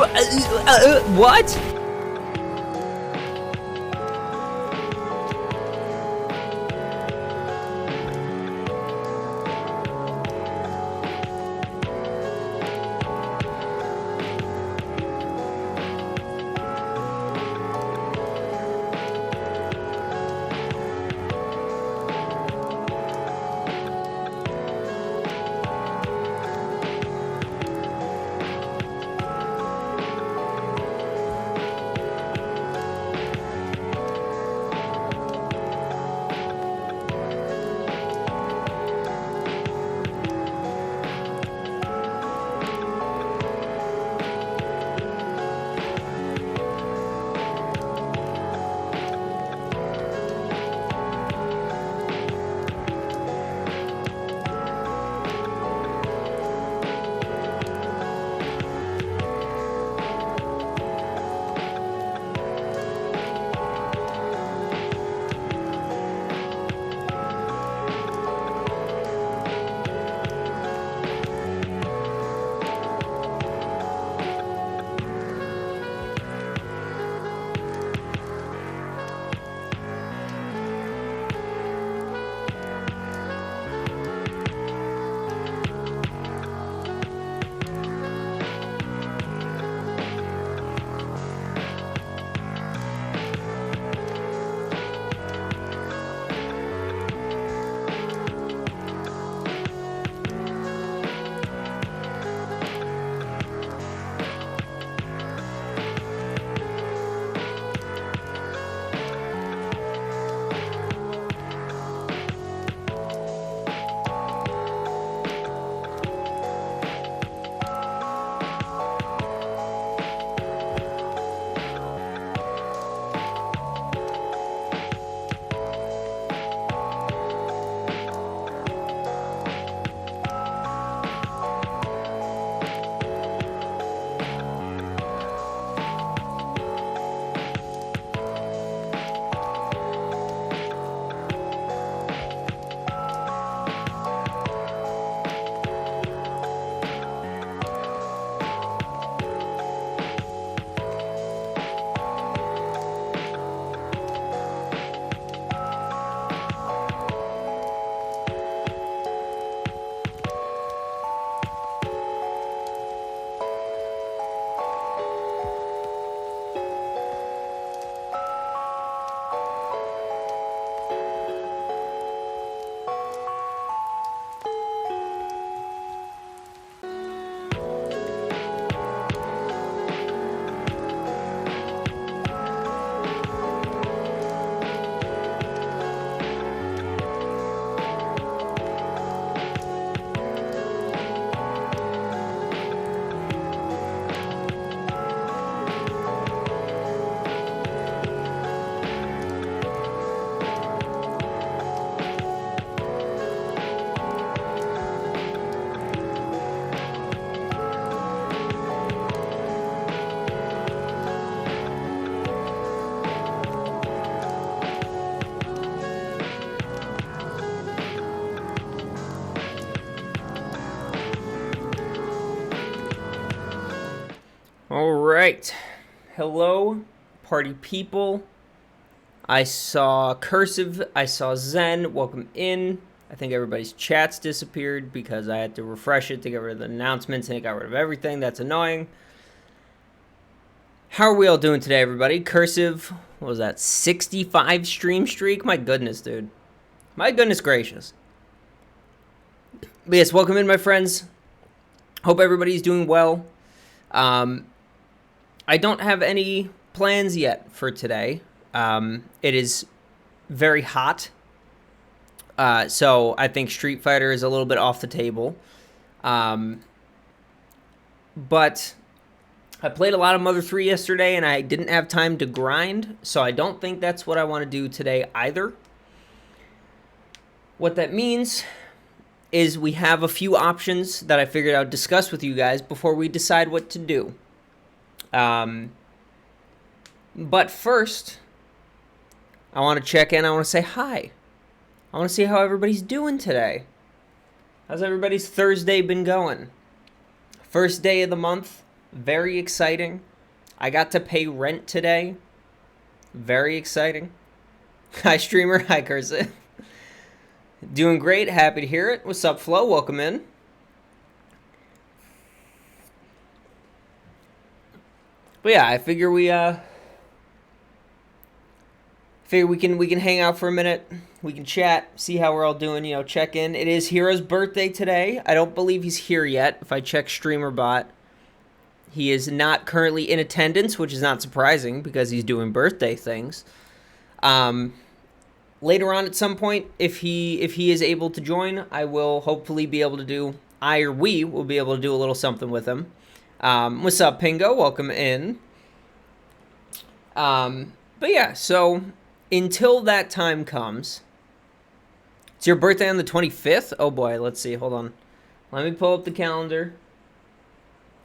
What? All right. Hello, party people. I saw Cursive. I saw Zen. Welcome in. I think everybody's chats disappeared because I had to refresh it to get rid of the announcements and it got rid of everything. That's annoying. How are we all doing today, everybody? Cursive, what was that, 65 stream streak? My goodness, dude. My goodness gracious. But yes, welcome in, my friends. Hope everybody's doing well. I don't have any plans yet for today. It is very hot. So I think Street Fighter is a little bit off the table. But I played a lot of Mother 3 yesterday, and I didn't have time to grind, so I don't think that's what I want to do today either. What that means is we have a few options that I figured I'd discuss with you guys before we decide what to do. But first, I want to check in. I want to say hi. I want to see how everybody's doing today. How's everybody's Thursday been going? First day of the month. Very exciting. I got to pay rent today. Very exciting. Hi, streamer. Hi, Cursive. Doing great. Happy to hear it. What's up, Flo? Welcome in. But yeah, I figure we can hang out for a minute. We can chat, see how we're all doing, check in. It is Hero's birthday today. I don't believe he's here yet. If I check StreamerBot, he is not currently in attendance, which is not surprising because he's doing birthday things. Later on at some point, if he is able to join, I will hopefully be able to do, we will be able to do a little something with him. What's up, Pingo? Welcome in. But yeah, so until that time comes, it's your birthday on the 25th? Oh boy, let's see, hold on. Let me pull up the calendar.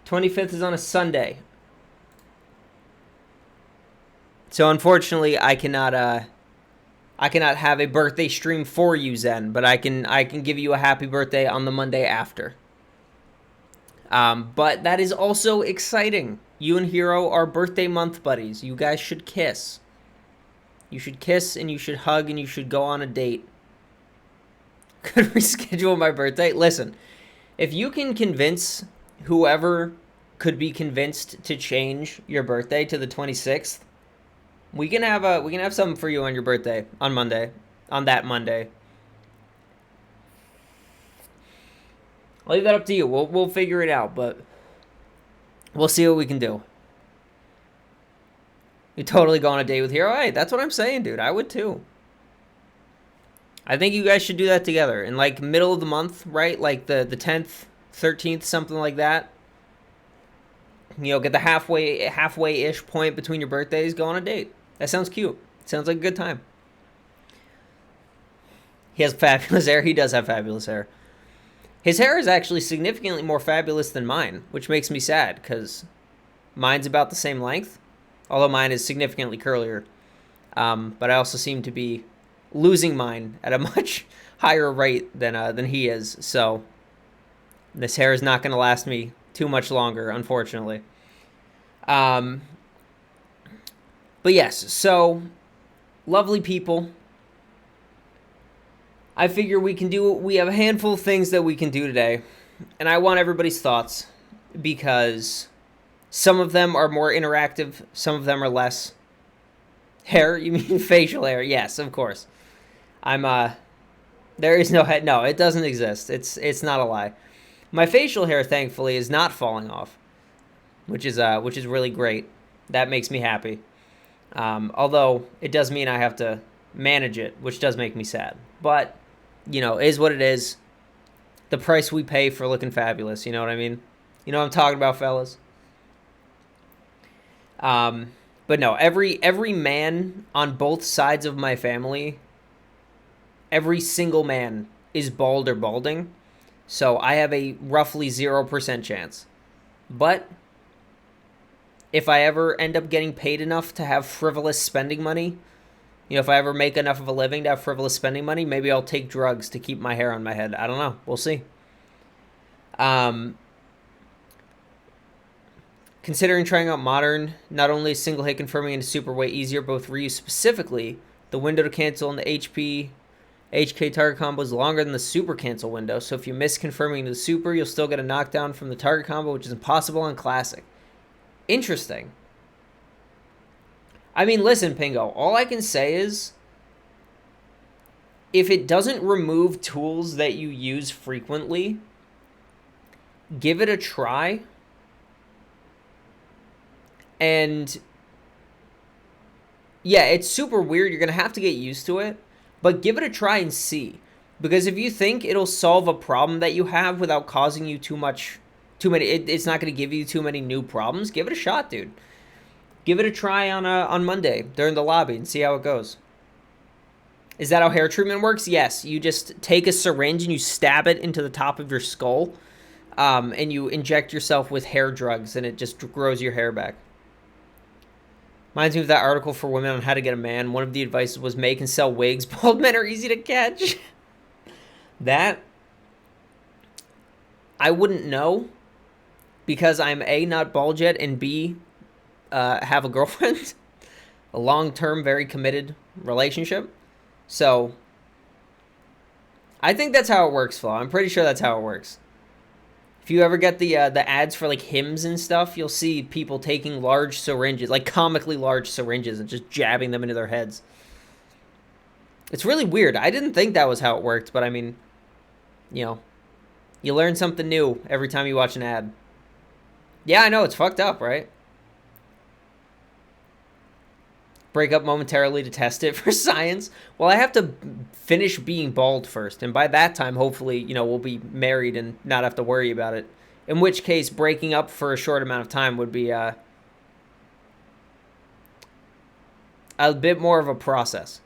25th is on a Sunday. So unfortunately, I cannot have a birthday stream for you, Zen, but I can give you a happy birthday on the Monday after. But that is also exciting. You and Hero are birthday month buddies. You guys should kiss. You should kiss and you should hug and you should go on a date. Could reschedule my birthday? Listen, if you can convince whoever could be convinced to change your birthday to the 26th, we can have something for you on your birthday on Monday, on that Monday. I'll leave that up to you. We'll figure it out, but we'll see what we can do. You totally go on a date with Hero. Hey, that's what I'm saying, dude. I would too. I think you guys should do that together in like middle of the month, right? Like the 10th, 13th, something like that. Get the halfway-ish point between your birthdays, go on a date. That sounds cute. Sounds like a good time. He has fabulous hair. He does have fabulous hair. His hair is actually significantly more fabulous than mine, which makes me sad because mine's about the same length, although mine is significantly curlier. But I also seem to be losing mine at a much higher rate than he is. So this hair is not going to last me too much longer, unfortunately. But yes, so lovely people. I figure we have a handful of things that we can do today, and I want everybody's thoughts because some of them are more interactive, some of them are less. Hair? You mean facial hair? Yes, of course. There is no head. No, it doesn't exist. It's not a lie. My facial hair, thankfully, is not falling off, which is really great. That makes me happy. Although it does mean I have to manage it, which does make me sad. But it is what it is. The price we pay for looking fabulous. You know what I mean? You know what I'm talking about, fellas? But no, every man on both sides of my family, every single man is bald or balding. So I have a roughly 0% chance. But if I ever end up getting paid enough to have frivolous spending money, if I ever make enough of a living to have frivolous spending money, maybe I'll take drugs to keep my hair on my head. I don't know. We'll see. Considering trying out modern, not only is single hit confirming into super way easier, both reuse specifically, the window to cancel in the HK target combo is longer than the super cancel window, so if you miss confirming into the super, you'll still get a knockdown from the target combo, which is impossible on classic. Interesting. I mean, listen, Pingo, all I can say is if it doesn't remove tools that you use frequently, give it a try. And yeah, it's super weird. You're going to have to get used to it, but give it a try and see. Because if you think it'll solve a problem that you have without causing you it's not going to give you too many new problems, give it a shot, dude. Give it a try on Monday during the lobby and see how it goes. Is that how hair treatment works? Yes. You just take a syringe and you stab it into the top of your skull, and you inject yourself with hair drugs, and it just grows your hair back. Reminds me of that article for women on how to get a man. One of the advices was make and sell wigs. Bald men are easy to catch. That, I wouldn't know. because I'm A, not bald yet, and B, have a girlfriend, a long-term, very committed relationship. So I think that's how it works, Flo. I'm pretty sure that's how it works. If you ever get the ads for like Hims and stuff, you'll see people taking large syringes, like comically large syringes, and just jabbing them into their heads. It's really weird. I didn't think that was how it worked, but I mean, you know, you learn something new every time you watch an ad. Yeah, I know, it's fucked up, right? Break up momentarily to test it for science. Well, I have to finish being bald first, and by that time, hopefully, you know, we'll be married and not have to worry about it. In which case, breaking up for a short amount of time would be a bit more of a process.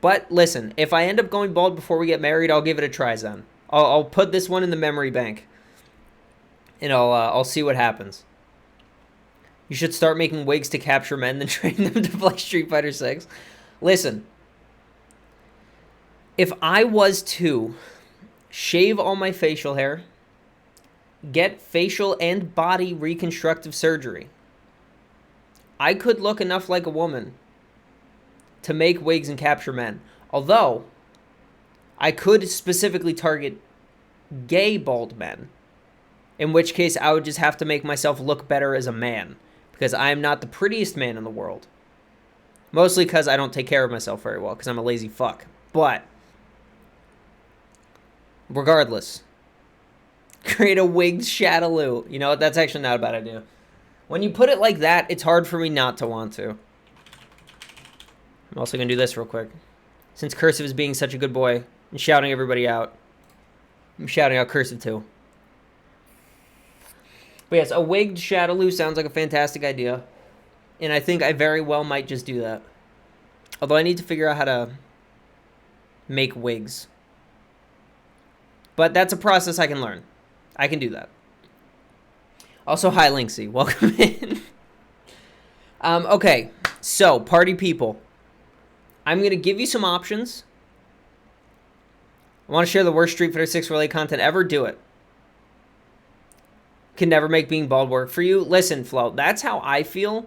But listen, if I end up going bald before we get married, I'll give it a try, Zen. I'll put this one in the memory bank, and I'll see what happens. You should start making wigs to capture men, then train them to play Street Fighter 6. Listen, if I was to shave all my facial hair, get facial and body reconstructive surgery, I could look enough like a woman to make wigs and capture men. Although, I could specifically target gay bald men, in which case I would just have to make myself look better as a man, because I am not the prettiest man in the world. Mostly because I don't take care of myself very well, because I'm a lazy fuck. But, regardless, create a wigged Shadaloo. You know what? That's actually not a bad idea. When you put it like that, it's hard for me not to want to. I'm also going to do this real quick. Since Cursive is being such a good boy and shouting everybody out, I'm shouting out Cursive too. But yes, a wigged Shadaloo sounds like a fantastic idea. And I think I very well might just do that. Although I need to figure out how to make wigs. But that's a process I can learn. I can do that. Also, hi, Linksy. Welcome in. Okay, so, party people. I'm going to give you some options. I want to share the worst Street Fighter 6 related content ever. Do it. Can never make being bald work for you. Listen, Flo, that's how I feel,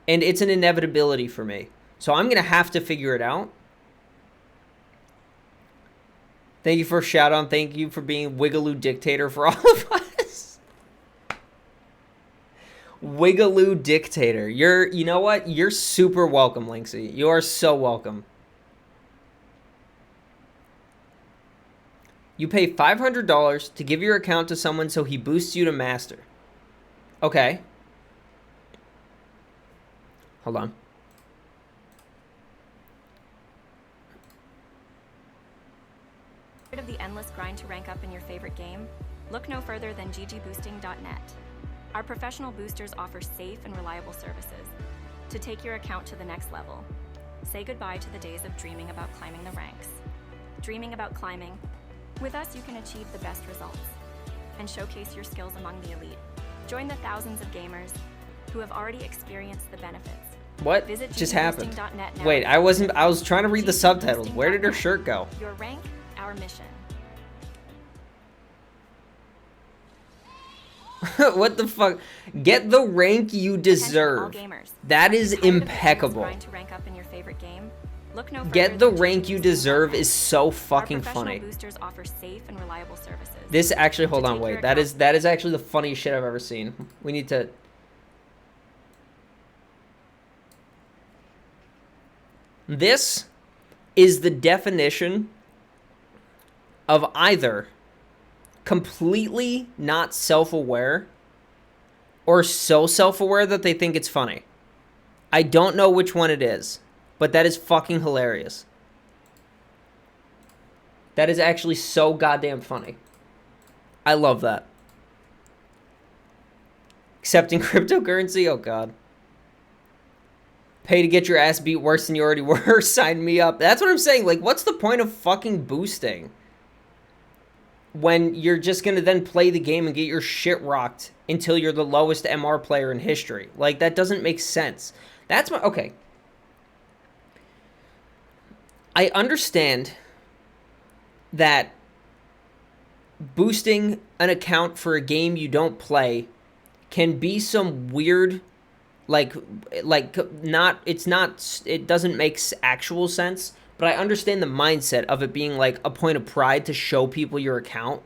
and it's an inevitability for me. So I'm going to have to figure it out. Thank you for a shout-out. Thank you for being Wigaloo Dictator for all of us. Wigaloo Dictator. You know what? You're super welcome, Linksy. You are so welcome. You pay $500 to give your account to someone so he boosts you to master. Okay. Hold on. Of the endless grind to rank up in your favorite game? Look no further than ggboosting.net. Our professional boosters offer safe and reliable services to take your account to the next level. Say goodbye to the days of dreaming about climbing the ranks. Dreaming about climbing? With us, you can achieve the best results and showcase your skills among the elite. Join the thousands of gamers who have already experienced the benefits. What just happened? Wait, I was trying to read the subtitles. Where did her shirt go? Your rank, our mission. What the fuck? Get the rank you deserve. That is impeccable. Get the rank you deserve is so fucking funny. This actually, hold on, wait. That is actually the funniest shit I've ever seen. We need to. This is the definition of either completely not self-aware or so self-aware that they think it's funny. I don't know which one it is, but that is fucking hilarious. That is actually so goddamn funny. I love that. Accepting cryptocurrency? Oh god. Pay to get your ass beat worse than you already were. Sign me up. That's what I'm saying. Like, what's the point of fucking boosting when you're just going to then play the game and get your shit rocked until you're the lowest MR player in history? Like, that doesn't make sense. That's my... Okay. I understand that boosting an account for a game you don't play can be some weird, like not, it's not, it doesn't make actual sense, but I understand the mindset of it being like a point of pride to show people your account.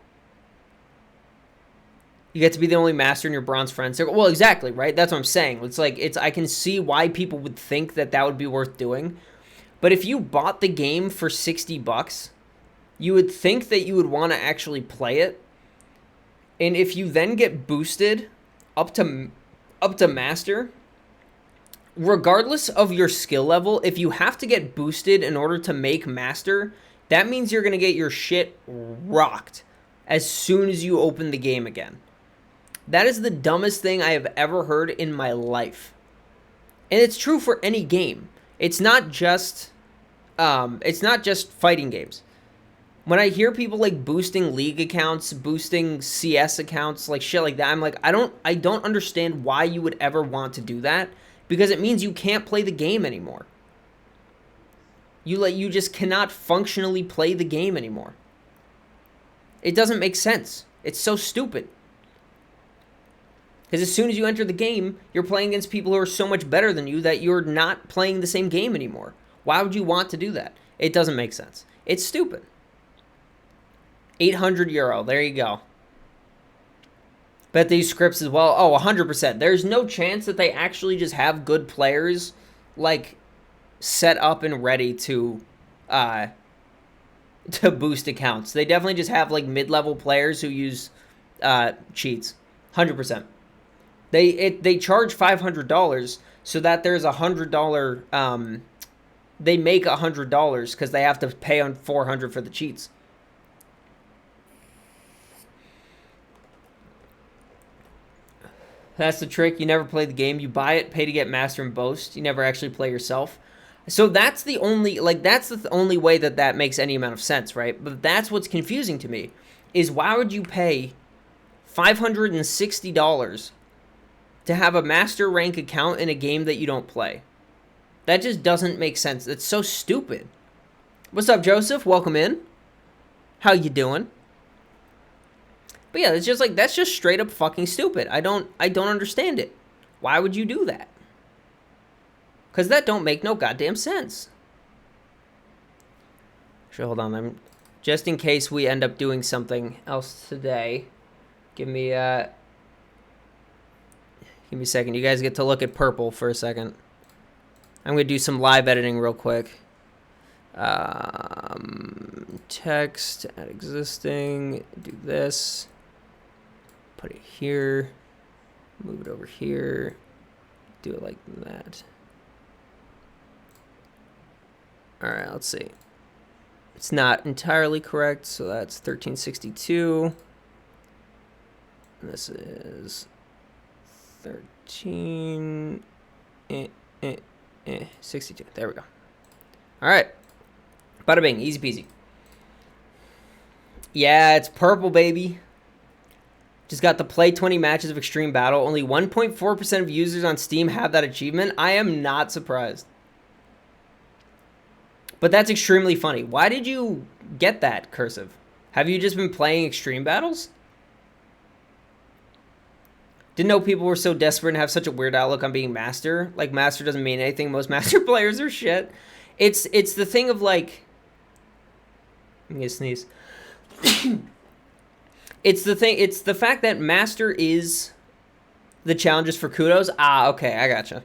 You get to be the only master in your bronze friend circle. Well, exactly, right? That's what I'm saying. It's like, I can see why people would think that that would be worth doing. But if you bought the game for $60, you would think that you would want to actually play it. And if you then get boosted up to master, regardless of your skill level, if you have to get boosted in order to make master, that means you're going to get your shit rocked as soon as you open the game again. That is the dumbest thing I have ever heard in my life. And it's true for any game. It's not just fighting games. When I hear people like boosting League accounts, boosting CS accounts, like shit like that, I'm like, I don't understand why you would ever want to do that, because it means you can't play the game anymore. You just cannot functionally play the game anymore. It doesn't make sense. It's so stupid. Because as soon as you enter the game, you're playing against people who are so much better than you that you're not playing the same game anymore. Why would you want to do that? It doesn't make sense. It's stupid. 800 euro. There you go. Bet these scripts as well. Oh, 100%. There's no chance that they actually just have good players, like, set up and ready to boost accounts. They definitely just have, like, mid-level players who use cheats. 100%. They charge $500 so that there's $100. They make $100 because they have to pay on $400 for the cheats. That's the trick. You never play the game. You buy it, pay to get master and boast. You never actually play yourself. So that's the only, that's the only way that makes any amount of sense, right? But that's what's confusing to me, is why would you pay $560 to have a master rank account in a game that you don't play? That just doesn't make sense. It's so stupid. What's up, Joseph? Welcome in. How you doing? But yeah, it's just like, that's just straight up fucking stupid. I don't understand it. Why would you do that? Because that don't make no goddamn sense. Sure, hold on. Just in case we end up doing something else today, give me a second. You guys get to look at purple for a second. I'm going to do some live editing real quick. Text, add existing, do this. Put it here, move it over here, do it like that. All right, let's see. It's not entirely correct, so that's 1362. This is 62. There we go. All right. Bada bing, easy peasy. Yeah, it's purple, baby. Just got to play 20 matches of Extreme Battle. Only 1.4% of users on Steam have that achievement. I am not surprised. But that's extremely funny. Why did you get that, Cursive? Have you just been playing Extreme Battles? Didn't know people were so desperate and have such a weird outlook on being Master. Like, Master doesn't mean anything. Most Master players are shit. It's the thing of, like... I'm gonna sneeze. It's the fact that Master is the challenges for kudos. Ah, okay, I gotcha.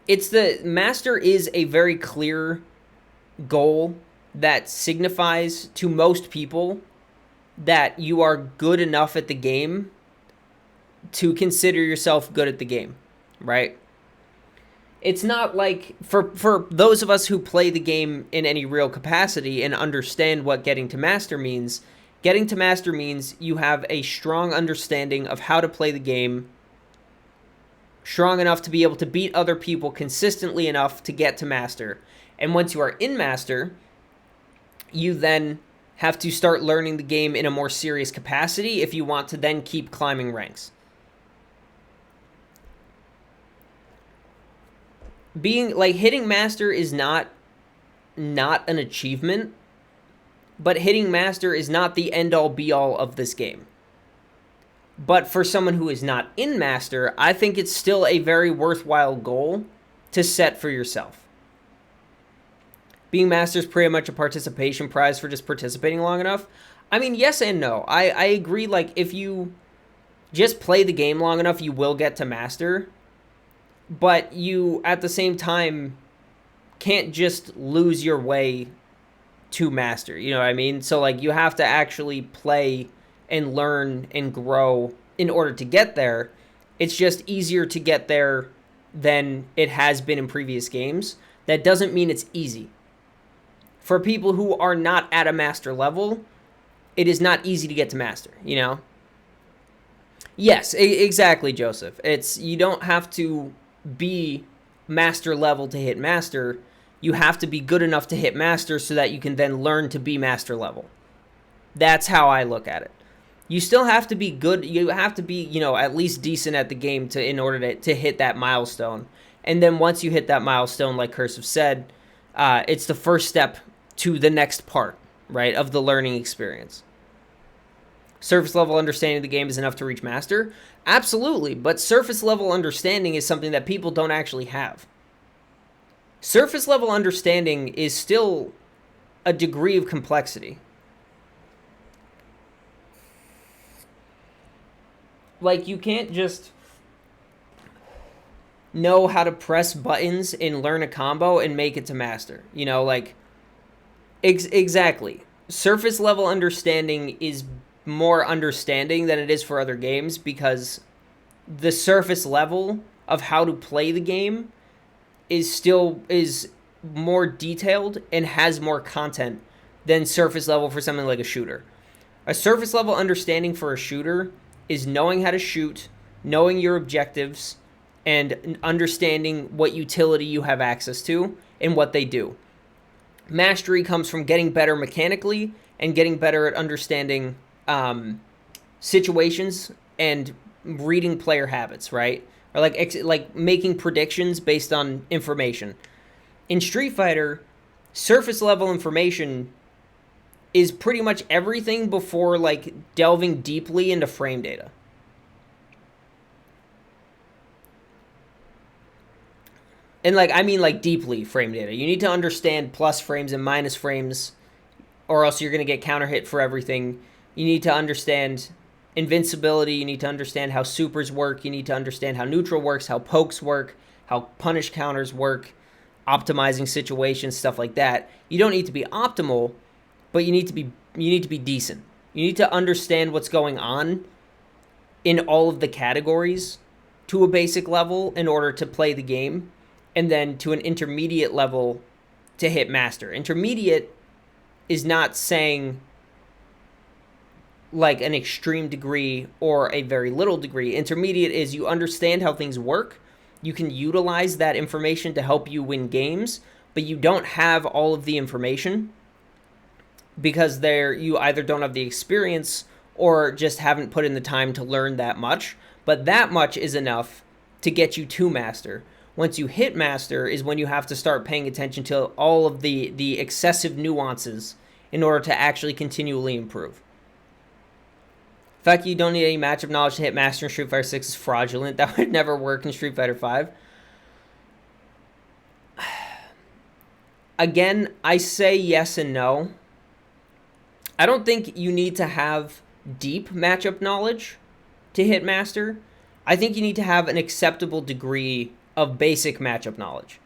It's the Master is a very clear goal that signifies to most people that you are good enough at the game to consider yourself good at the game, right? It's not like, for those of us who play the game in any real capacity and understand what getting to master means you have a strong understanding of how to play the game, strong enough to be able to beat other people consistently enough to get to master. And once you are in master, you then have to start learning the game in a more serious capacity if you want to then keep climbing ranks. Hitting master is not an achievement, but hitting master is not the end-all be-all of this game. But for someone who is not in Master, I think it's still a very worthwhile goal to set for yourself. Being Master is pretty much a participation prize for just participating long enough. I mean, yes and no. I agree, like, if you just play the game long enough, you will get to Master. But you, at the same time, can't just lose your way to Master. You know what I mean? So, like, you have to actually play and learn and grow in order to get there. It's just easier to get there than it has been in previous games. That doesn't mean it's easy. For people who are not at a Master level, it is not easy to get to Master, you know? Yes, exactly, Joseph. You don't have to be Master level to hit Master. You have to be good enough to hit Master so that you can then learn to be Master level. That's how I look at it. You still have to be good. You have to be, at least decent at the game in order to hit that milestone. And then once you hit that milestone, like Cursive said, it's the first step to the next part, right, of the learning experience. Surface level understanding of the game is enough to reach Master? Absolutely, but surface level understanding is something that people don't actually have. Surface level understanding is still a degree of complexity. Like, you can't just know how to press buttons and learn a combo and make it to Master. Exactly. Surface level understanding is more understanding than it is for other games, because the surface level of how to play the game is more detailed and has more content than surface level for something like a shooter. A surface level understanding for a shooter is knowing how to shoot, knowing your objectives, and understanding what utility you have access to and what they do. Mastery comes from getting better mechanically and getting better at understanding situations and reading player habits, right? Or like making predictions based on information. In Street Fighter, surface level information is pretty much everything before like delving deeply into frame data. And I mean deeply frame data. You need to understand plus frames and minus frames, or else you're going to get counter hit for everything. You need to understand invincibility. You need to understand how supers work. You need to understand how neutral works, how pokes work, how punish counters work, optimizing situations, stuff like that. You don't need to be optimal, but you need to be decent. You need to understand what's going on in all of the categories to a basic level in order to play the game, and then to an intermediate level to hit Master. Intermediate is not saying like an extreme degree or a very little degree. Intermediate is you understand how things work. You can utilize that information to help you win games, but you don't have all of the information because you either don't have the experience or just haven't put in the time to learn that much. But that much is enough to get you to Master. Once you hit Master is when you have to start paying attention to all of the excessive nuances in order to actually continually improve. The fact that you don't need any matchup knowledge to hit Master in Street Fighter 6 is fraudulent. That would never work in Street Fighter 5. Again, I say yes and no. I don't think you need to have deep matchup knowledge to hit Master. I think you need to have an acceptable degree of basic matchup knowledge.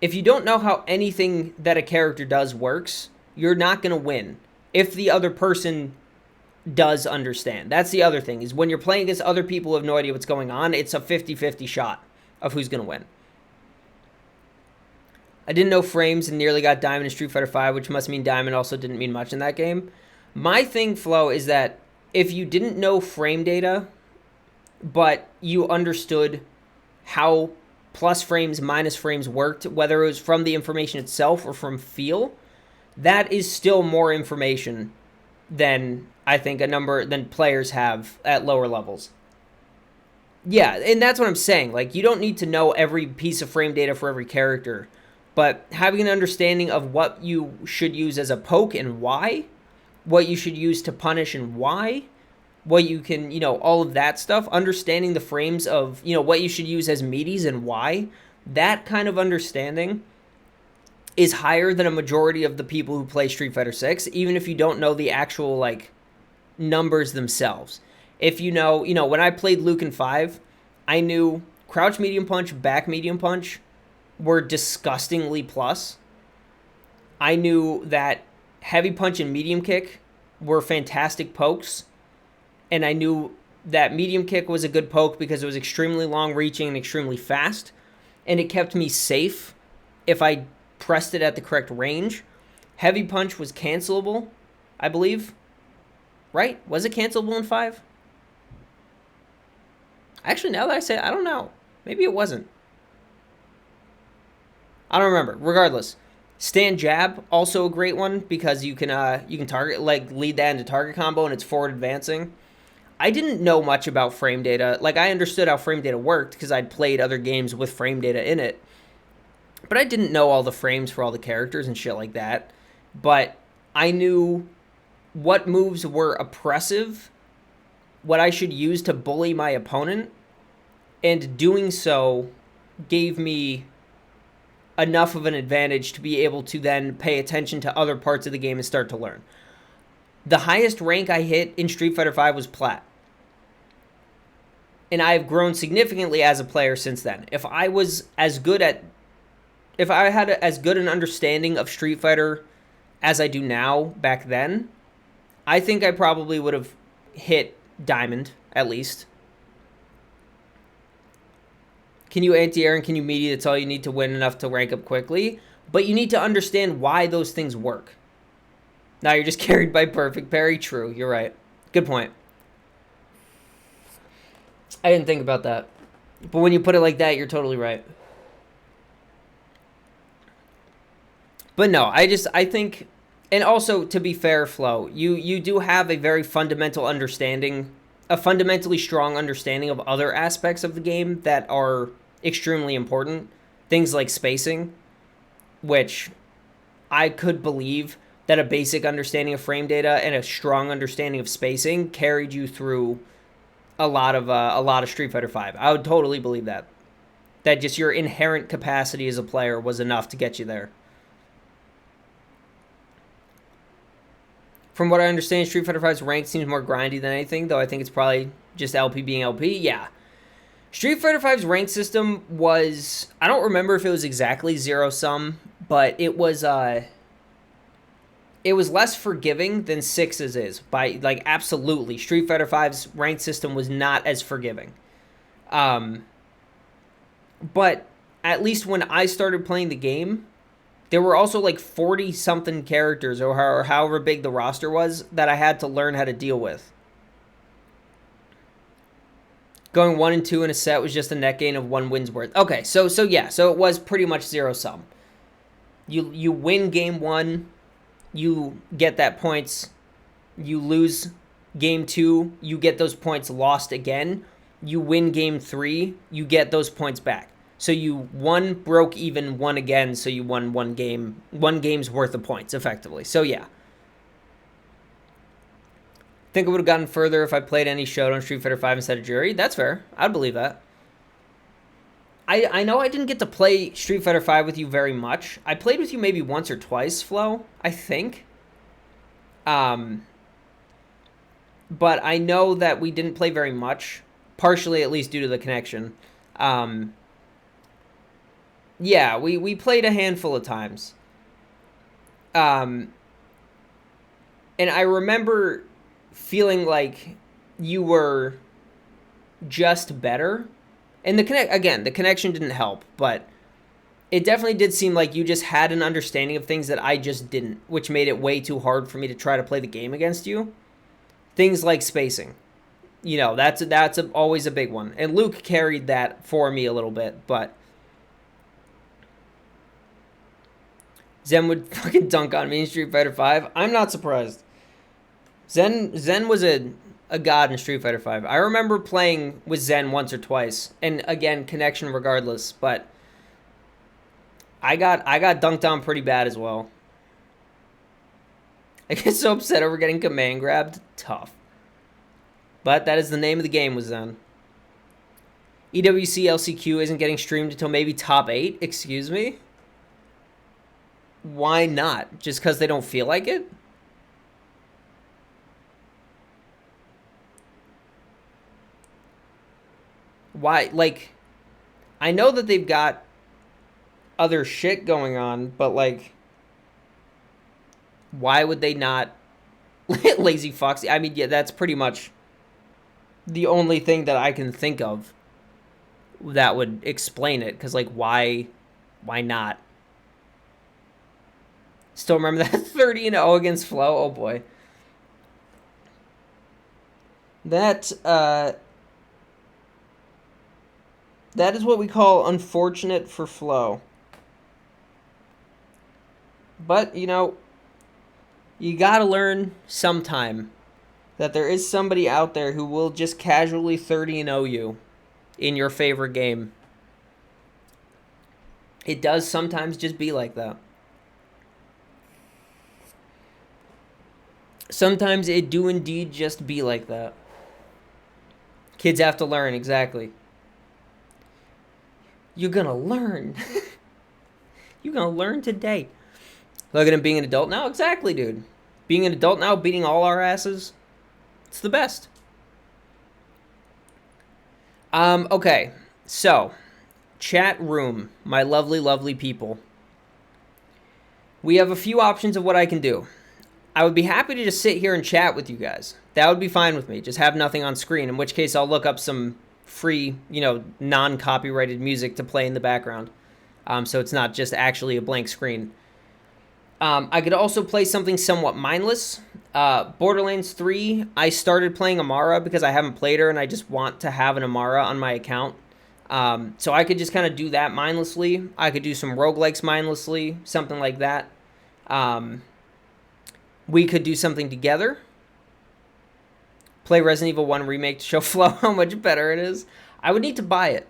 If you don't know how anything that a character does works, you're not going to win if the other person does understand. That's the other thing, is when you're playing against other people who have no idea what's going on, it's a 50-50 shot of who's going to win. I didn't know frames and nearly got Diamond in Street Fighter 5, which must mean Diamond also didn't mean much in that game. My thing, Flo, is that if you didn't know frame data, but you understood how plus frames, minus frames worked, whether it was from the information itself or from feel, that is still more information than I think than players have at lower levels. Yeah, and that's what I'm saying. Like, you don't need to know every piece of frame data for every character, but having an understanding of what you should use as a poke and why, what you should use to punish and why, what you can, all of that stuff, understanding the frames of, what you should use as meaties and why, that kind of understanding is higher than a majority of the people who play Street Fighter 6, even if you don't know the actual, like, numbers themselves. If when I played Luke in 5, I knew crouch medium punch, back medium punch were disgustingly plus. I knew that heavy punch and medium kick were fantastic pokes. And I knew that medium kick was a good poke because it was extremely long reaching and extremely fast. And it kept me safe if I pressed it at the correct range. Heavy punch was cancelable, I believe. Right? Was it cancelable in 5? Actually, now that I say it, I don't know. Maybe it wasn't. I don't remember. Regardless, stand jab, also a great one because you can target, like, lead that into target combo and it's forward advancing. I didn't know much about frame data. Like, I understood how frame data worked because I'd played other games with frame data in it. But I didn't know all the frames for all the characters and shit like that. But I knew what moves were oppressive, what I should use to bully my opponent, and doing so gave me enough of an advantage to be able to then pay attention to other parts of the game and start to learn. The highest rank I hit in Street Fighter V was Plat. And I have grown significantly as a player since then. If I had as good an understanding of Street Fighter as I do now back then, I think I probably would have hit Diamond, at least. Can you anti-air and can you meaty? That's all you need to win enough to rank up quickly. But you need to understand why those things work. Now you're just carried by perfect parry. True, you're right. Good point. I didn't think about that. But when you put it like that, you're totally right. But no, I think, and also to be fair, Flo, you do have a very fundamental understanding, a fundamentally strong understanding of other aspects of the game that are extremely important. Things like spacing, which I could believe that a basic understanding of frame data and a strong understanding of spacing carried you through a lot of Street Fighter V. I would totally believe that. That just your inherent capacity as a player was enough to get you there. From what I understand, Street Fighter V's rank seems more grindy than anything, though I think it's probably just LP being LP. Yeah. Street Fighter V's rank system was, I don't remember if it was exactly zero-sum, but it was less forgiving than 6's is. By, like, absolutely. Street Fighter V's rank system was not as forgiving. But at least when I started playing the game, there were also like 40-something characters, or however big the roster was, that I had to learn how to deal with. Going 1 and 2 in a set was just a net gain of 1 win's worth. Okay, so it was pretty much zero-sum. You win game 1, you get that points. You lose game 2, you get those points lost again. You win game 3, you get those points back. So you broke even, won again, so you won one game's worth of points, effectively. So yeah. Think I would have gotten further if I played any Showdown Street Fighter 5 instead of Jury. That's fair. I'd believe that. I know I didn't get to play Street Fighter 5 with you very much. I played with you maybe once or twice, Flo, I think. But I know that we didn't play very much, partially at least due to the connection. Yeah, we played a handful of times. And I remember feeling like you were just better. And the connection didn't help, but it definitely did seem like you just had an understanding of things that I just didn't, which made it way too hard for me to try to play the game against you. Things like spacing. That's always a big one. And Luke carried that for me a little bit, but Zen would fucking dunk on me in Street Fighter 5. I'm not surprised. Zen was a god in Street Fighter 5. I remember playing with Zen once or twice, and again, connection regardless, but I got dunked on pretty bad as well. I get so upset over getting command grabbed. Tough. But that is the name of the game, was Zen. EWC LCQ isn't getting streamed until maybe top 8? Excuse me? Why not? Just because they don't feel like it? Why? Like, I know that they've got other shit going on, but, like, why would they not? Lazy Foxy. I mean, yeah, that's pretty much the only thing that I can think of that would explain it. Because, like, why not? Still remember that 30-0 against Flo? Oh, boy. That is what we call unfortunate for Flo. But, you know, you gotta learn sometime that there is somebody out there who will just casually 30-0 you in your favorite game. It does sometimes just be like that. Sometimes it do indeed just be like that. Kids have to learn, exactly. You're gonna learn. You're gonna learn today. Look at him being an adult now? Exactly, dude. Being an adult now, beating all our asses, it's the best. Okay, so, chat room, my lovely, lovely people. We have a few options of what I can do. I would be happy to just sit here and chat with you guys. That would be fine with me. Just have nothing on screen, in which case I'll look up some free, you know, non-copyrighted music to play in the background. So it's not just actually a blank screen. I could also play something somewhat mindless. Borderlands 3, I started playing Amara because I haven't played her and I just want to have an Amara on my account. So I could just kind of do that mindlessly. I could do some roguelikes mindlessly, something like that. We could do something together. Play Resident Evil 1 Remake to show Flo how much better it is. I would need to buy it,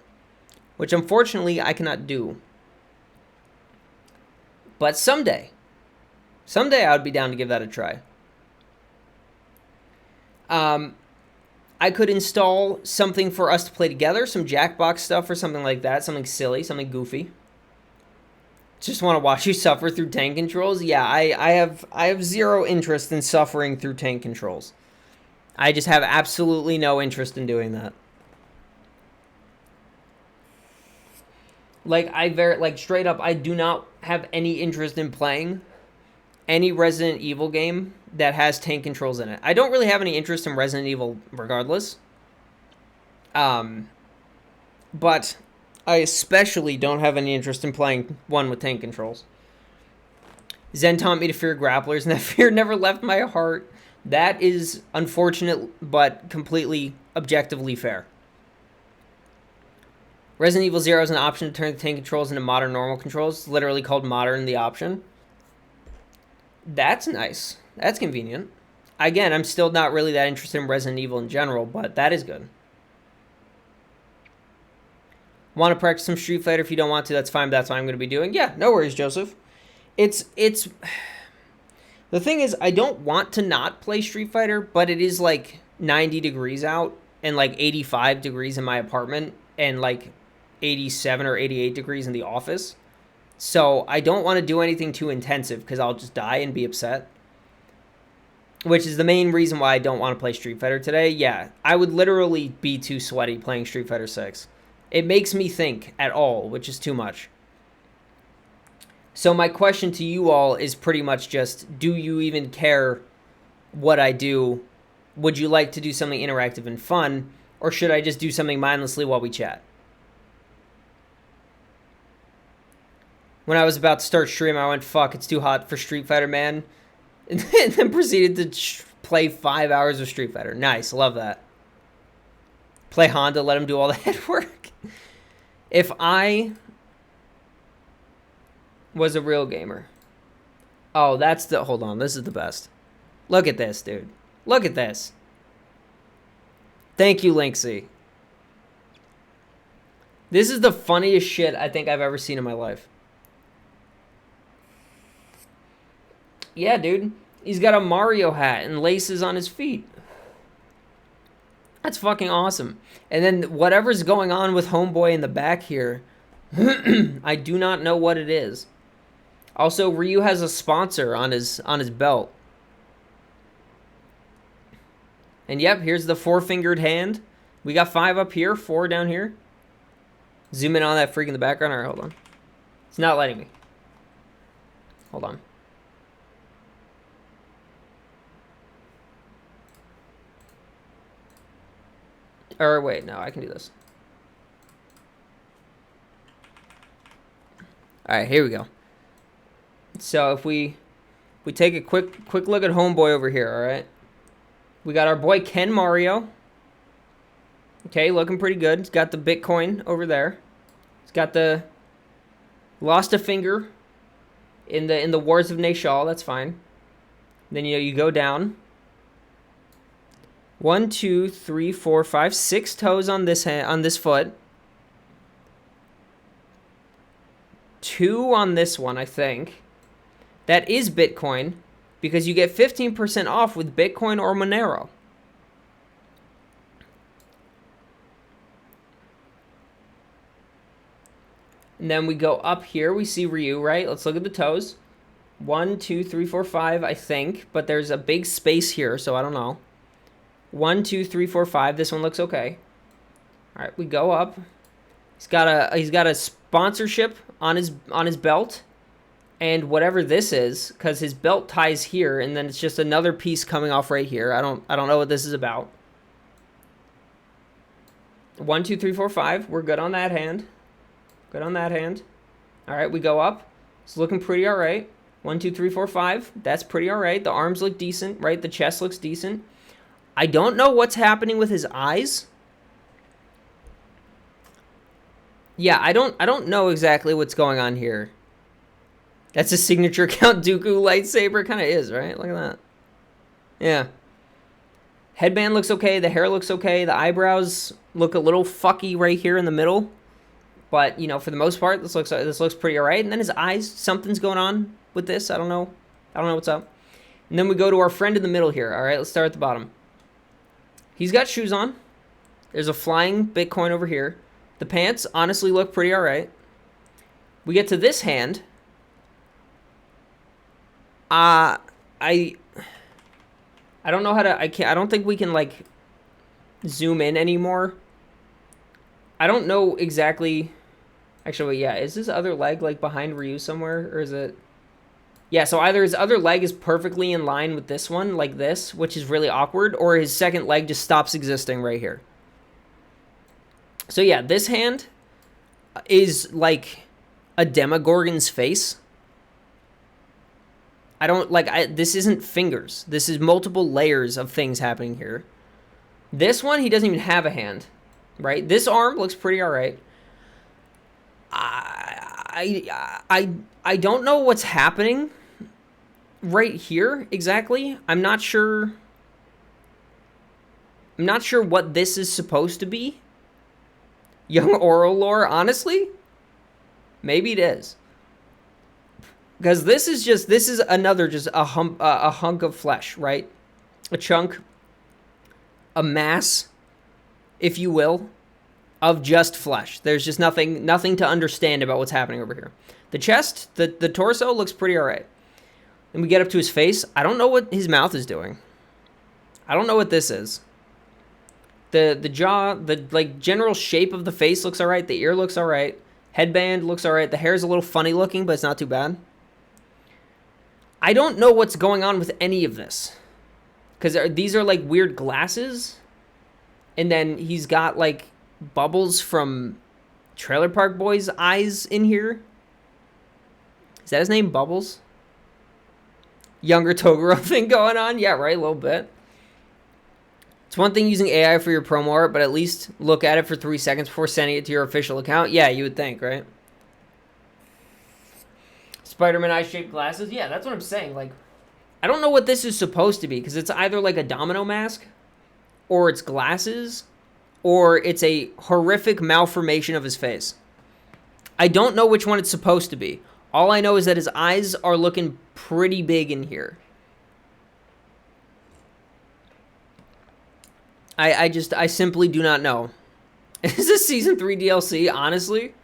which unfortunately I cannot do. But someday I would be down to give that a try. I could install something for us to play together, some Jackbox stuff or something like that, something silly, something goofy. Just want to watch you suffer through tank controls? Yeah, I have zero interest in suffering through tank controls. I just have absolutely no interest in doing that. Like, straight up, I do not have any interest in playing any Resident Evil game that has tank controls in it. I don't really have any interest in Resident Evil regardless. But I especially don't have any interest in playing one with tank controls. Zen taught me to fear grapplers, and that fear never left my heart. That is unfortunate, but completely objectively fair. Resident Evil 0 is an option to turn the tank controls into modern normal controls. It's literally called modern the option. That's nice. That's convenient. Again, I'm still not really that interested in Resident Evil in general, but that is good. Want to practice some Street Fighter? If you don't want to, that's fine, but that's what I'm going to be doing. Yeah, no worries, Joseph. It's the thing is, I don't want to not play Street Fighter, but it is like 90 degrees out and like 85 degrees in my apartment and like 87 or 88 degrees in the office. So I don't want to do anything too intensive because I'll just die and be upset. Which is the main reason why I don't want to play Street Fighter today. Yeah, I would literally be too sweaty playing Street Fighter 6. It makes me think at all, which is too much. So my question to you all is pretty much just, do you even care what I do? Would you like to do something interactive and fun? Or should I just do something mindlessly while we chat? When I was about to start stream, I went, fuck, it's too hot for Street Fighter, man. And then proceeded to play 5 hours of Street Fighter. Nice, love that. Play Honda, let him do all the head work. If I was a real gamer. Oh, that's the... Hold on, this is the best. Look at this, dude. Look at this. Thank you, Linksy. This is the funniest shit I think I've ever seen in my life. Yeah, dude. He's got a Mario hat and laces on his feet. That's fucking awesome. And then whatever's going on with Homeboy in the back here, I do not know what it is. Also, Ryu has a sponsor on his belt. And yep, here's the 4-fingered hand. We got 5 up here, 4 down here. Zoom in on that freak in the background. All right, hold on. It's not letting me. Hold on. Or wait, no, I can do this. All right, here we go. So if we take a quick look at Homeboy over here, all right? We got our boy Ken Mario. Okay, looking pretty good. He's got the Bitcoin over there. He's got the lost a finger in the Wars of Nashal. That's fine. Then you go down. 1, 2, 3, 4, 5, 6 toes on this hand, on this foot. 2 on this one, I think. That is Bitcoin, because you get 15% off with Bitcoin or Monero. And then we go up here. We see Ryu, right? Let's look at the toes. 1, 2, 3, 4, 5, I think. But there's a big space here, so I don't know. 1, 2, 3, 4, 5. This one looks okay. All right, we go up. He's got a sponsorship on his belt. And whatever this is, because his belt ties here, and then it's just another piece coming off right here. I don't know what this is about. 1, 2, 3, 4, 5. We're good on that hand. Good on that hand. All right, we go up. It's looking pretty all right. 1, 2, 3, 4, 5. That's pretty all right. The arms look decent, right? The chest looks decent. I don't know what's happening with his eyes. Yeah, I don't know exactly what's going on here. That's a signature Count Dooku lightsaber. Kind of is, right? Look at that. Yeah. Headband looks okay. The hair looks okay. The eyebrows look a little fucky right here in the middle. But, for the most part, this looks pretty all right. And then his eyes, something's going on with this. I don't know what's up. And then we go to our friend in the middle here. All right, let's start at the bottom. He's got shoes on. There's a flying Bitcoin over here. The pants honestly look pretty all right. We get to this hand. I don't know how to. I don't think we can zoom in anymore. I don't know exactly. Actually, yeah. Is his other leg behind Ryu somewhere, or is it? Yeah. So either his other leg is perfectly in line with this one, like this, which is really awkward, or his second leg just stops existing right here. So yeah, this hand is like a Demogorgon's face. I don't this isn't fingers. This is multiple layers of things happening here. This one, he doesn't even have a hand, right? This arm looks pretty all right. I don't know what's happening right here exactly. I'm not sure what this is supposed to be. Young Oral lore, honestly, maybe it is. Because this is another a hunk of flesh, right? A chunk, a mass, if you will, of just flesh. There's just nothing to understand about what's happening over here. The chest, the torso looks pretty all right. Then we get up to his face. I don't know what his mouth is doing. I don't know what this is. The jaw, the general shape of the face looks all right. The ear looks all right. Headband looks all right. The hair is a little funny looking, but it's not too bad. I don't know what's going on with any of this. Because these are weird glasses. And then he's got bubbles from Trailer Park Boys' eyes in here. Is that his name, Bubbles? Younger Toguro thing going on? Yeah, right, a little bit. It's one thing using AI for your promo art, but at least look at it for 3 seconds before sending it to your official account. Yeah, you would think, right? Spider-Man eye-shaped glasses? Yeah, that's what I'm saying. I don't know what this is supposed to be, because it's either a domino mask, or it's glasses, or it's a horrific malformation of his face. I don't know which one it's supposed to be. All I know is that his eyes are looking pretty big in here. I simply do not know. Is this Season 3 DLC, honestly?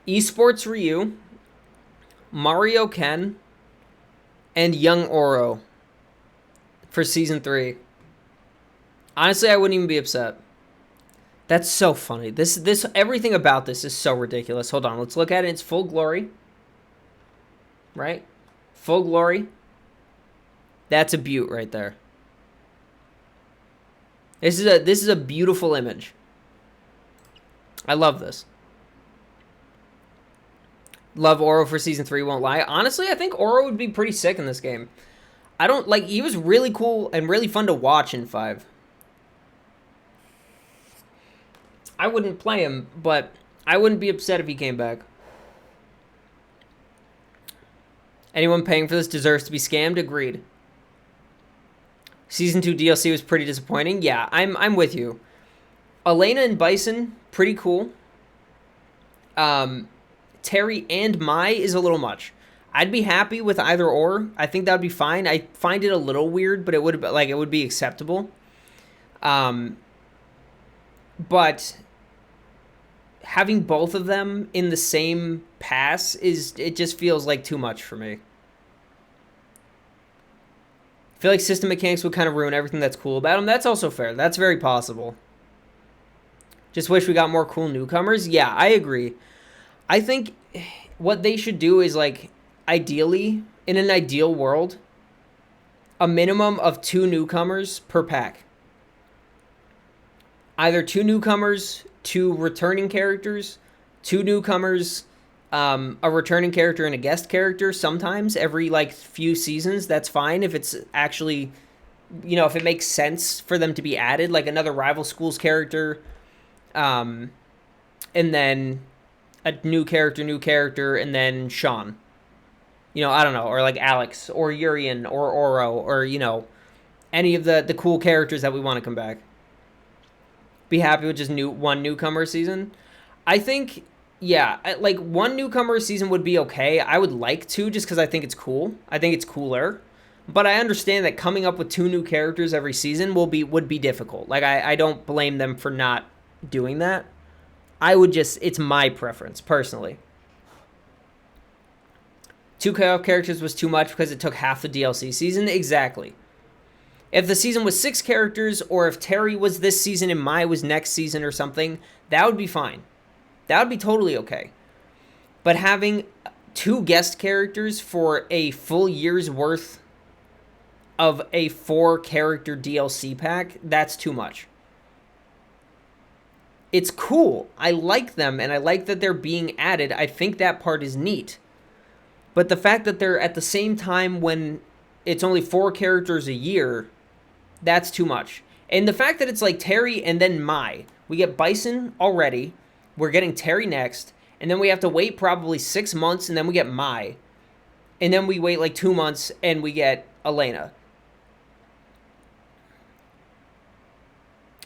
Esports Ryu, Mario Ken, and Young Oro for Season 3. Honestly, I wouldn't even be upset. That's so funny. This everything about this is so ridiculous. Hold on, let's look at it in its full glory. Right? Full glory. That's a beaut right there. This is a beautiful image. I love this. Love Oro for Season 3, won't lie. Honestly, I think Oro would be pretty sick in this game. I don't, like, he was really cool and really fun to watch in 5. I wouldn't play him, but I wouldn't be upset if he came back. Anyone paying for this deserves to be scammed. Agreed. Season 2 DLC was pretty disappointing. Yeah, I'm with you. Elena and Bison, pretty cool. Terry and Mai is a little much. I'd be happy with either or. I think that would be fine. I find it a little weird, but it would be acceptable. But having both of them in the same pass it just feels like too much for me. I feel like system mechanics would kind of ruin everything that's cool about them. That's also fair. That's very possible. Just wish we got more cool newcomers. Yeah, I agree. I think what they should do is, like, ideally, in an ideal world, a minimum of 2 newcomers per pack. Either 2 newcomers, 2 returning characters, 2 newcomers, a returning character and a guest character sometimes every, like, few seasons. That's fine if it's actually, if it makes sense for them to be added, like another Rival Schools character, and then a new character, and then Sean. I don't know, or like Alex, or Urian, or Oro, or, any of the cool characters that we want to come back. Be happy with just one newcomer season. I think, yeah, like 1 newcomer season would be okay. I would like 2 just because I think it's cool. I think it's cooler. But I understand that coming up with 2 new characters every season would be difficult. Like, I don't blame them for not doing that. It's my preference, personally. 2 playoff characters was too much because it took half the DLC season. Exactly. If the season was 6 characters, or if Terry was this season and Mai was next season or something, that would be fine. That would be totally okay. But having 2 guest characters for a full year's worth of a 4-character DLC pack, that's too much. It's cool. I like them, and I like that they're being added. I think that part is neat. But the fact that they're at the same time when it's only 4 characters a year, that's too much. And the fact that it's like Terry and then Mai. We get Bison already. We're getting Terry next. And then we have to wait probably 6 months, and then we get Mai. And then we wait like 2 months, and we get Elena.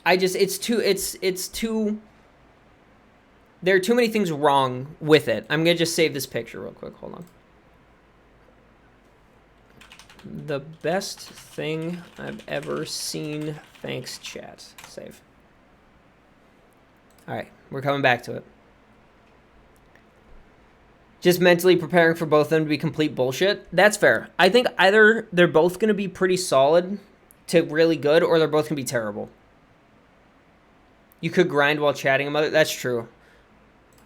It's too, there are too many things wrong with it. I'm going to just save this picture real quick. Hold on. The best thing I've ever seen. Thanks, chat. Save. All right, we're coming back to it. Just mentally preparing for both of them to be complete bullshit. That's fair. I think either they're both going to be pretty solid to really good, or they're both going to be terrible. You could grind while chatting about it. That's true.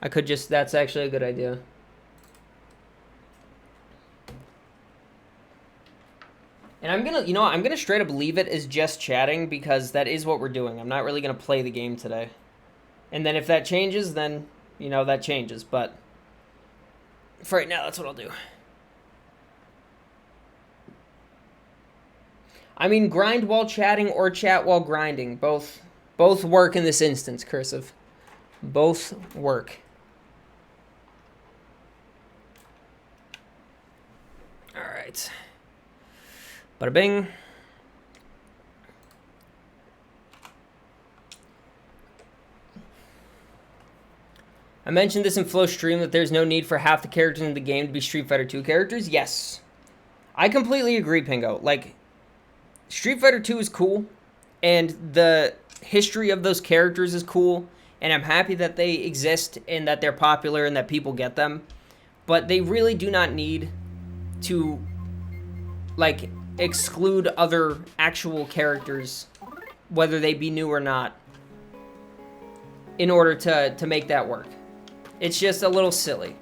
That's actually a good idea. And I'm gonna straight up leave it as just chatting, because that is what we're doing. I'm not really gonna play the game today. And then if that changes, then, that changes. But for right now, that's what I'll do. I mean, grind while chatting or chat while grinding. Both work in this instance, Cursive. Both work. All right. Bada bing. I mentioned this in Flow Stream that there's no need for half the characters in the game to be Street Fighter 2 characters. Yes. I completely agree, Pingo. Like, Street Fighter 2 is cool. and the history of those characters is cool, and I'm happy that they exist and that they're popular and that people get them. But they really do not need to, like, exclude other actual characters, whether they be new or not, in order to make that work. It's just a little silly.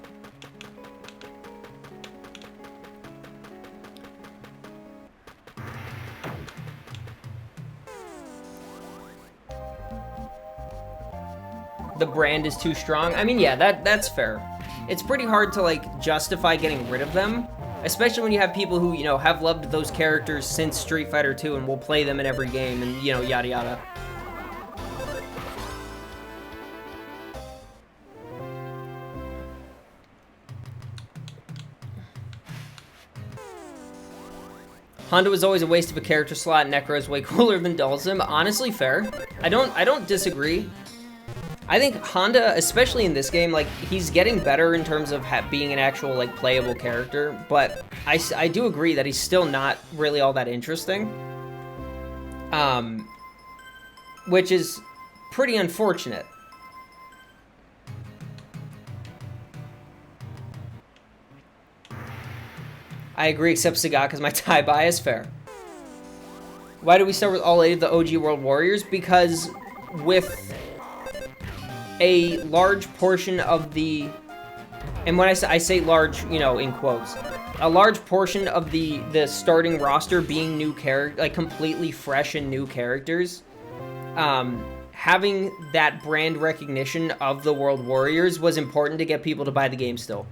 The brand is too strong. I mean, yeah, that's fair. It's pretty hard to, like, justify getting rid of them, especially when you have people who, you know, have loved those characters since Street Fighter 2 and will play them in every game and, you know, yada yada. Honda was always a waste of a character slot. Necro is way cooler than Dhalsim. Honestly, fair. I don't disagree. I think Honda, especially in this game, like, he's getting better in terms of being an actual, like, playable character, but I do agree that he's still not really all that interesting. Which is pretty unfortunate. I agree, except Sagaka's my tie bias. Fair. Why do we start with all 8 of the OG World Warriors? Because with a large portion of the, and when I say large, you know, in quotes, a large portion of the starting roster being new character, like completely fresh and new characters, having that brand recognition of the World Warriors was important to get people to buy the game still.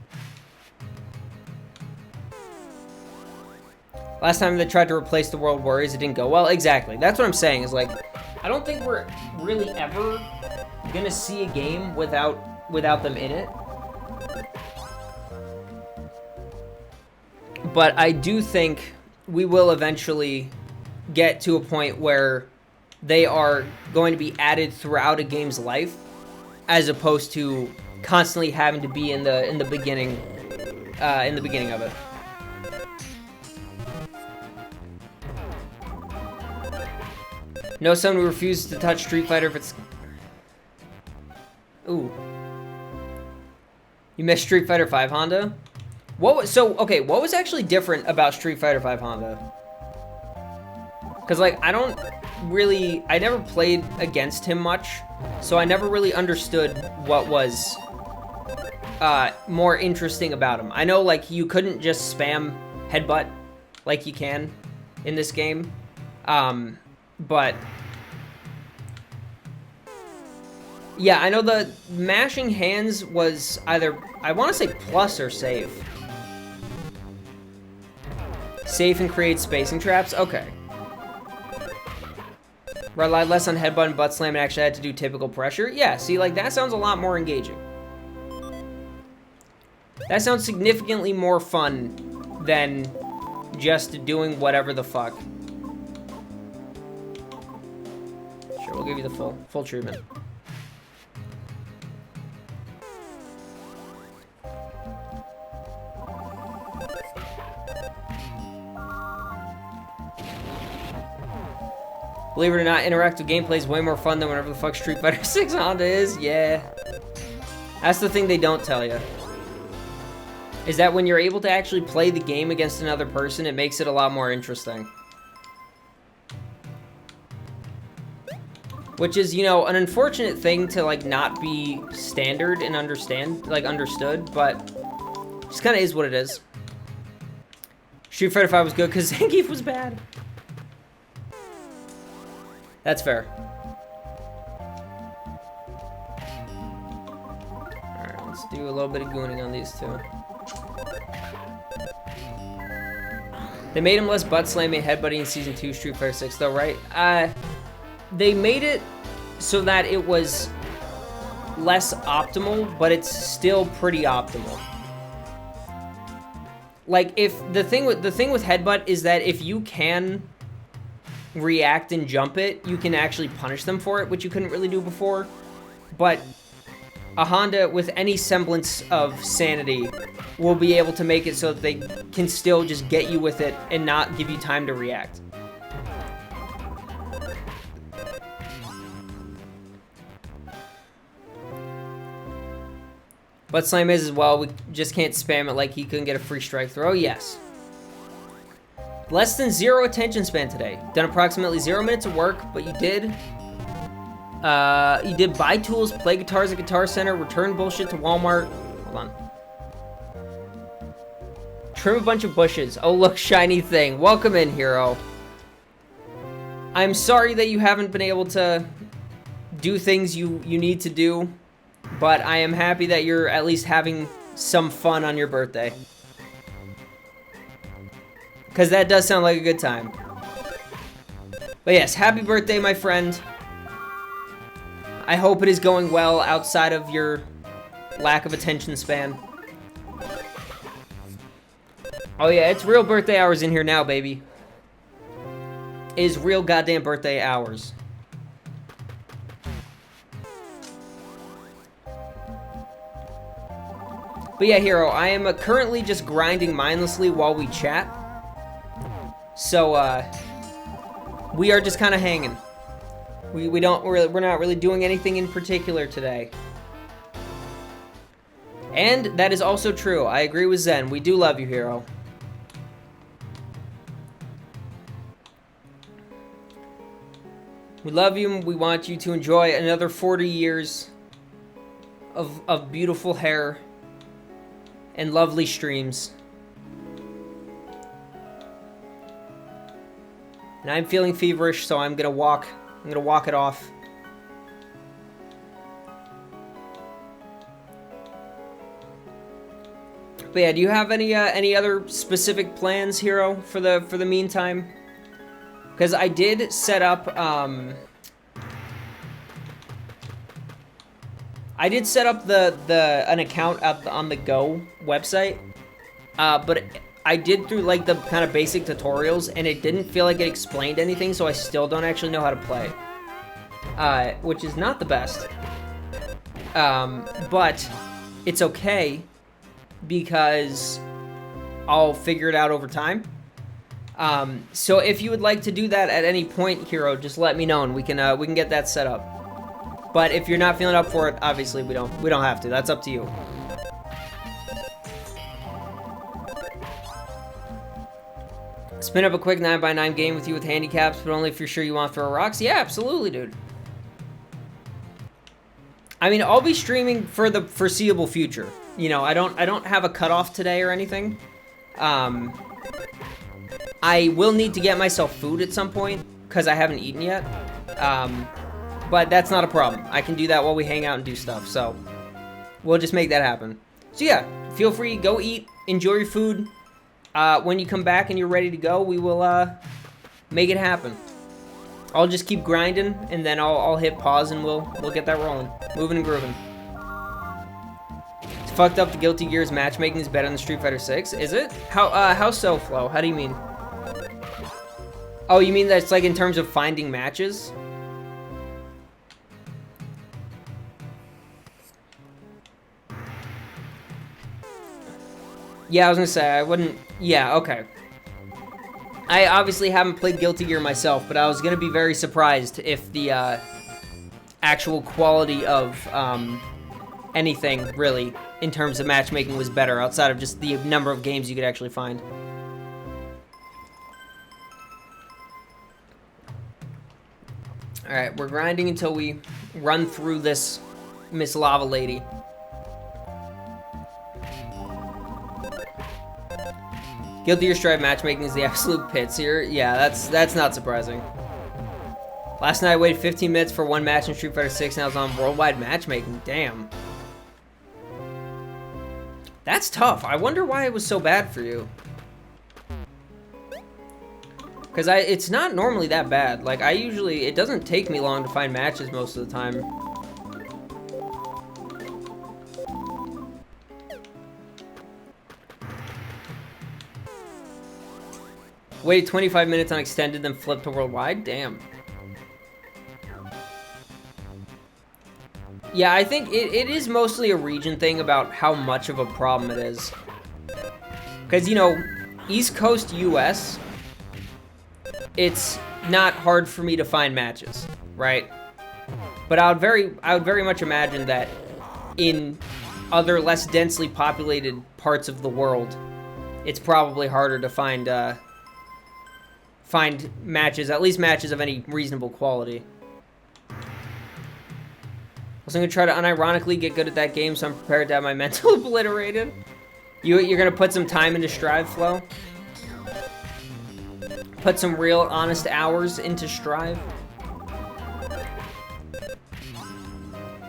Last time they tried to replace the World Warriors, it didn't go well. Exactly. That's what I'm saying, is like, I don't think we're really ever gonna see a game without them in it. But I do think we will eventually get to a point where they are going to be added throughout a game's life, as opposed to constantly having to be in the beginning of it. No, someone who refuses to touch Street Fighter if it's... Ooh. You missed Street Fighter 5 Honda? What was actually different about Street Fighter 5 Honda? Because, like, I never played against him much, so I never really understood what was more interesting about him. I know, like, you couldn't just spam headbutt like you can in this game, but yeah, I know the mashing hands was either, I want to say plus or safe. Safe and create spacing traps? Okay. Relied less on headbutt and butt slam and actually had to do typical pressure? Yeah, see, like, that sounds a lot more engaging. That sounds significantly more fun than just doing whatever the fuck. Sure, we'll give you the full treatment. Believe it or not, interactive gameplay is way more fun than whatever the fuck Street Fighter 6 Honda is. Yeah. That's the thing they don't tell you. Is that when you're able to actually play the game against another person, it makes it a lot more interesting. Which is, you know, an unfortunate thing to, like, not be standard and understood, but just kind of is what it is. Street Fighter 5 was good because Zangief was bad. That's fair. Alright, let's do a little bit of gooning on these two. They made him less butt slamming and headbutting in Season 2 Street Fighter 6 though, right? They made it so that it was less optimal, but it's still pretty optimal. Like, if the thing with headbutt is that if you can react and jump it, you can actually punish them for it, which you couldn't really do before. But a Honda with any semblance of sanity will be able to make it so that they can still just get you with it and not give you time to react. But Slam is as well. We just can't spam it like he couldn't get a free strike throw. Yes. Less than 0 attention span today. Done approximately 0 minutes of work, but you did. You did buy tools, play guitars at Guitar Center, return bullshit to Walmart. Hold on. Trim a bunch of bushes. Oh, look, shiny thing. Welcome in, hero. I'm sorry that you haven't been able to do things you need to do, but I am happy that you're at least having some fun on your birthday. Because that does sound like a good time. But yes, happy birthday, my friend. I hope it is going well outside of your lack of attention span. Oh yeah, it's real birthday hours in here now, baby. It is real goddamn birthday hours. But yeah, Hero, I am currently just grinding mindlessly while we chat. So, we are just kind of hanging. We're not really doing anything in particular today. And that is also true. I agree with Zen. We do love you, Hero. We love you. We want you to enjoy another 40 years of beautiful hair and lovely streams. And I'm feeling feverish, so I'm gonna walk it off. But yeah, do you have any other specific plans, Hero, for the meantime? Because I did set up an account on the Go website, but I did through like the kind of basic tutorials, and it didn't feel like it explained anything, so I still don't actually know how to play, which is not the best. But it's okay because I'll figure it out over time. So if you would like to do that at any point, Hero, just let me know and we can get that set up. But if you're not feeling up for it, obviously we don't have to. That's up to you. Spin up a quick 9x9 game with you with handicaps, but only if you're sure you want to throw rocks. Yeah, absolutely, dude. I mean, I'll be streaming for the foreseeable future. You know, I don't have a cutoff today or anything. I will need to get myself food at some point because I haven't eaten yet. But that's not a problem. I can do that while we hang out and do stuff. So we'll just make that happen. So yeah, feel free, go eat, enjoy your food. When you come back and you're ready to go, we will make it happen. I'll just keep grinding, and then I'll hit pause, and we'll get that rolling, moving and grooving. It's fucked up. The Guilty Gear's matchmaking is better than Street Fighter 6. Is it? How so, Flo? How do you mean? Oh, you mean that's like in terms of finding matches? Yeah, I was gonna say, I wouldn't... Yeah, okay. I obviously haven't played Guilty Gear myself, but I was gonna be very surprised if the, actual quality of, anything, really, in terms of matchmaking was better, outside of just the number of games you could actually find. Alright, we're grinding until we run through this Miss Lava Lady. Guilty Gear Strive matchmaking is the absolute pits here. Yeah, that's not surprising. Last night I waited 15 minutes for one match in Street Fighter 6 and I was on worldwide matchmaking. Damn. That's tough. I wonder why it was so bad for you. Because it's not normally that bad. Like, it doesn't take me long to find matches most of the time. Waited 25 minutes on extended, then flipped to worldwide? Damn. Yeah, I think it is mostly a region thing about how much of a problem it is. Because, you know, East Coast US, it's not hard for me to find matches, right? But I would very much imagine that in other less densely populated parts of the world, it's probably harder to find matches, at least matches of any reasonable quality. Also, I'm gonna try to unironically get good at that game, so I'm prepared to have my mental obliterated. You're gonna put some time into Strive, Flo? Put some real, honest hours into Strive?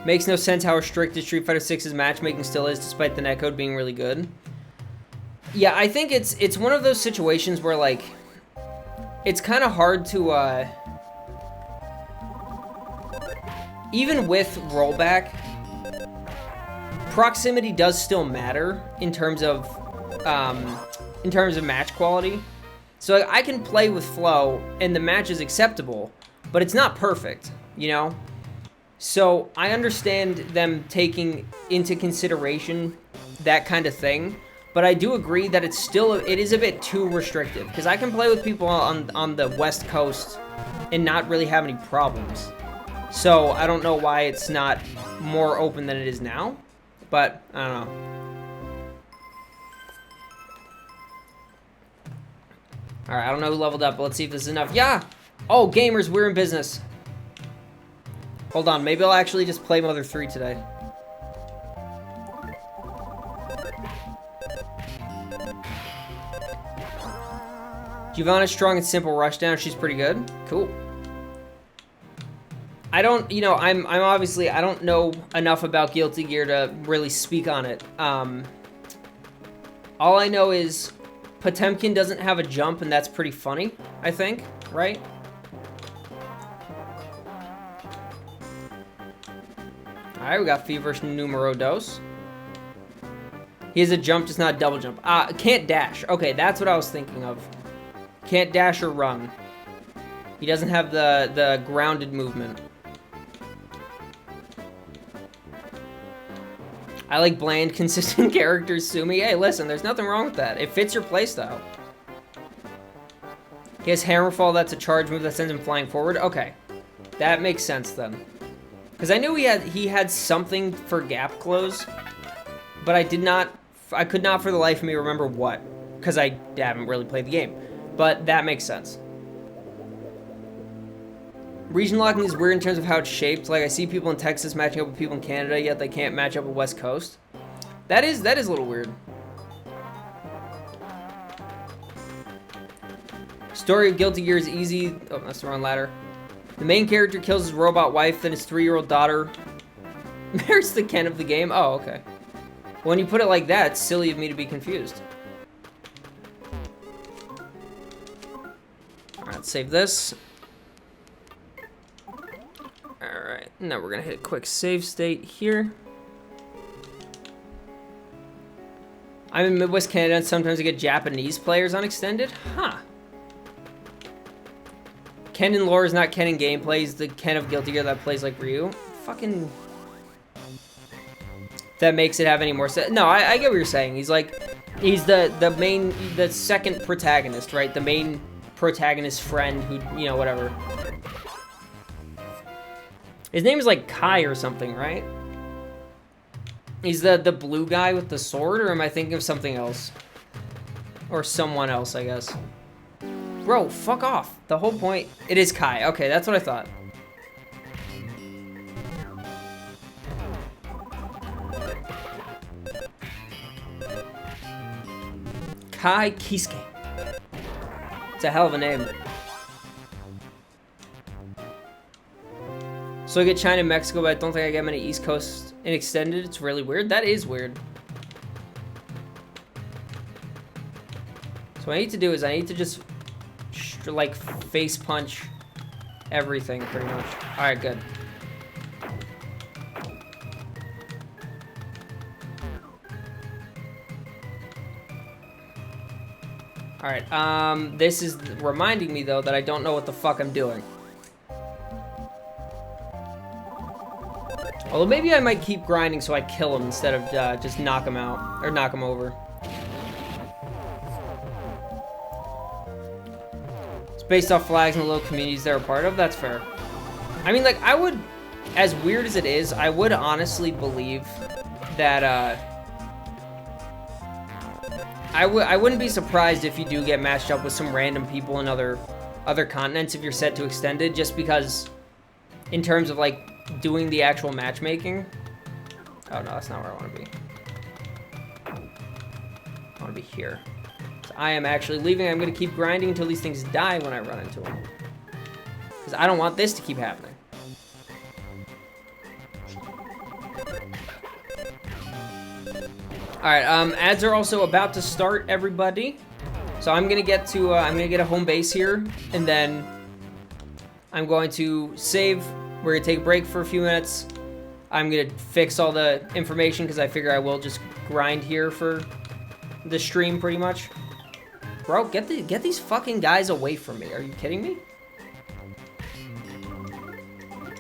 Makes no sense how restricted Street Fighter 6's matchmaking still is, despite the netcode being really good. Yeah, I think it's one of those situations where, like, it's kind of hard to, even with rollback, proximity does still matter in terms of match quality. So I can play with Flo, and the match is acceptable, but it's not perfect, you know? So I understand them taking into consideration that kind of thing, but I do agree that it is a bit too restrictive, because I can play with people on the West Coast and not really have any problems. So I don't know why it's not more open than it is now, but I don't know. Alright, I don't know who leveled up, but let's see if this is enough. Yeah! Oh, gamers, we're in business. Hold on, maybe I'll actually just play Mother 3 today. Giovanna's strong and simple rushdown. She's pretty good. Cool. I don't, you know, I'm obviously, I don't know enough about Guilty Gear to really speak on it. All I know is Potemkin doesn't have a jump, and that's pretty funny, I think, right? Alright, we got Fever Numero Dos. He has a jump, just not a double jump. Can't dash. Okay, that's what I was thinking of. Can't dash or run. He doesn't have the grounded movement. I like bland, consistent characters, Sumi. Hey, listen, there's nothing wrong with that. It fits your playstyle. He has Hammerfall, that's a charge move that sends him flying forward. Okay, that makes sense then. Because I knew he had something for gap close, but I could not for the life of me remember what, because I haven't really played the game. But that makes sense. Region locking is weird in terms of how it's shaped. Like, I see people in Texas matching up with people in Canada, yet they can't match up with West Coast. That is a little weird. Story of Guilty Gear is easy. Oh, that's the wrong ladder. The main character kills his robot wife, then his 3-year-old daughter marries the Ken of the game. Oh, okay. When you put it like that, it's silly of me to be confused. Alright, let's save this. Alright, now we're gonna hit a quick save state here. I'm in Midwest Canada, and sometimes I get Japanese players on Extended? Huh. Ken in lore is not Ken in gameplay. He's the Ken of Guilty Gear that plays like Ryu. Fucking... That makes it have any more sense. No, I get what you're saying. He's like... He's the second protagonist, right? The main protagonist friend who, you know, whatever. His name is like Kai or something, right? He's the blue guy with the sword, or am I thinking of something else? Or someone else, I guess. Bro, fuck off. The whole point... It is Kai. Okay, that's what I thought. Kai Kisuke. It's a hell of a name. So I get China and Mexico, but I don't think I get many East Coast in Extended. It's really weird. That is weird. So what I need to do is I need to just... like face punch everything pretty much. All right, good. All right, this is reminding me though that I don't know what the fuck I'm doing. Although maybe I might keep grinding so I kill him instead of just knock him out or knock him over. Based off flags and the little communities they're a part of, that's fair. I mean, like, I would, as weird as it is, I would honestly believe that I wouldn't be surprised if you do get matched up with some random people in other continents if you're set to extended, just because in terms of like doing the actual matchmaking. Oh no, that's not where I want to be. I want to be here. So I am actually leaving. I'm going to keep grinding until these things die when I run into them, because I don't want this to keep happening. All right, ads are also about to start, everybody. So I'm gonna get to a home base here, and then I'm going to save. We're gonna take a break for a few minutes. I'm gonna fix all the information because I figure I will just grind here for the stream pretty much. Bro, get these fucking guys away from me. Are you kidding me?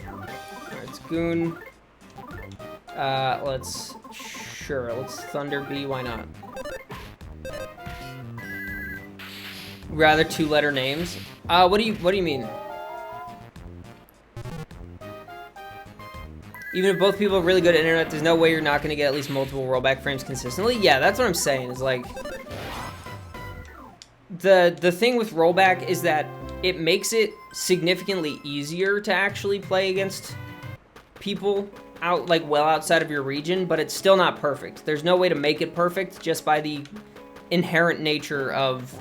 All right, it's Goon. Let's Thunder B. Why not? Rather two-letter names. What do you mean? Even if both people are really good at internet, there's no way you're not going to get at least multiple rollback frames consistently. Yeah, that's what I'm saying. Is like the thing with rollback is that it makes it significantly easier to actually play against people out like well outside of your region, but it's still not perfect. There's no way to make it perfect just by the inherent nature of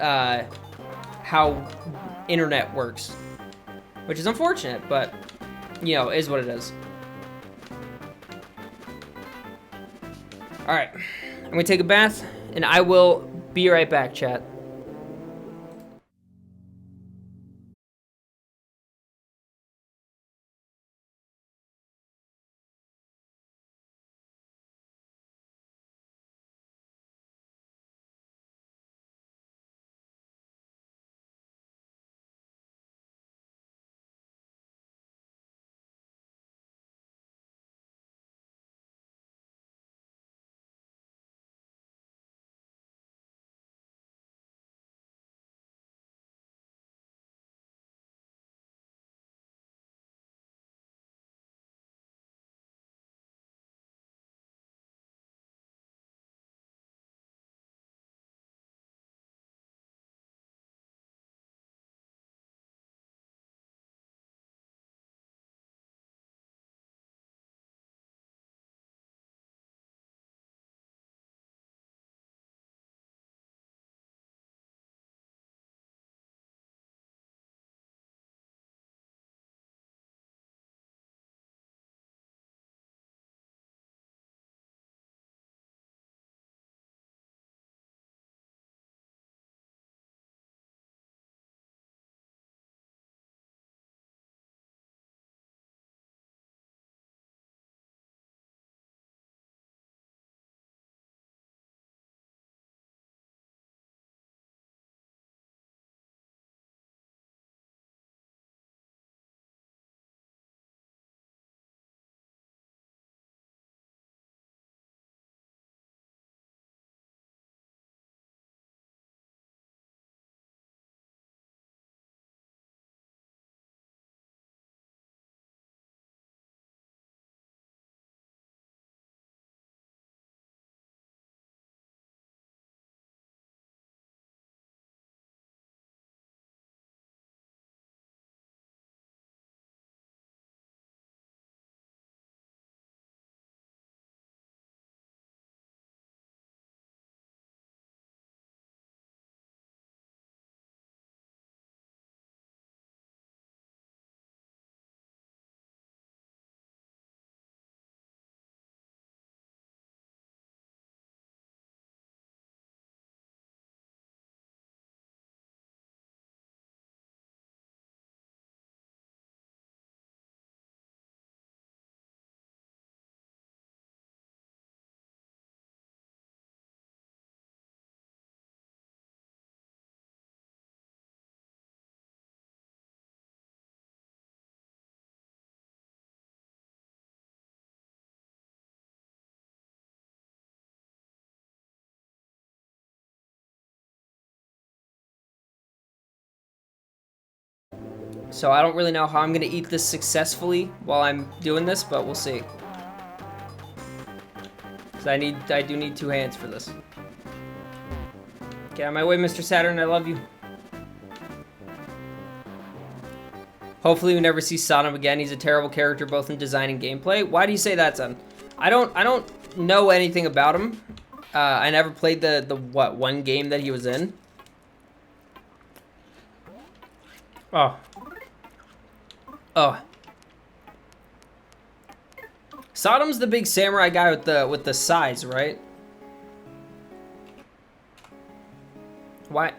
how internet works, which is unfortunate, but you know, is what it is. All right, I'm gonna take a bath, and I will be right back, chat. So I don't really know how I'm gonna eat this successfully while I'm doing this, but we'll see. So I do need 2 hands for this. Get out of my way, Mr. Saturn. I love you. Hopefully we never see Sodom again. He's a terrible character both in design and gameplay. Why do you say that, son? I don't know anything about him. I never played the one game that he was in. Oh. Sodom's the big samurai guy with the size, right? Why?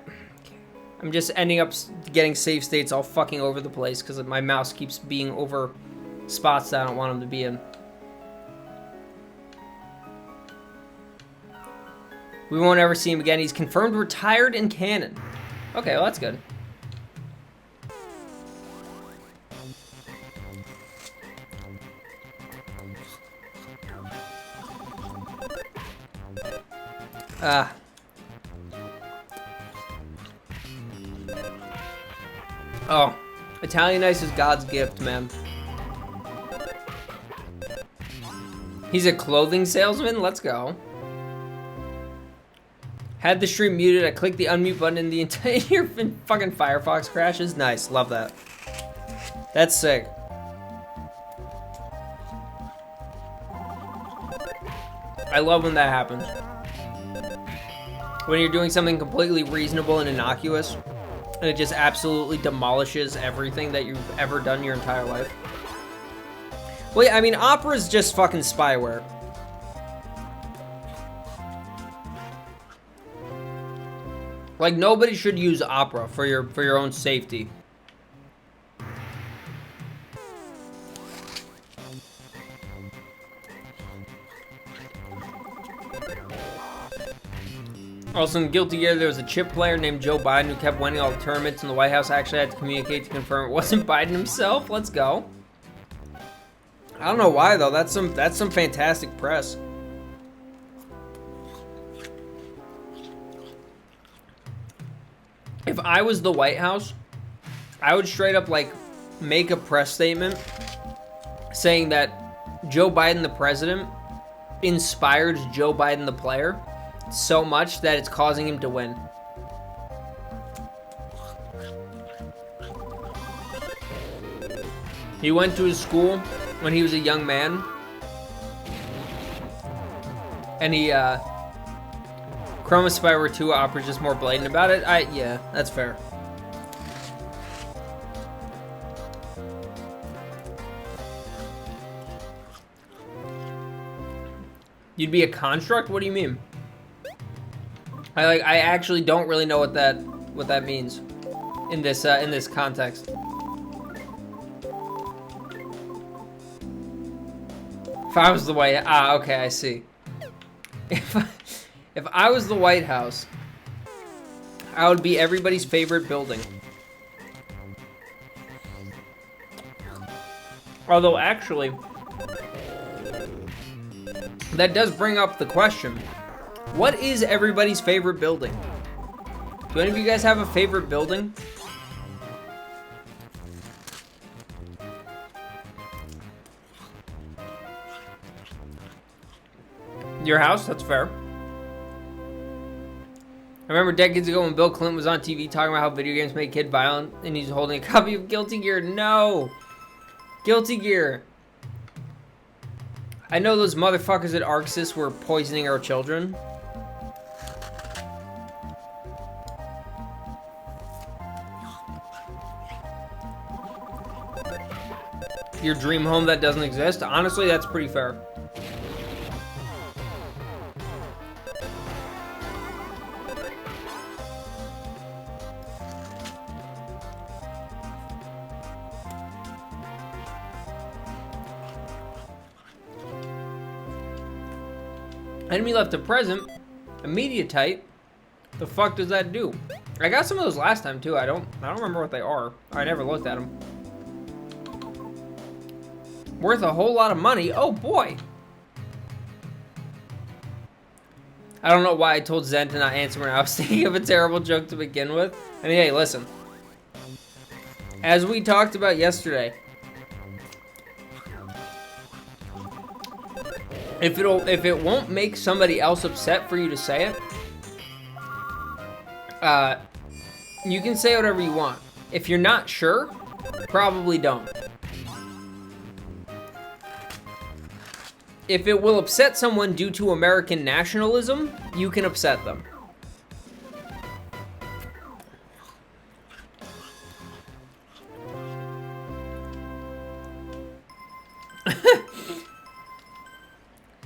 I'm just ending up getting save states all fucking over the place because my mouse keeps being over spots that I don't want them to be in. We won't ever see him again. He's confirmed retired in canon. Okay, well that's good. Oh, Italian Ice is God's gift, man. He's a clothing salesman? Let's go. Had the stream muted, I clicked the unmute button and the entire fucking Firefox crashes. Nice, love that. That's sick. I love when that happens. When you're doing something completely reasonable and innocuous, and it just absolutely demolishes everything that you've ever done your entire life. Well, yeah, I mean, Opera's just fucking spyware. Like, nobody should use Opera for your own safety. Also, in Guilty Gear, there was a chip player named Joe Biden who kept winning all the tournaments, and the White House actually had to communicate to confirm it wasn't Biden himself. Let's go. I don't know why though. That's some fantastic press. If I was the White House, I would straight up like make a press statement saying that Joe Biden the president inspired Joe Biden the player so much that it's causing him to win. He went to his school when he was a young man, and he Chroma Spyware 2 Opera's just more blatant about it. Yeah, that's fair. You'd be a construct? What do you mean? I actually don't really know what that means in this context. If I was the okay, I see. If I was the White House, I would be everybody's favorite building. Although actually, that does bring up the question. What is everybody's favorite building? Do any of you guys have a favorite building? Your house? That's fair. I remember decades ago when Bill Clinton was on TV talking about how video games make kid violent, and he's holding a copy of Guilty Gear. No! Guilty Gear. I know those motherfuckers at ArcSys were poisoning our children. Your dream home that doesn't exist? Honestly, that's pretty fair. Enemy left to present. Immediatite. The fuck does that do? I got some of those last time too. I don't remember what they are. I never looked at them. Worth a whole lot of money. Oh boy. I don't know why I told Zen to not answer when I was thinking of a terrible joke to begin with. I mean, hey, listen. As we talked about yesterday, If it won't make somebody else upset for you to say it, you can say whatever you want. If you're not sure, probably don't. If it will upset someone due to American nationalism, you can upset them.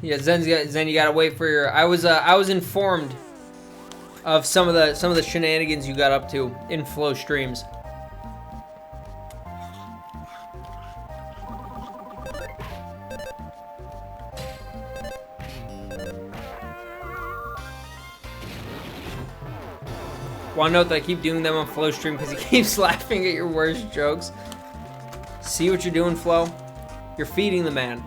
Yeah, Zen, you gotta wait for your. I was informed of some of the shenanigans you got up to in Flow streams. Want to note that I keep doing them on Flow stream because he keeps laughing at your worst jokes. See what you're doing, Flo? You're feeding the man.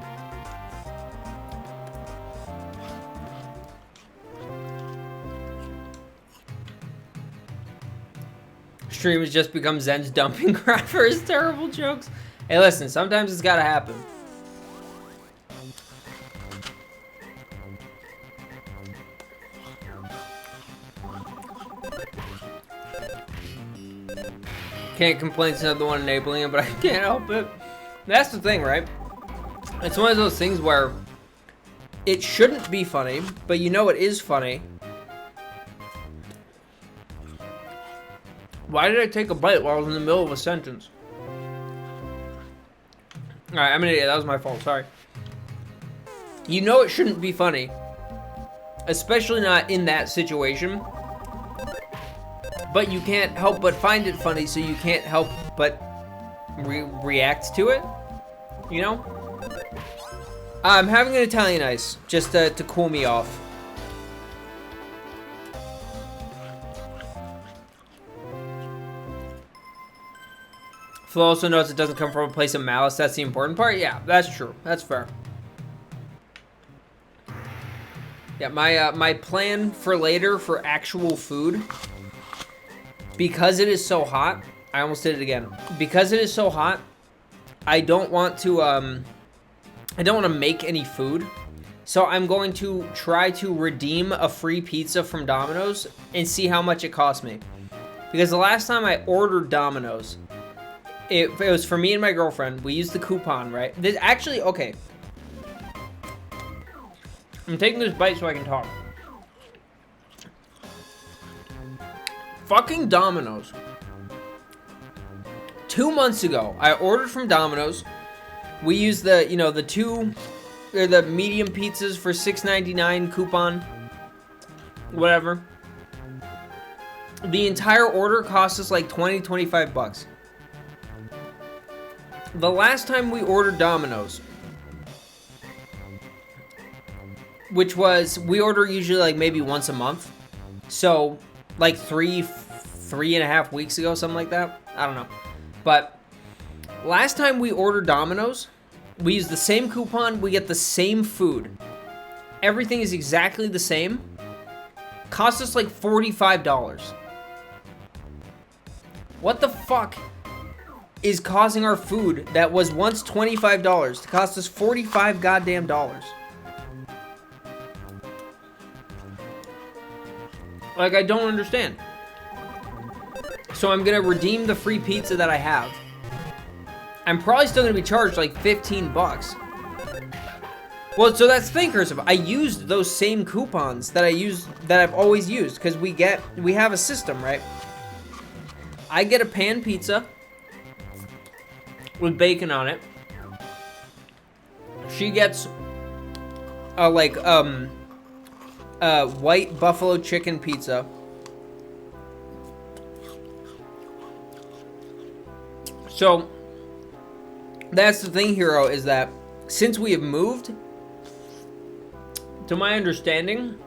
Stream has just become Zen's dumping ground for his terrible jokes. Hey, listen, sometimes it's gotta happen. Can't complain to another one enabling it, but I can't help it. That's the thing, right? It's one of those things where it shouldn't be funny, but you know it is funny. Why did I take a bite while I was in the middle of a sentence? Alright, I'm an idiot. That was my fault. Sorry. You know it shouldn't be funny. Especially not in that situation. But you can't help but find it funny, so you can't help but react to it. You know? I'm having an Italian ice, just to cool me off. Flo also notes it doesn't come from a place of malice. That's the important part. Yeah, that's true. That's fair. Yeah, my plan for later for actual food, because it is so hot. I almost did it again. Because it is so hot, I don't want to make any food. So I'm going to try to redeem a free pizza from Domino's and see how much it cost me. Because the last time I ordered Domino's, it was for me and my girlfriend. We used the coupon, right? Actually, okay. I'm taking this bite so I can talk. Fucking Domino's. 2 months ago, I ordered from Domino's. We used the medium pizzas for $6.99 coupon. Whatever. The entire order cost us like $20-25. The last time we ordered Domino's, which was, we order usually like maybe once a month. So like three and a half weeks ago, something like that. I don't know. But last time we ordered Domino's, we use the same coupon, we get the same food. Everything is exactly the same. Cost us like $45. What the fuck is causing our food that was once $25 to cost us $45 goddamn dollars? Like, I don't understand. So I'm gonna redeem the free pizza that I have. I'm probably still gonna be charged like $15. Well, so that's the thing, Cursive. I used those same coupons that I've always used, because we have a system, right? I get a pan pizza with bacon on it. She gets a white buffalo chicken pizza. So that's the thing, Hero, is that since we have moved, to my understanding,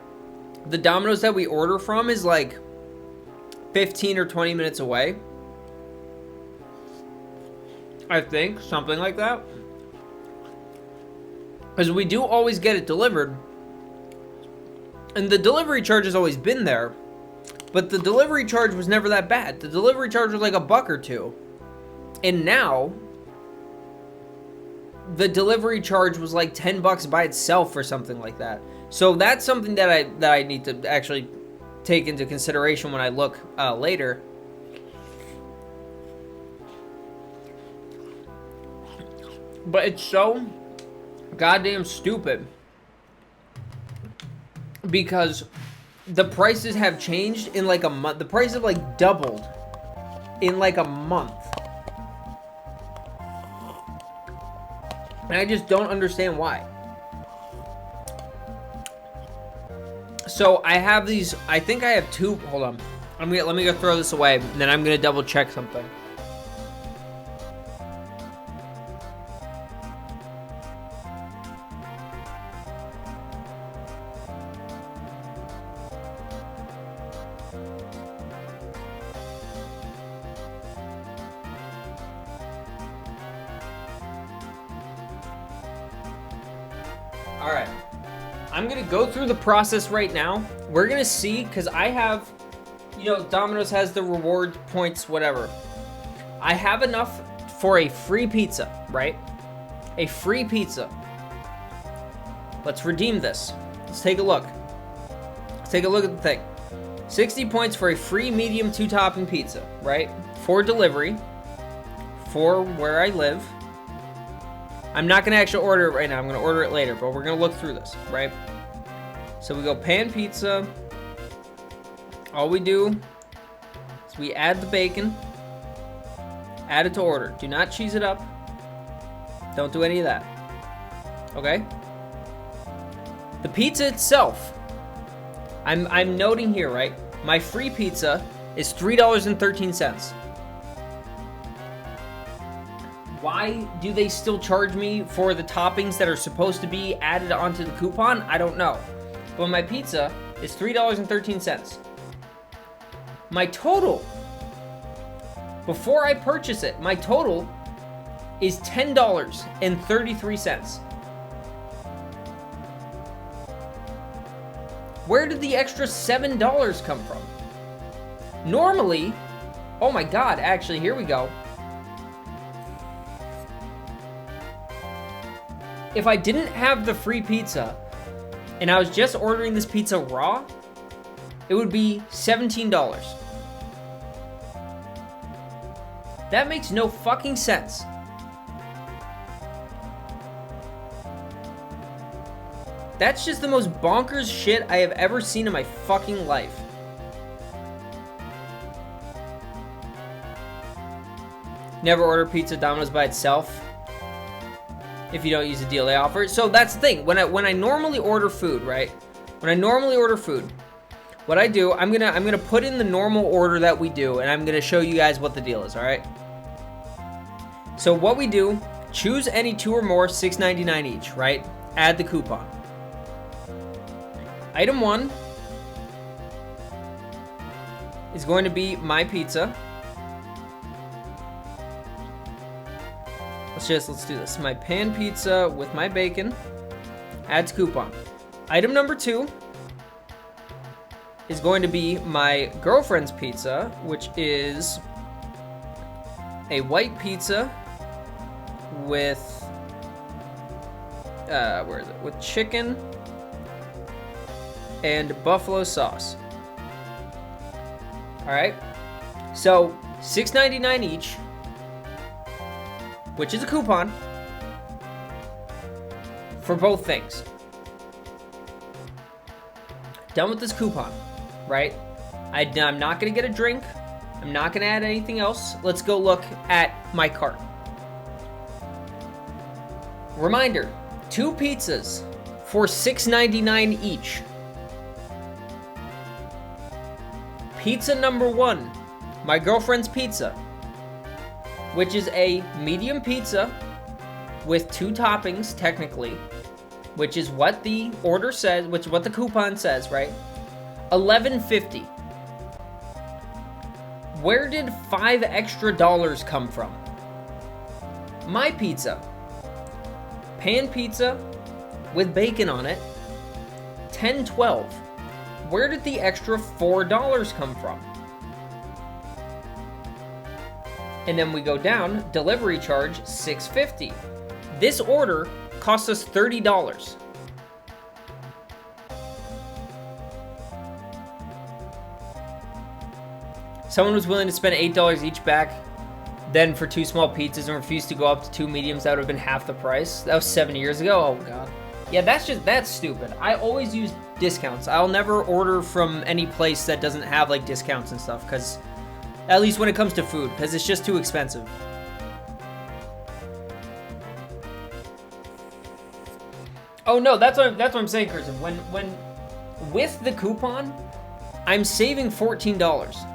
the Domino's that we order from is like 15 or 20 minutes away. I think, something like that. Because we do always get it delivered. And the delivery charge has always been there. But the delivery charge was never that bad. The delivery charge was like $1 or $2. And now, the delivery charge was like $10 by itself or something like that. So that's something that I need to actually take into consideration when I look later. But it's so goddamn stupid because the prices have changed in like a month. The prices have like doubled in like a month. And I just don't understand why. So I have these, I think I have two, hold on. Let me go throw this away, and then I'm gonna double check something. All right, I'm gonna go through the process right now. We're gonna see, because I have, you know, Domino's has the reward points, whatever. I have enough for a free pizza, right? A free pizza. Let's redeem this. Let's take a look. Let's take a look at the thing. 60 points for a free medium 2-topping pizza, right? For delivery, for where I live. I'm not going to actually order it right now. I'm going to order it later, but we're going to look through this, right? So we go pan pizza. All we do is we add the bacon. Add it to order. Do not cheese it up. Don't do any of that. Okay? The pizza itself, I'm noting here, right? My free pizza is $3.13. Why do they still charge me for the toppings that are supposed to be added onto the coupon? I don't know. But my pizza is $3.13. My total, before I purchase it, my total is $10.33. Where did the extra $7 come from? Normally, oh my God, actually, here we go. If I didn't have the free pizza and I was just ordering this pizza raw, it would be $17. That makes no fucking sense. That's just the most bonkers shit I have ever seen in my fucking life. Never order pizza at Domino's by itself if you don't use the deal they offer. So that's the thing. When I normally order food, right? When I normally order food, what I do, I'm gonna put in the normal order that we do, and I'm gonna show you guys what the deal is. All right. So what we do, choose any 2 or more, $6.99 each, right? Add the coupon. Item 1 is going to be my pizza. Let's do this. My pan pizza with my bacon. Add to coupon. Item number 2 is going to be my girlfriend's pizza, which is a white pizza with where is it? With chicken and buffalo sauce. All right. So $6.99 each, which is a coupon for both things. Done with this coupon, right? I'm not gonna get a drink. I'm not gonna add anything else. Let's go look at my cart. Reminder, 2 pizzas for $6.99 each. Pizza number 1, my girlfriend's pizza, which is a medium pizza with 2 toppings, technically, which is what the order says, which is what the coupon says, right? $11.50. Where did $5 extra come from? My pizza, pan pizza with bacon on it, $10.12. Where did the extra $4 come from? And then we go down, delivery charge, $6.50. This order cost us $30. Someone was willing to spend $8 each back then for 2 small pizzas and refused to go up to 2 mediums. That would have been half the price. That was 7 years ago. Oh god. Yeah, that's stupid. I always use discounts. I'll never order from any place that doesn't have like discounts and stuff, because at least when it comes to food, because it's just too expensive. Oh no, that's what I'm saying, Kirsten. When with the coupon, I'm saving $14.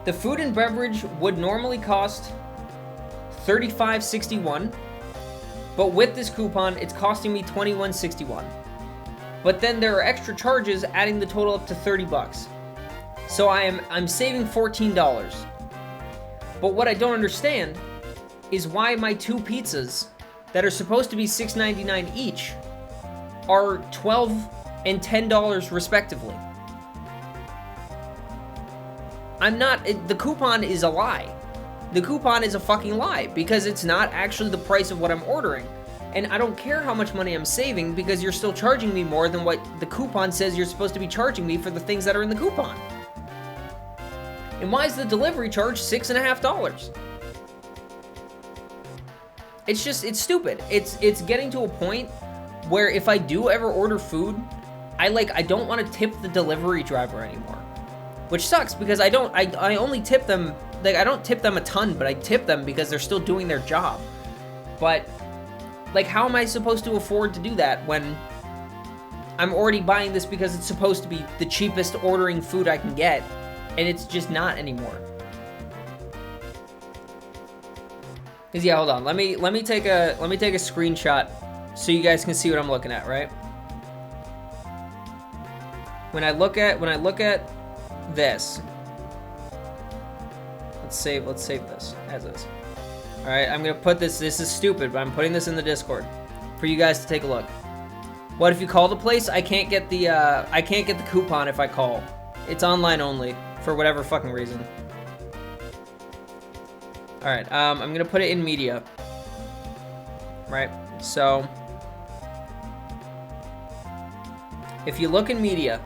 The food and beverage would normally cost $35.61, but with this coupon, it's costing me $21.61. But then there are extra charges, adding the total up to $30. So I'm saving $14. But what I don't understand is why my 2 pizzas that are supposed to be $6.99 each are $12 and $10 respectively. The coupon is a lie. The coupon is a fucking lie, because it's not actually the price of what I'm ordering. And I don't care how much money I'm saving, because you're still charging me more than what the coupon says you're supposed to be charging me for the things that are in the coupon. And why is the delivery charge $6.50? It's stupid. It's getting to a point where if I do ever order food, I don't want to tip the delivery driver anymore. Which sucks, because I only tip them, like, I don't tip them a ton, but I tip them because they're still doing their job. But, like, how am I supposed to afford to do that when I'm already buying this because it's supposed to be the cheapest ordering food I can get, and it's just not anymore? Cause yeah, hold on. Let me take a screenshot so you guys can see what I'm looking at, right? When I look at this, let's save this as is. All right, I'm gonna put this. This is stupid, but I'm putting this in the Discord for you guys to take a look. What if you call the place? I can't get the coupon if I call. It's online only for whatever fucking reason. All right, I'm gonna put it in media. Right, so if you look in media,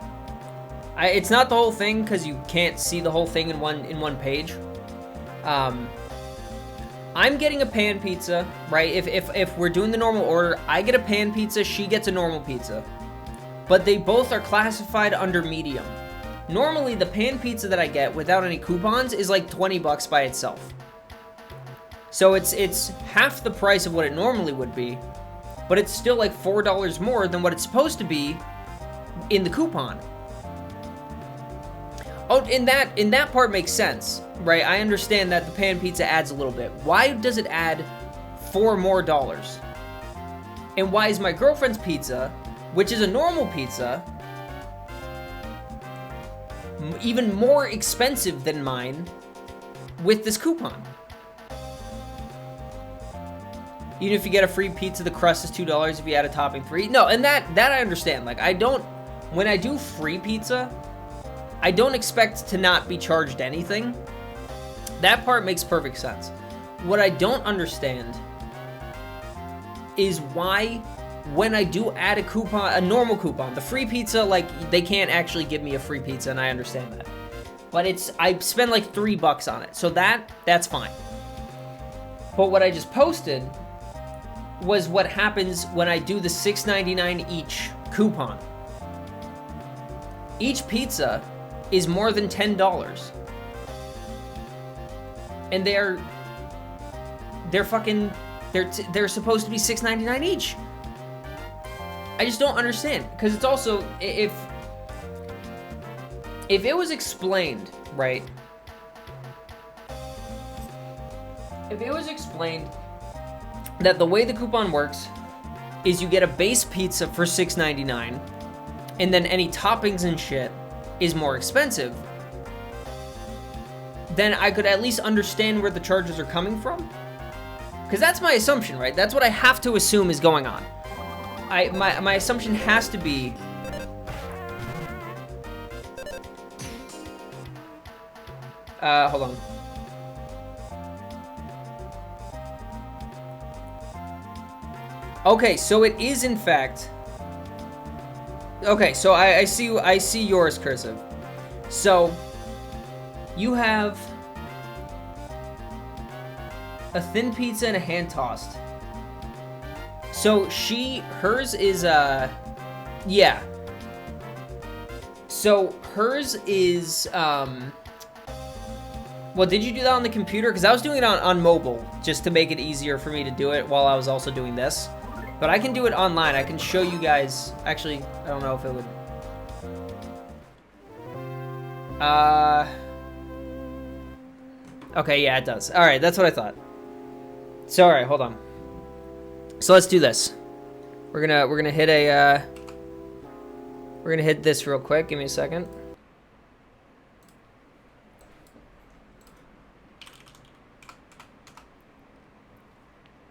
it's not the whole thing because you can't see the whole thing in one page. I'm getting a pan pizza, right? If we're doing the normal order, I get a pan pizza, she gets a normal pizza, but they both are classified under medium. Normally, the pan pizza that I get without any coupons is like $20 by itself. So it's half the price of what it normally would be, but it's still like $4 more than what it's supposed to be in the coupon. Oh, in that part makes sense, right? I understand that the pan pizza adds a little bit. Why does it add $4 more? And why is my girlfriend's pizza, which is a normal pizza, even more expensive than mine with this coupon? Even if you get a free pizza, the crust is $2 if you add a topping free. No, and that I understand. Like, when I do free pizza, I don't expect to not be charged anything. That part makes perfect sense. What I don't understand is why, when I do add a coupon, a normal coupon, the free pizza, like, they can't actually give me a free pizza, and I understand that. But I spend like $3 on it, so that's fine. But what I just posted was what happens when I do the $6.99 each coupon. Each pizza is more than $10. And they're supposed to be $6.99 each. I just don't understand, because it's also, if it was explained, right? If it was explained that the way the coupon works is you get a base pizza for $6.99, and then any toppings and shit is more expensive, then I could at least understand where the charges are coming from. Because that's my assumption, right? That's what I have to assume is going on. My assumption has to be hold on. Okay, so it is in fact. Okay, so I see yours, Cursive. So you have a thin pizza and a hand tossed. So hers is yeah. So hers is well, did you do that on the computer? Because I was doing it on mobile just to make it easier for me to do it while I was also doing this. But I can do it online. I can show you guys. Actually, I don't know if it would. Okay, yeah, it does. All right, that's what I thought. So, all right, hold on. So let's do this. We're gonna hit we're gonna hit this real quick. Give me a second.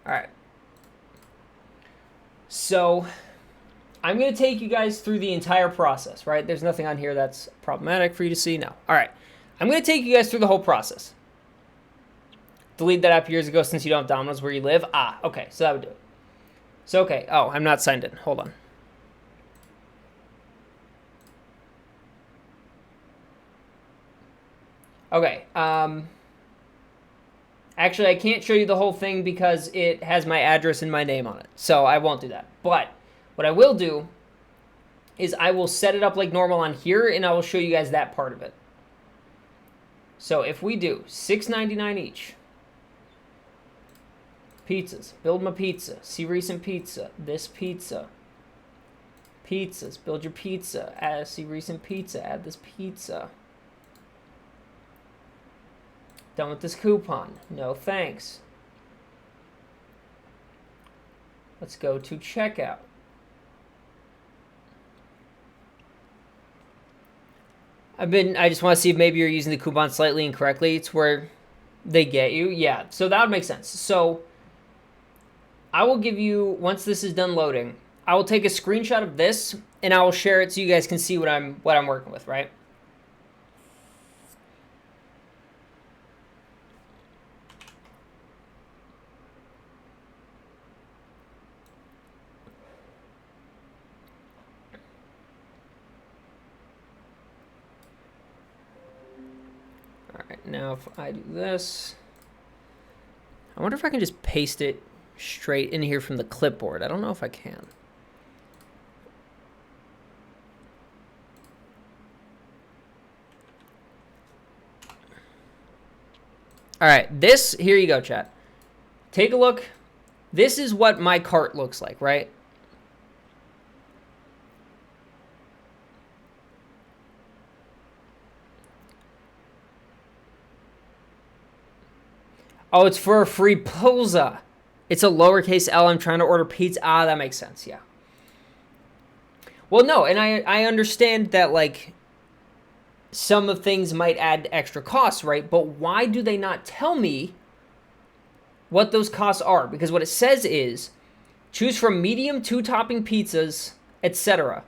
All right. So I'm going to take you guys through the entire process, right? There's nothing on here that's problematic for you to see. No. All right. I'm going to take you guys through the whole process. Delete that app years ago since you don't have Domino's where you live. Ah, okay. So that would do it. So, okay. Oh, I'm not signed in. Hold on. Okay. Actually, I can't show you the whole thing because it has my address and my name on it. So I won't do that. But what I will do is I will set it up like normal on here, and I will show you guys that part of it. So if we do $6.99 each. Pizzas. Build my pizza. See recent pizza. This pizza. Pizzas. Build your pizza. See recent pizza. Add this pizza. Done with this coupon. No thanks. Let's go to checkout. I just want to see if maybe you're using the coupon slightly incorrectly. It's where they get you. Yeah, so that would make sense. So I will give you, once this is done loading, I will take a screenshot of this and I will share it so you guys can see what I'm working with, right? Alright, now if I do this, I wonder if I can just paste it straight in here from the clipboard. I don't know if I can. Alright, this, here you go, chat. Take a look. This is what my cart looks like, right? Oh, it's for a free pizza. It's a lowercase L. I'm trying to order pizza. Ah, that makes sense. Yeah. Well, no, and I understand that, like, some of things might add extra costs, right? But why do they not tell me what those costs are? Because what it says is, choose from medium, 2-topping pizzas, etc.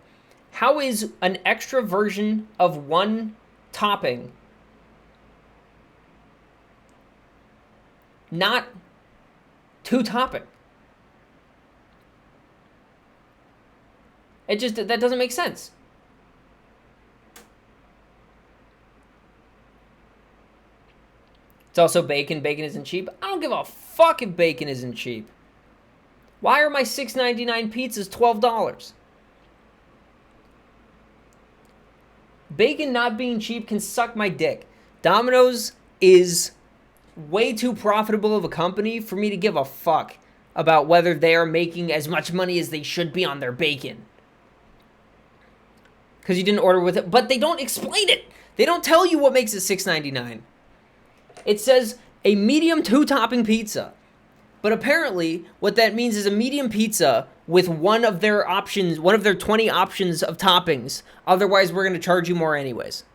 How is an extra version of one topping not 2-topping? That doesn't make sense. It's also bacon. Bacon isn't cheap. I don't give a fuck if bacon isn't cheap. Why are my $6.99 pizzas $12? Bacon not being cheap can suck my dick. Domino's is way too profitable of a company for me to give a fuck about whether they are making as much money as they should be on their bacon. Because you didn't order with it. But they don't explain it. They don't tell you what makes it $6.99. It says a medium 2-topping pizza. But apparently, what that means is a medium pizza with one of their options, one of their 20 options of toppings. Otherwise, we're going to charge you more anyways.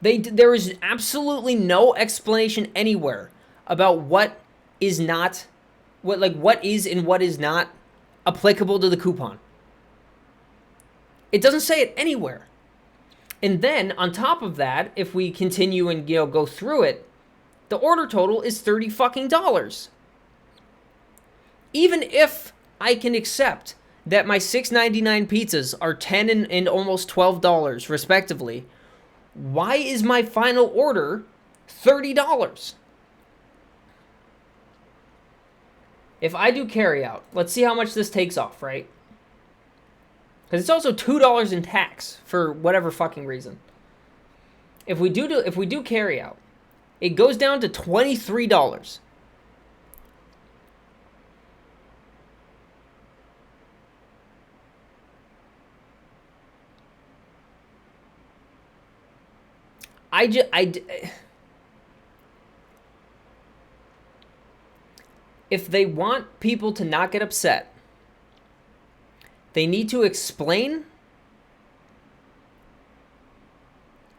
There is absolutely no explanation anywhere about what is not, what is and what is not applicable to the coupon. It doesn't say it anywhere. And then, on top of that, if we continue and, go through it, the order total is $30 fucking dollars. Even if I can accept that my $6.99 pizzas are $10 and almost $12 respectively, why is my final order $30? If I do carryout, let's see how much this takes off, right? Because it's also $2 in tax for whatever fucking reason. If we do carryout, it goes down to $23. If they want people to not get upset, they need to explain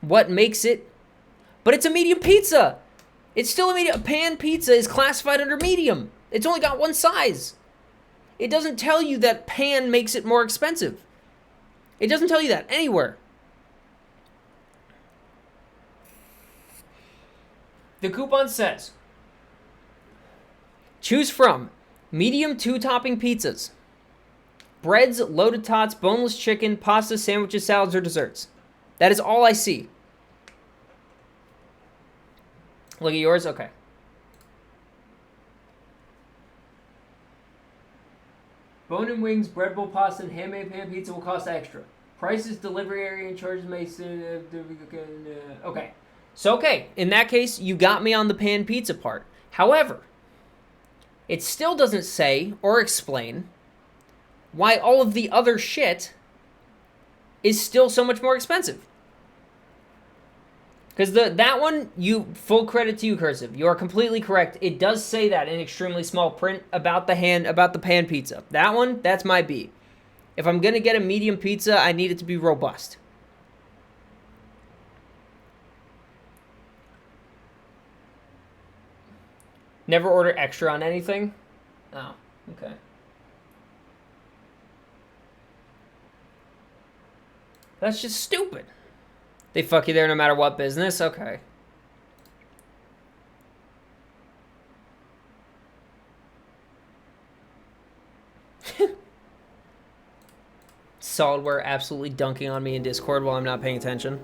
what makes it. But it's a medium pizza. It's still a medium. A pan pizza is classified under medium. It's only got one size. It doesn't tell you that pan makes it more expensive. It doesn't tell you that anywhere. The coupon says, choose from medium 2-topping pizzas, breads, loaded tots, boneless chicken, pasta, sandwiches, salads, or desserts. That is all I see. Look at yours? Okay. Bone and wings, bread bowl, pasta, and handmade pan pizza will cost extra. Prices, delivery area, and charges may... Okay. So, okay, in that case, you got me on the pan pizza part. However, it still doesn't say or explain why all of the other shit is still so much more expensive. Because that one, full credit to you, Cursive. You are completely correct. It does say that in extremely small print about the pan pizza. That one, that's my B. If I'm going to get a medium pizza, I need it to be robust. Never order extra on anything? Oh, okay. That's just stupid. They fuck you there no matter what business? Okay. Solidware absolutely dunking on me in Discord while I'm not paying attention.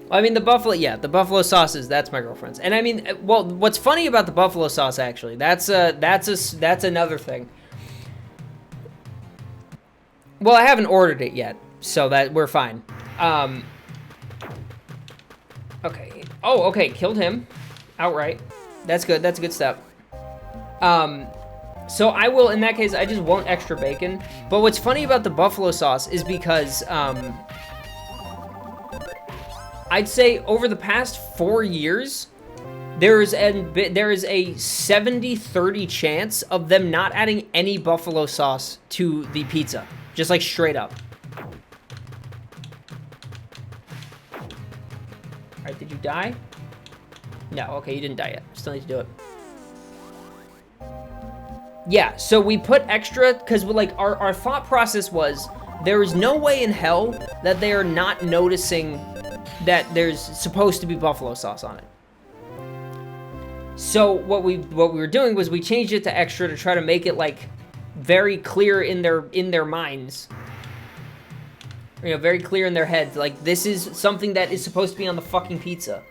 I mean, the buffalo sauces, that's my girlfriend's. And I mean, well, what's funny about the buffalo sauce, actually, that's another thing. Well, I haven't ordered it yet, so that we're fine. Okay. Oh, okay, killed him outright. That's good. That's a good step. So I will, in that case, I just won't extra bacon. But what's funny about the buffalo sauce is because, I'd say over the past 4 years, there is a 70-30 chance of them not adding any buffalo sauce to the pizza. Just like straight up. Alright, did you die? No, okay, you didn't die yet. Still need to do it. Yeah, so we put extra, because like our thought process was, there is no way in hell that they are not noticing that there's supposed to be buffalo sauce on it. So what we were doing was we changed it to extra to try to make it like very clear in their minds. You know, very clear in their heads. Like, this is something that is supposed to be on the fucking pizza.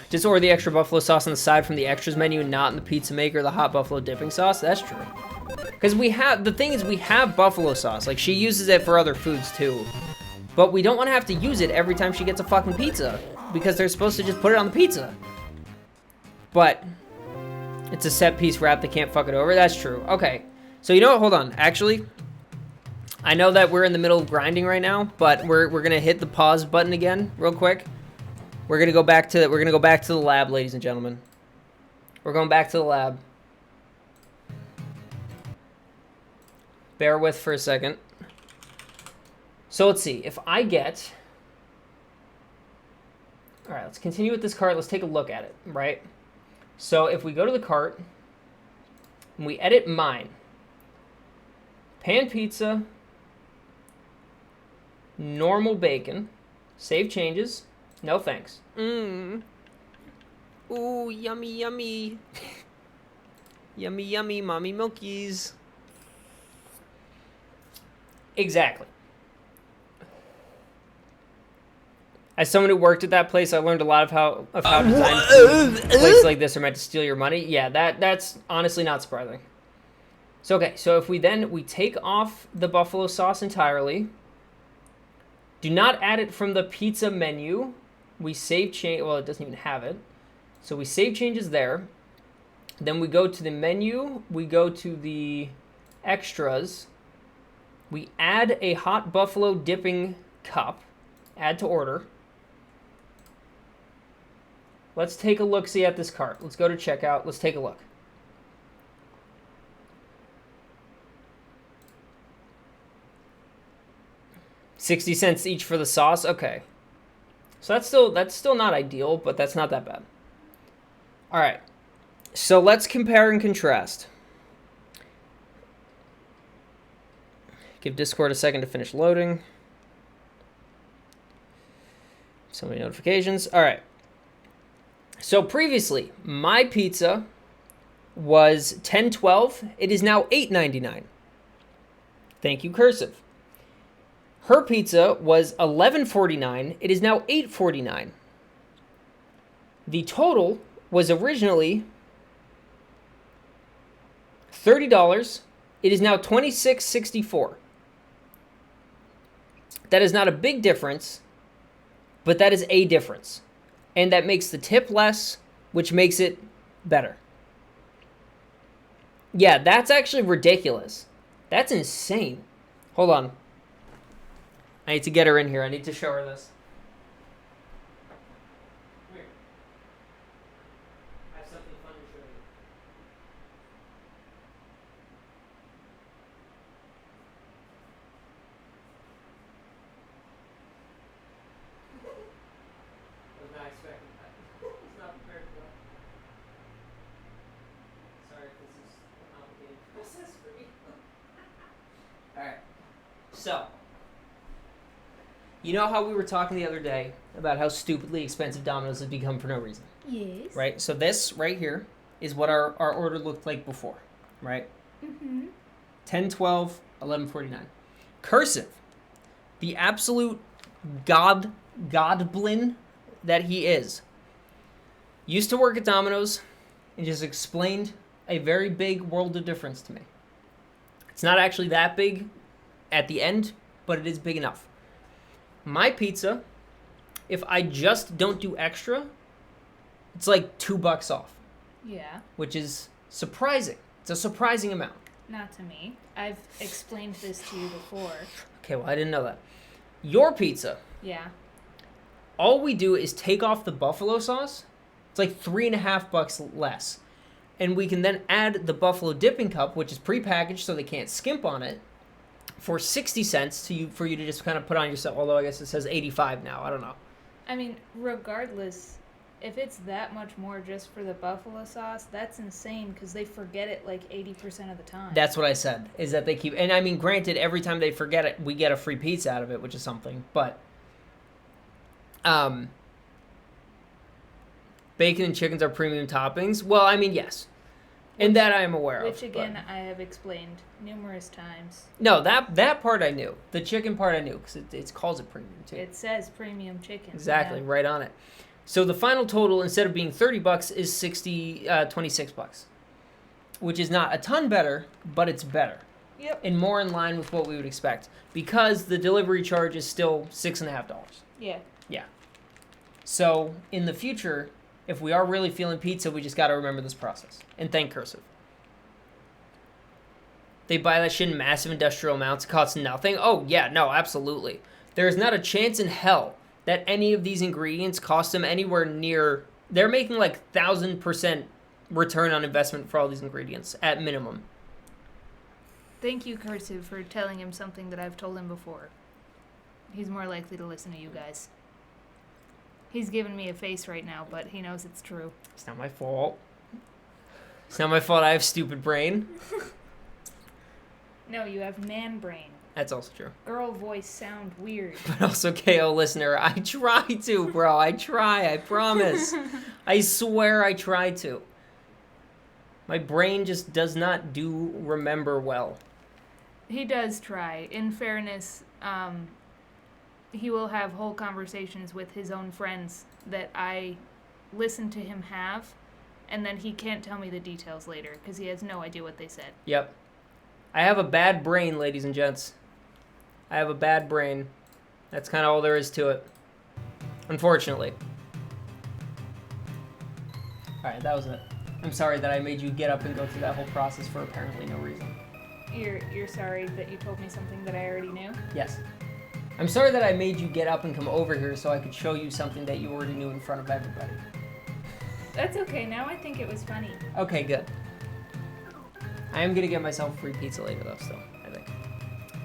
Just order the extra buffalo sauce on the side from the extras menu and not in the pizza maker, the hot buffalo dipping sauce. That's true. Because we have buffalo sauce. Like, she uses it for other foods too. But we don't want to have to use it every time she gets a fucking pizza. Because they're supposed to just put it on the pizza. But it's a set piece wrap, they can't fuck it over. That's true. Okay. So you know what? Hold on. Actually, I know that we're in the middle of grinding right now, but we're gonna hit the pause button again real quick. We're gonna go back to the lab, ladies and gentlemen. We're going back to the lab. Bear with for a second. So let's see. If I get... All right, let's continue with this cart. Let's take a look at it, right? So if we go to the cart and we edit mine, pan pizza, normal bacon, Save changes. No thanks. Ooh, yummy, yummy. Yummy, yummy, mommy milkies. Exactly. As someone who worked at that place, I learned a lot of how design places like this are meant to steal your money. Yeah, that's honestly not surprising. So okay, so if we take off the buffalo sauce entirely, do not add it from the pizza menu. We save change. Well, it doesn't even have it, so we save changes there. Then we go to the menu. We go to the extras. We add a hot buffalo dipping cup. Add to order. Let's take a look-see at this cart. Let's go to checkout. Let's take a look. $0.60 each for the sauce. Okay. So that's still not ideal, but that's not that bad. All right. So let's compare and contrast. Give Discord a second to finish loading. So many notifications. All right. So previously, my pizza was $10.12. It is now $8.99. Thank you, Cursive. Her pizza was $11.49. It is now $8.49. The total was originally $30. It is now $26.64. That is not a big difference, but that is a difference. And that makes the tip less, which makes it better. Yeah, that's actually ridiculous. That's insane. Hold on. I need to get her in here. I need to show her this. Come here. I have something fun to show you. I was not expecting that. I was not prepared for that. Sorry if this is a complicated process for me. Alright. So, you know how we were talking the other day about how stupidly expensive Domino's has become for no reason? Yes. Right? So this right here is what our order looked like before, right? Mm-hmm. 10-12, 11.49. Cursive, the absolute godblin that he is, used to work at Domino's and just explained a very big world of difference to me. It's not actually that big at the end, but it is big enough. My pizza, if I just don't do extra, it's like $2 off, Yeah. which is surprising. It's a surprising amount. Not to me. I've explained this to you before. Okay, well, I didn't know that. Your pizza, Yeah. all we do is take off the buffalo sauce. It's like $3.50 less. And we can then add the buffalo dipping cup, which is prepackaged so they can't skimp on it, for 60 cents for you to just kind of put on yourself. Although I guess it says 85 now. I don't know. I mean, regardless, if it's that much more just for the buffalo sauce, that's insane because they forget it like 80% of the time. That's what I said, is that they keep... And I mean, granted, every time they forget it, we get a free pizza out of it, which is something. But, bacon and chickens are premium toppings. Well, I mean, yes. And that I am aware of. Which, again, I have explained numerous times. No, that part I knew. The chicken part I knew, because it calls it premium, too. It says premium chicken. Exactly, Yeah. right on it. So the final total, instead of being $30, is $26, which is not a ton better, but it's better. Yep. And more in line with what we would expect, because the delivery charge is still $6.50. Yeah. Yeah. So in the future, if we are really feeling pizza, we just got to remember this process and thank Cursive. They buy that shit in massive industrial amounts. It costs nothing. Oh yeah, no, absolutely. There is not a chance in hell that any of these ingredients cost them anywhere near. They're making like 1,000% return on investment for all these ingredients at minimum. Thank you, Cursive, for telling him something that I've told him before. He's more likely to listen to you guys. He's giving me a face right now, but he knows it's true. It's not my fault. It's not my fault I have stupid brain. No, you have man brain. That's also true. girl voice sound weird. But also, KO listener, I try to, bro. I try. I promise. I swear I try to. My brain just does not remember well. He does try. In fairness, he will have whole conversations with his own friends that I listen to him have, and then he can't tell me the details later because he has no idea what they said. Yep. I have a bad brain, ladies and gents. I have a bad brain. That's kind of all there is to it. Unfortunately. Alright, that was it. I'm sorry that I made you get up and go through that whole process for apparently no reason. You're sorry that you told me something that I already knew? Yes. I'm sorry that I made you get up and come over here so I could show you something that you already knew in front of everybody. That's okay. Now I think it was funny. Okay, good. I am gonna get myself free pizza later though, still, I think.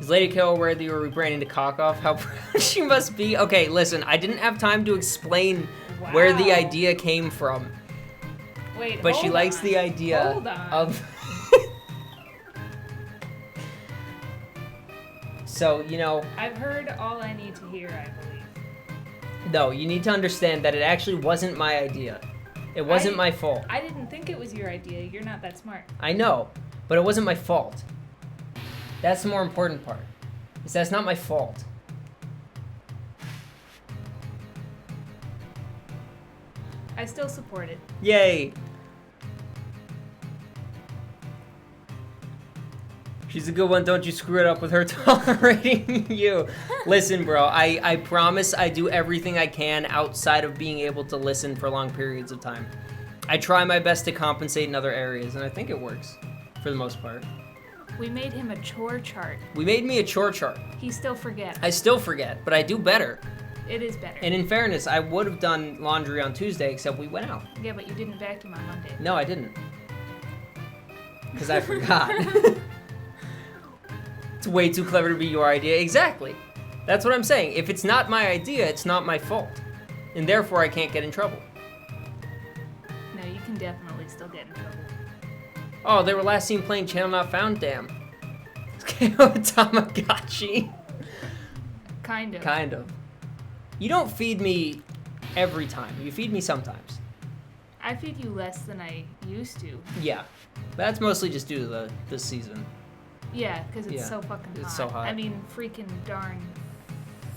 Is Lady Kill aware that you were rebranding to Cock Off? How proud she must be. Okay, listen, I didn't have time to explain where the Wow. idea came from. Wait, But she hold likes on. the idea Hold on. of... So, you know, I've heard all I need to hear, I believe. no, you need to understand that it actually wasn't my idea. It wasn't my fault. I didn't think it was your idea. You're not that smart. I know, but it wasn't my fault. That's the more important part. Is that's not my fault. I still support it. Yay! She's a good one, don't you screw it up with her tolerating you. Listen, bro, I promise I do everything I can outside of being able to listen for long periods of time. I try my best to compensate in other areas, and I think it works, for the most part. We made him a chore chart. We made me a chore chart. He still forgets. I still forget, but I do better. It is better. And in fairness, I would have done laundry on Tuesday, except we went out. Yeah, but you didn't vacuum on Monday. No, I didn't. Because I forgot. It's way too clever to be your idea. Exactly. That's what I'm saying. If it's not my idea, it's not my fault. And therefore, I can't get in trouble. No, you can definitely still get in trouble. Oh, they were last seen playing Channel Not Found? Damn. Tamagotchi. Kind of. Kind of. You don't feed me every time. You feed me sometimes. I feed you less than I used to. Yeah. That's mostly just due to the season. Yeah, because it's Yeah, so fucking hot. it's so hot. I mean, freaking darn.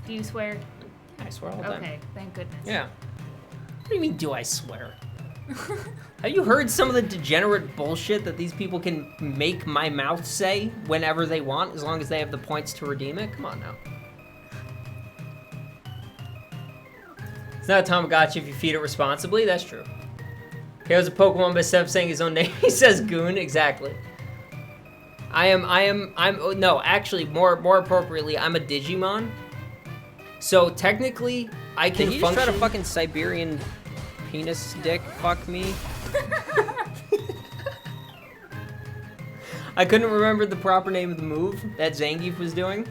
Do you swear? I swear all the time. Okay, thank goodness. Yeah. What do you mean, do I swear? Have you heard some of the degenerate bullshit that these people can make my mouth say whenever they want, as long as they have the points to redeem it? Come on now. It's not a Tamagotchi if you feed it responsibly. That's true. Here's a Pokemon by Seth saying his own name. He says Goon. Exactly. No, actually, more appropriately, I'm a Digimon. So technically, I can Did he just try to fucking Siberian penis dick fuck me? I couldn't remember the proper name of the move that Zangief was doing,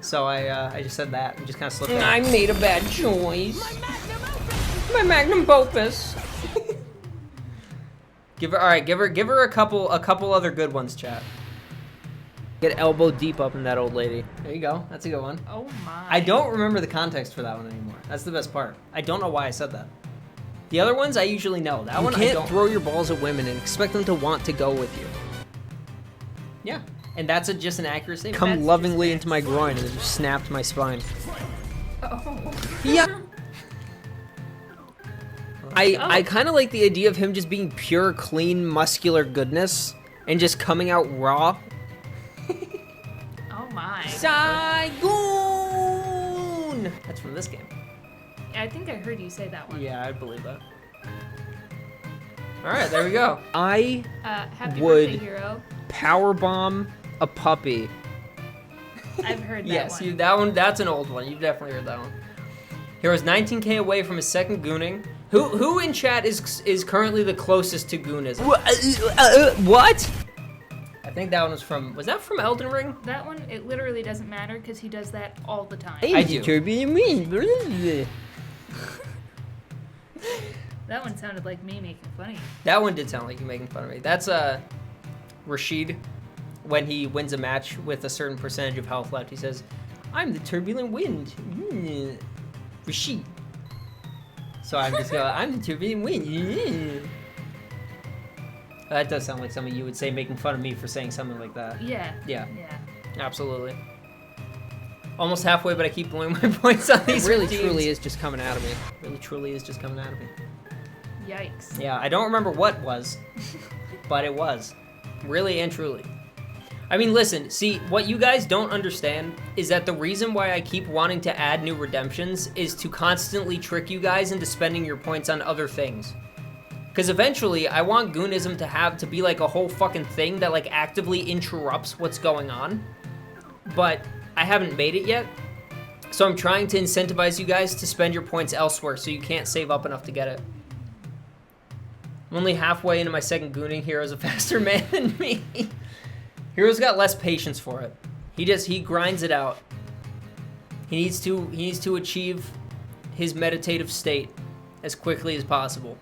so I just said that and just kind of slipped. I made a bad choice. My magnum opus. Give her a couple other good ones, chat. Get elbow deep up in that old lady. There you go. That's a good one. Oh my. I don't remember the context for that one anymore. That's the best part. I don't know why I said that. The other ones I usually know. That You one I can't don't. throw your balls at women and expect them to want to go with you. Yeah, and that's just an accurate statement. Come That's lovingly just- into my groin and then just snapped my spine. Oh. Yeah. I Oh. kind of like the idea of him just being pure, clean, muscular goodness and just coming out raw. Oh my. Saigon! That's from this game. I think I heard you say that one. Yeah, I believe that. All right, there we go. I Happy Would- birthday, hero. powerbomb a puppy. I've heard that Yes, one. that one. That's an old one. You've definitely heard that one. Hero's 19k away from his second gooning. Who in chat is currently the closest to goonism? What? I think that one was from. Was that from Elden Ring? That one, it literally doesn't matter because he does that all the time. I do. That one sounded like me making fun of you. That one did sound like you making fun of me. That's Rashid when he wins a match with a certain percentage of health left. He says, "I'm the turbulent wind, Rashid." So I'm just going, "I'm the turbulent wind." That does sound like something you would say, making fun of me for saying something like that. Yeah. Yeah. Yeah. Absolutely. Almost halfway, but I keep blowing my points on these. Really, routines. truly is just coming out of me. Really, truly is just coming out of me. Yikes. Yeah, I don't remember what was, but it was. Really and truly. I mean, listen, see, what you guys don't understand is that the reason why I keep wanting to add new redemptions is to constantly trick you guys into spending your points on other things. Because eventually, I want Goonism to be like a whole fucking thing that like actively interrupts what's going on. But I haven't made it yet. So I'm trying to incentivize you guys to spend your points elsewhere so you can't save up enough to get it. I'm only halfway into my second gooning. Hero's a faster man than me. Hero's got less patience for it. He grinds it out. He needs to achieve his meditative state as quickly as possible.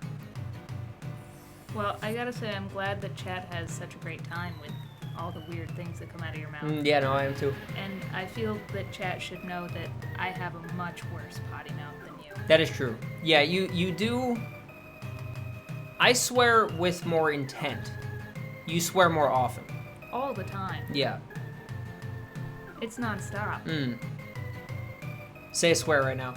Well, I gotta say, I'm glad that chat has such a great time with all the weird things that come out of your mouth. Yeah, no, I am too. And I feel that chat should know that I have a much worse potty mouth than you. That is true. Yeah, you do. I swear with more intent. You swear more often. All the time. Yeah. It's nonstop. Say a swear right now.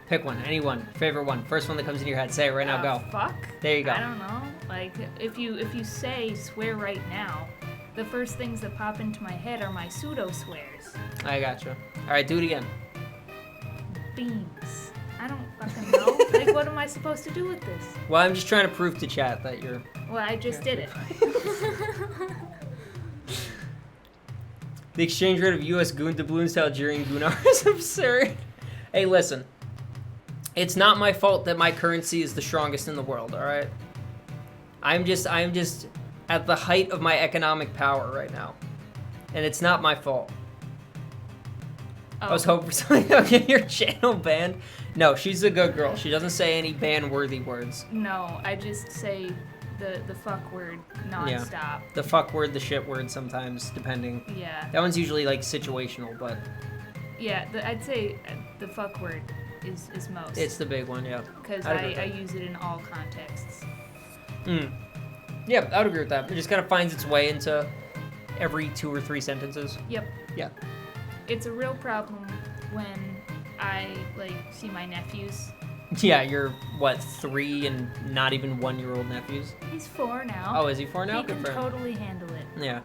Pick one, any one, favorite one, first one that comes in your head. Say it right now. Go. Fuck. There you go. I don't know. Like if you say swear right now, the first things that pop into my head are my pseudo swears. I gotcha. All right, do it again. Beans. I don't fucking know. Like, what am I supposed to do with this? Well, I'm just trying to prove to chat that you're. Well, I just did it. The exchange rate of U.S. goon doubloons to Algerian goonar is absurd. Hey, listen. It's not my fault that my currency is the strongest in the world, all right? I'm just at the height of my economic power right now. And it's not my fault. Oh. I was hoping for something that would get your channel banned. No, she's a good girl. She doesn't say any ban-worthy words. No, I just say the fuck word nonstop. Yeah. The fuck word, the shit word sometimes, depending. Yeah. That one's usually like situational, but Yeah, I'd say the fuck word is most. it's the big one, yeah. Because I'd agree with I that. use it in all contexts. Yeah, I would agree with that. It just kind of finds its way into every 2 or 3 sentences. Yep. Yeah. It's a real problem when I see my nephews. Yeah, you're, what, 3 and not even 1-year-old nephews? He's 4 now. Oh, is he 4 now? He Good can for him. totally handle it. Yeah.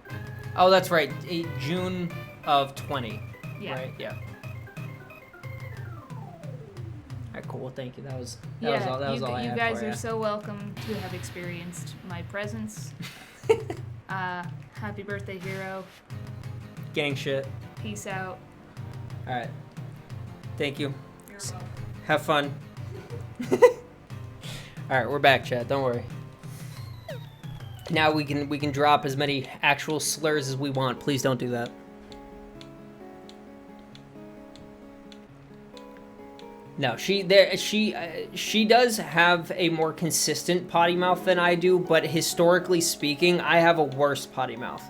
Oh, that's right. June of 20. Yeah. Right, yeah. Alright, cool. Thank you. That was Yeah, all I you had guys for are ya. so welcome to have experienced my presence. Happy birthday, hero. Gang shit. Peace out. Alright. Thank you. You're welcome. Have fun. Alright, we're back, chat. Don't worry. Now we can drop as many actual slurs as we want. Please don't do that. No, she does have a more consistent potty mouth than I do, but historically speaking, I have a worse potty mouth.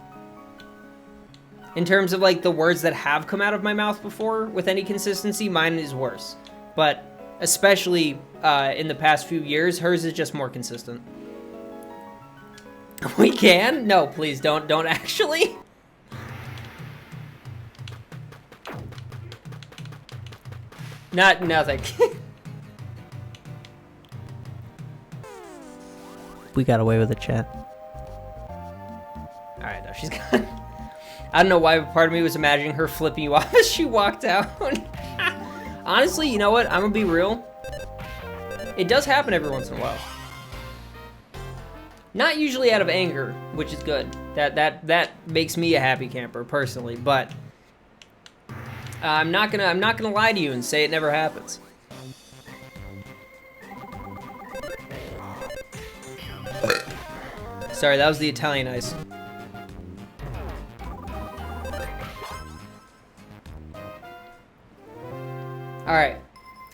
In terms of like the words that have come out of my mouth before with any consistency, mine is worse. But especially in the past few years, hers is just more consistent. We can? No, please don't actually. Nothing. We got away with it, chat. Alright, no, she's gone. I don't know why, but part of me was imagining her flipping you off as she walked out. Honestly, you know what? I'm gonna be real. It does happen every once in a while. Not usually out of anger, which is good. That makes me a happy camper, personally, but I'm not gonna lie to you and say it never happens. Sorry, that was the Italian ice. Alright.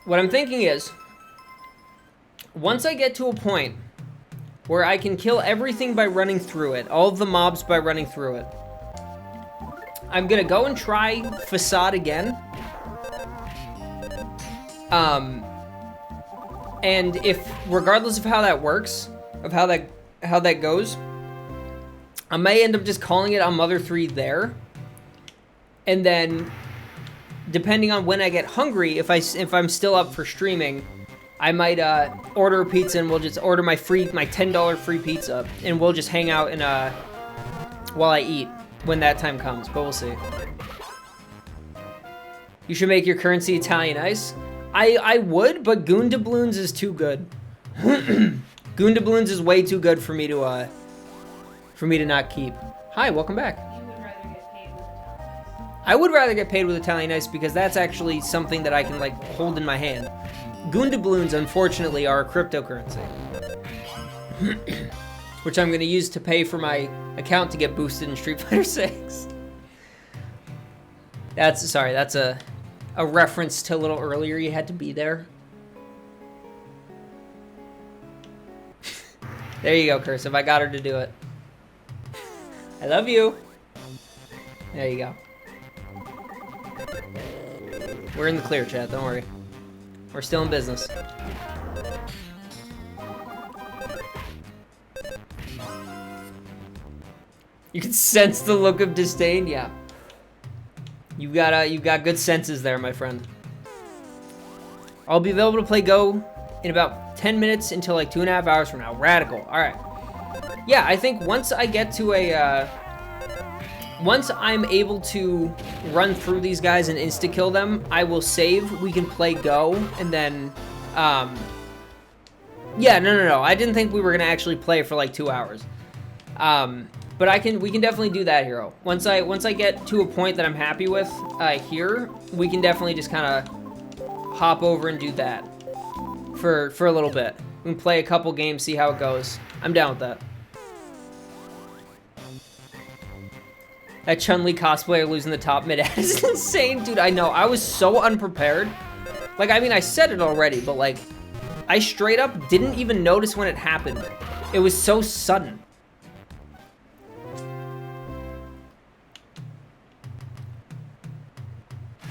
What I'm thinking is, once I get to a point where I can kill everything by running through it. All of the mobs by running through it. I'm gonna go and try Facade again. And if, regardless of how that works, of how that goes, I may end up just calling it on Mother 3 there. And then, depending on when I get hungry, if I'm still up for streaming, I might order a pizza and we'll just order my $10 free pizza, and we'll just hang out and while I eat when that time comes. But we'll see. You should make your currency Italian ice. I would, but Goon Doubloons is too good. Goon Doubloons is way too good for me to not keep. Hi, welcome back. You would rather get paid with Italian ice. I would rather get paid with Italian ice because that's actually something that I can like hold in my hand. Goon Doubloons, unfortunately, are a cryptocurrency, which I'm going to use to pay for my account to get boosted in Street Fighter 6. That's a reference to a little earlier. You had to be there. There you go, Cursive. I got her to do it. I love you. There you go. We're in the clear, chat. Don't worry. We're still in business. You can sense the look of disdain. Yeah. You've got good senses there, my friend. I'll be available to play Go in about 10 minutes until like 2.5 hours from now. Radical. All right. Yeah, I think once I get to a, once I'm able to run through these guys and insta-kill them, I will save. We can play Go, and then, yeah, no. I didn't think we were gonna actually play for like 2 hours. But we can definitely do that, Hero. Once I get to a point that I'm happy with here, we can definitely just kind of hop over and do that for a little bit. We can play a couple games, see how it goes. I'm down with that. That Chun-Li cosplayer losing the top mid is insane, dude. I know. I was so unprepared. Like, I mean, I said it already, but like, I straight up didn't even notice when it happened. It was so sudden.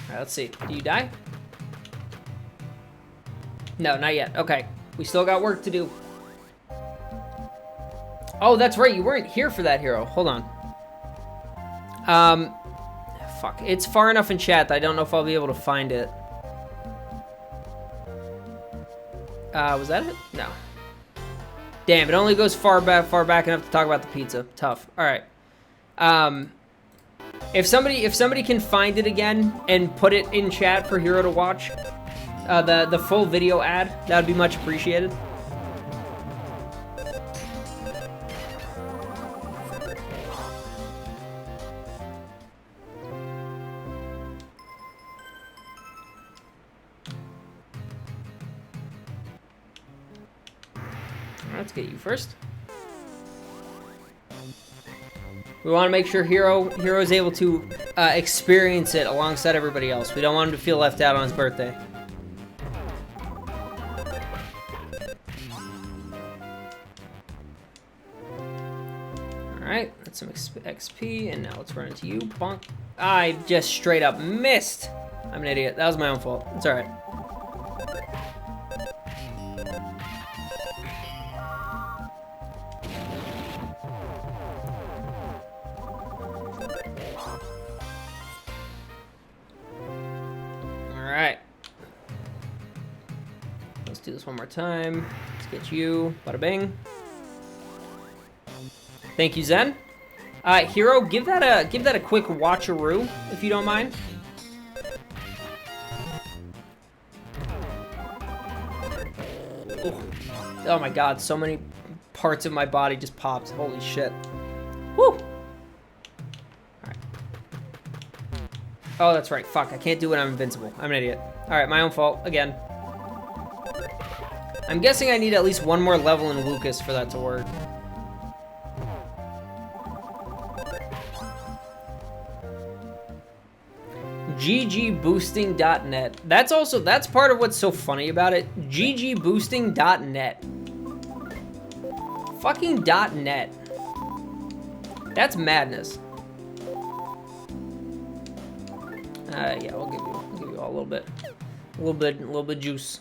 Alright, let's see. Do you die? No, not yet. Okay. We still got work to do. Oh, that's right. You weren't here for that, Hero. Hold on. Fuck. It's far enough in chat that I don't know if I'll be able to find it. Was that it? No. Damn, it only goes far back enough to talk about the pizza. Tough. All right. If somebody can find it again and put it in chat for Hero to watch, the full video ad, that would be much appreciated. Let's get you first. We want to make sure Hero is able to experience it alongside everybody else. We don't want him to feel left out on his birthday. Alright, that's some XP, and now let's run into you. Bonk. I just straight up missed. I'm an idiot. That was my own fault. It's alright. Let's do this one more time. Let's get you. Bada bing. Thank you, Zen. Hero, give that a quick watcheroo, if you don't mind. Ooh. Oh my god, so many parts of my body just popped. Holy shit. Woo! Alright. Oh, that's right. Fuck, I can't do it. I'm invincible. I'm an idiot. Alright, my own fault. Again. I'm guessing I need at least one more level in Lucas for that to work. ggboosting.net. That's part of what's so funny about it. ggboosting.net. Fucking .net. That's madness. Yeah, we'll give you all a little bit of juice.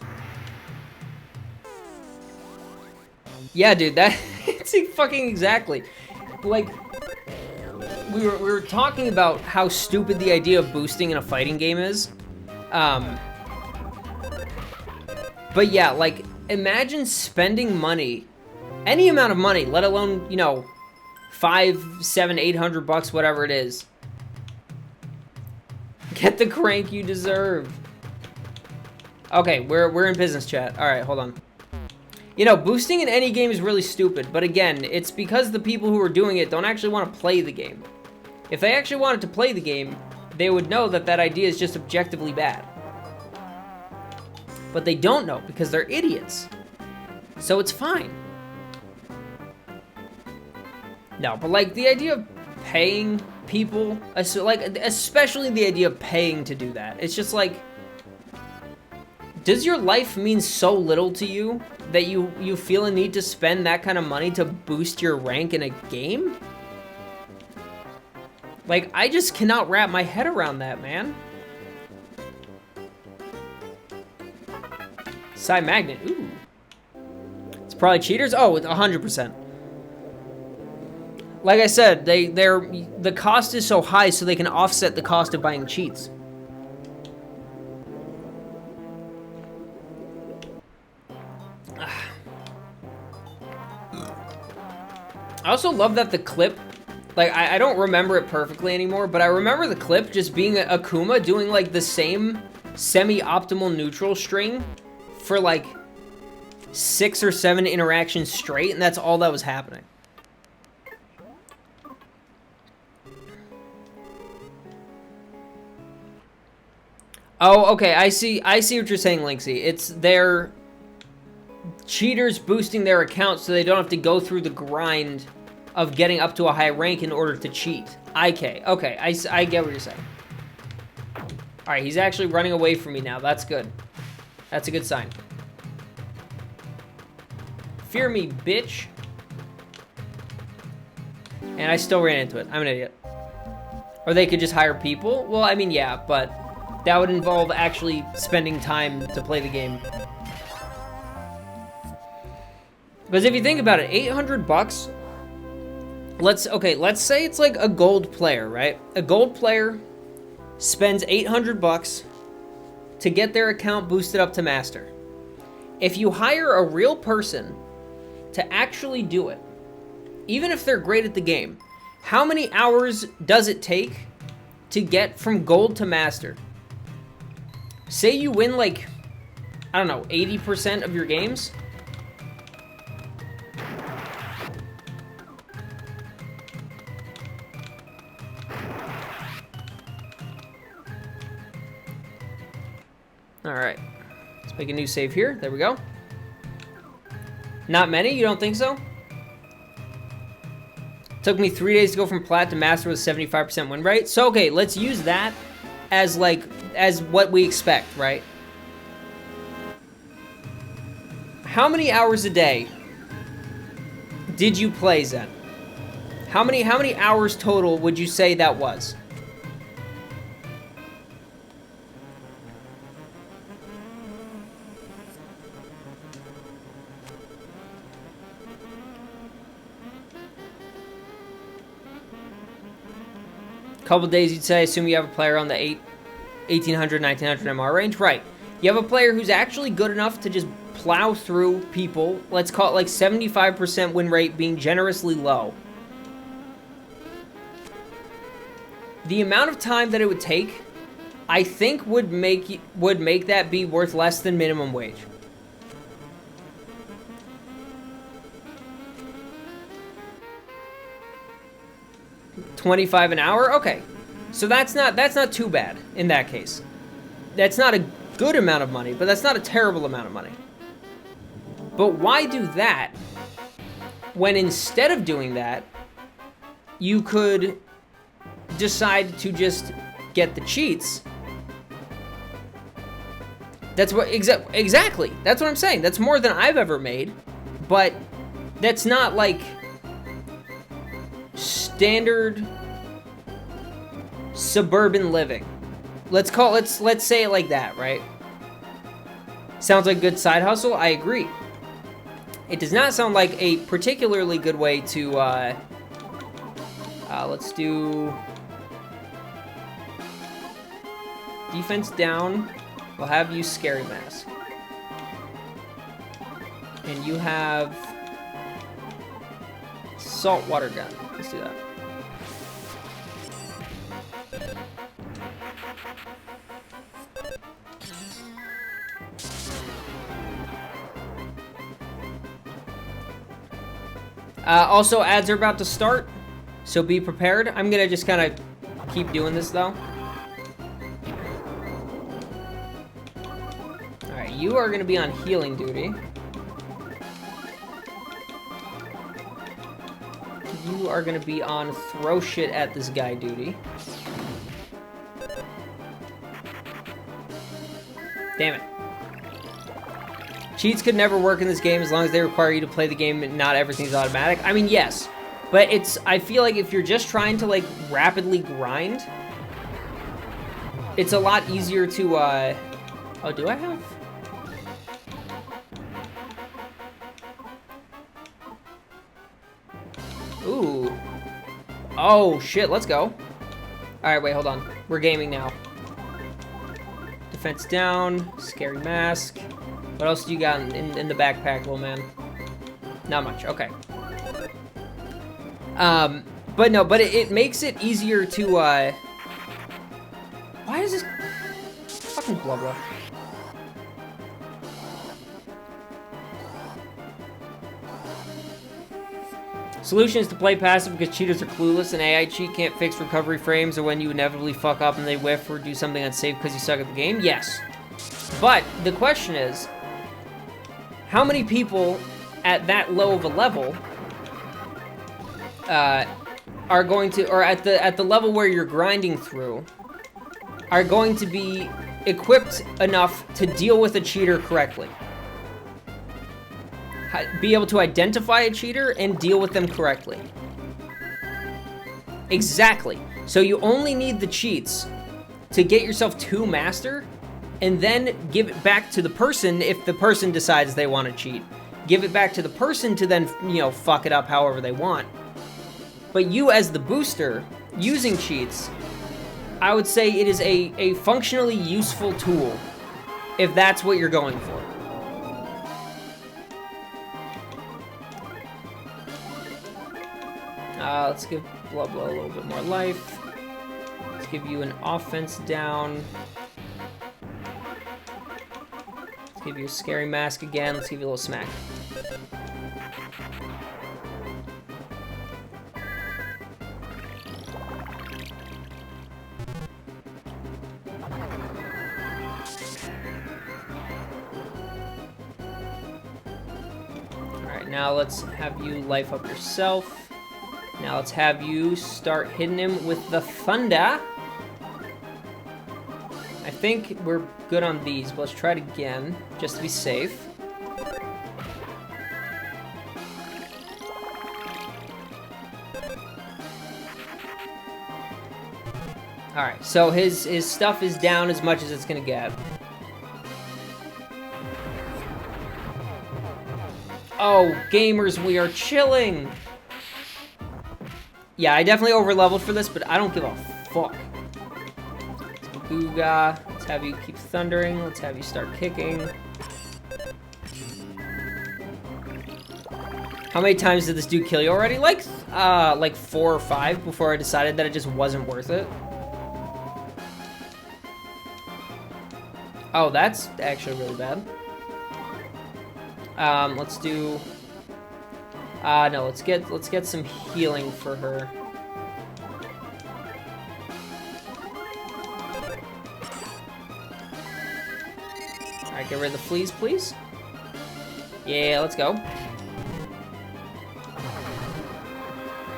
Yeah, dude, that it's fucking exactly. Like, we were talking about how stupid the idea of boosting in a fighting game is. But yeah, like, imagine spending money, any amount of money, let alone, you know, $500, $700, $800, whatever it is. Get the crank you deserve. Okay, we're in business chat. All right, hold on. You know, boosting in any game is really stupid, but again, it's because the people who are doing it don't actually want to play the game. If they actually wanted to play the game, they would know that that idea is just objectively bad. But they don't know because they're idiots. So it's fine. No, but like the idea of paying people, like especially the idea of paying to do that, it's just like, does your life mean so little to you that you feel a need to spend that kind of money to boost your rank in a game? Like, I just cannot wrap my head around that, man. Side magnet, ooh. It's probably cheaters? Oh, 100%. Like I said, the cost is so high so they can offset the cost of buying cheats. I also love that the clip, like, I don't remember it perfectly anymore, but I remember the clip just being Akuma doing, like, the same semi-optimal neutral string for, like, 6 or 7 interactions straight, and that's all that was happening. Oh, okay, I see what you're saying, Linksy. It's their cheaters boosting their accounts so they don't have to go through the grind of getting up to a high rank in order to cheat. Okay, I get what you're saying. Alright, he's actually running away from me now. That's good. That's a good sign. Fear me, bitch. And I still ran into it. I'm an idiot. Or they could just hire people? Well, I mean, yeah, but that would involve actually spending time to play the game. Because if you think about it, $800, let's say it's like a gold player, right? A gold player spends $800 to get their account boosted up to master. If you hire a real person to actually do it, even if they're great at the game, how many hours does it take to get from gold to master? Say you win, like, I don't know, 80% of your games. All right, let's make a new save here. There we go. Not many, you don't think so? Took me 3 days to go from plat to master with 75% win rate. So, okay, let's use that as, like, as what we expect, right? How many hours a day did you play, Zen? How many hours total would you say that was? Couple days, you'd say, assume you have a player on the 1800, 1900 MR range. Right. You have a player who's actually good enough to just plow through people. Let's call it like 75% win rate being generously low. The amount of time that it would take, I think would make that be worth less than minimum wage. $25 an hour? Okay. So that's not too bad in that case. That's not a good amount of money, but that's not a terrible amount of money. But why do that when instead of doing that, you could decide to just get the cheats? That's what exactly. That's what I'm saying. That's more than I've ever made, but that's not like standard suburban living. Let's say it like that, right? Sounds like good side hustle. I agree. It does not sound like a particularly good way to, let's do defense down. We'll have you Scary Mask. And you have saltwater gun. Let's do that. Also, ads are about to start, so be prepared. I'm gonna just kind of keep doing this, though. Alright, you are gonna be on healing duty. You are gonna be on throw shit at this guy duty. Damn it. Cheats could never work in this game as long as they require you to play the game and not everything's automatic. I mean, yes. But I feel like if you're just trying to, like, rapidly grind, it's a lot easier to, oh, do I have? Ooh. Oh, shit, let's go. Alright, wait, hold on. We're gaming now. Defense down, Scary Mask. What else do you got in the backpack, little man? Not much, okay. But it makes it easier to, why is this fucking blah blah? Solution is to play passive because cheaters are clueless and AI cheat can't fix recovery frames or when you inevitably fuck up and they whiff or do something unsafe because you suck at the game. Yes. But the question is, how many people at that low of a level are going to, or at the level where you're grinding through, are going to be equipped enough to deal with a cheater correctly? Be able to identify a cheater and deal with them correctly. Exactly. So you only need the cheats to get yourself to master, and then give it back to the person if the person decides they want to cheat. Give it back to the person to then, you know, fuck it up however they want. But you as the booster, using cheats, I would say it is a functionally useful tool if that's what you're going for. Let's give blah blah a little bit more life. Let's give you an offense down. Let's give you a Scary Mask again. Let's give you a little smack. Alright, now let's have you life up yourself. Now let's have you start hitting him with the thunder. I think we're good on these, but let's try it again, just to be safe. Alright, so his stuff is down as much as it's gonna get. Oh, gamers, we are chilling! Yeah, I definitely over-leveled for this, but I don't give a fuck. Booga. Let's have you keep thundering. Let's have you start kicking. How many times did this dude kill you already? Like 4 or 5 before I decided that it just wasn't worth it. Oh, that's actually really bad. Let's do... no, let's get some healing for her. Alright, get rid of the fleas, please. Yeah, let's go.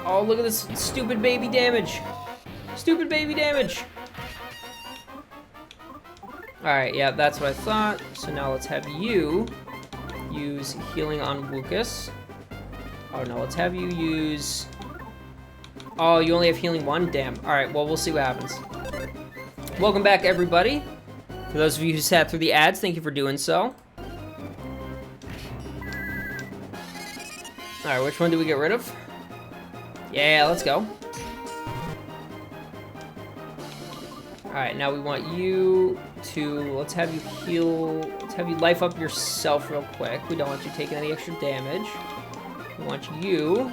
Oh, look at this stupid baby damage. Stupid baby damage. Alright, yeah, that's what I thought. So now let's have you use healing on Lucas. Oh no, let's have you use... Oh, you only have healing 1? Damn. Alright, well, we'll see what happens. Welcome back, everybody. For those of you who sat through the ads, thank you for doing so. Alright, which one do we get rid of? Yeah, let's go. Alright, now we want you to... Let's have you heal... Let's have you life up yourself real quick. We don't want you taking any extra damage. We want you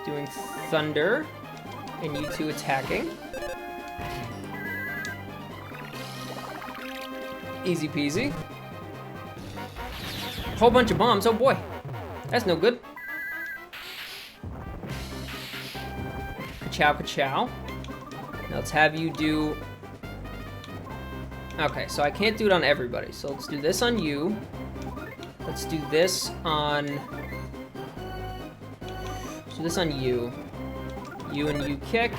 doing thunder, and you two attacking. Easy peasy. Whole bunch of bombs. Oh boy, that's no good. Ka-chow, ka-chow. Now let's have you do... Okay, so I can't do it on everybody. So let's do this on you. Let's do this on... Let's do this on you. You and you kick.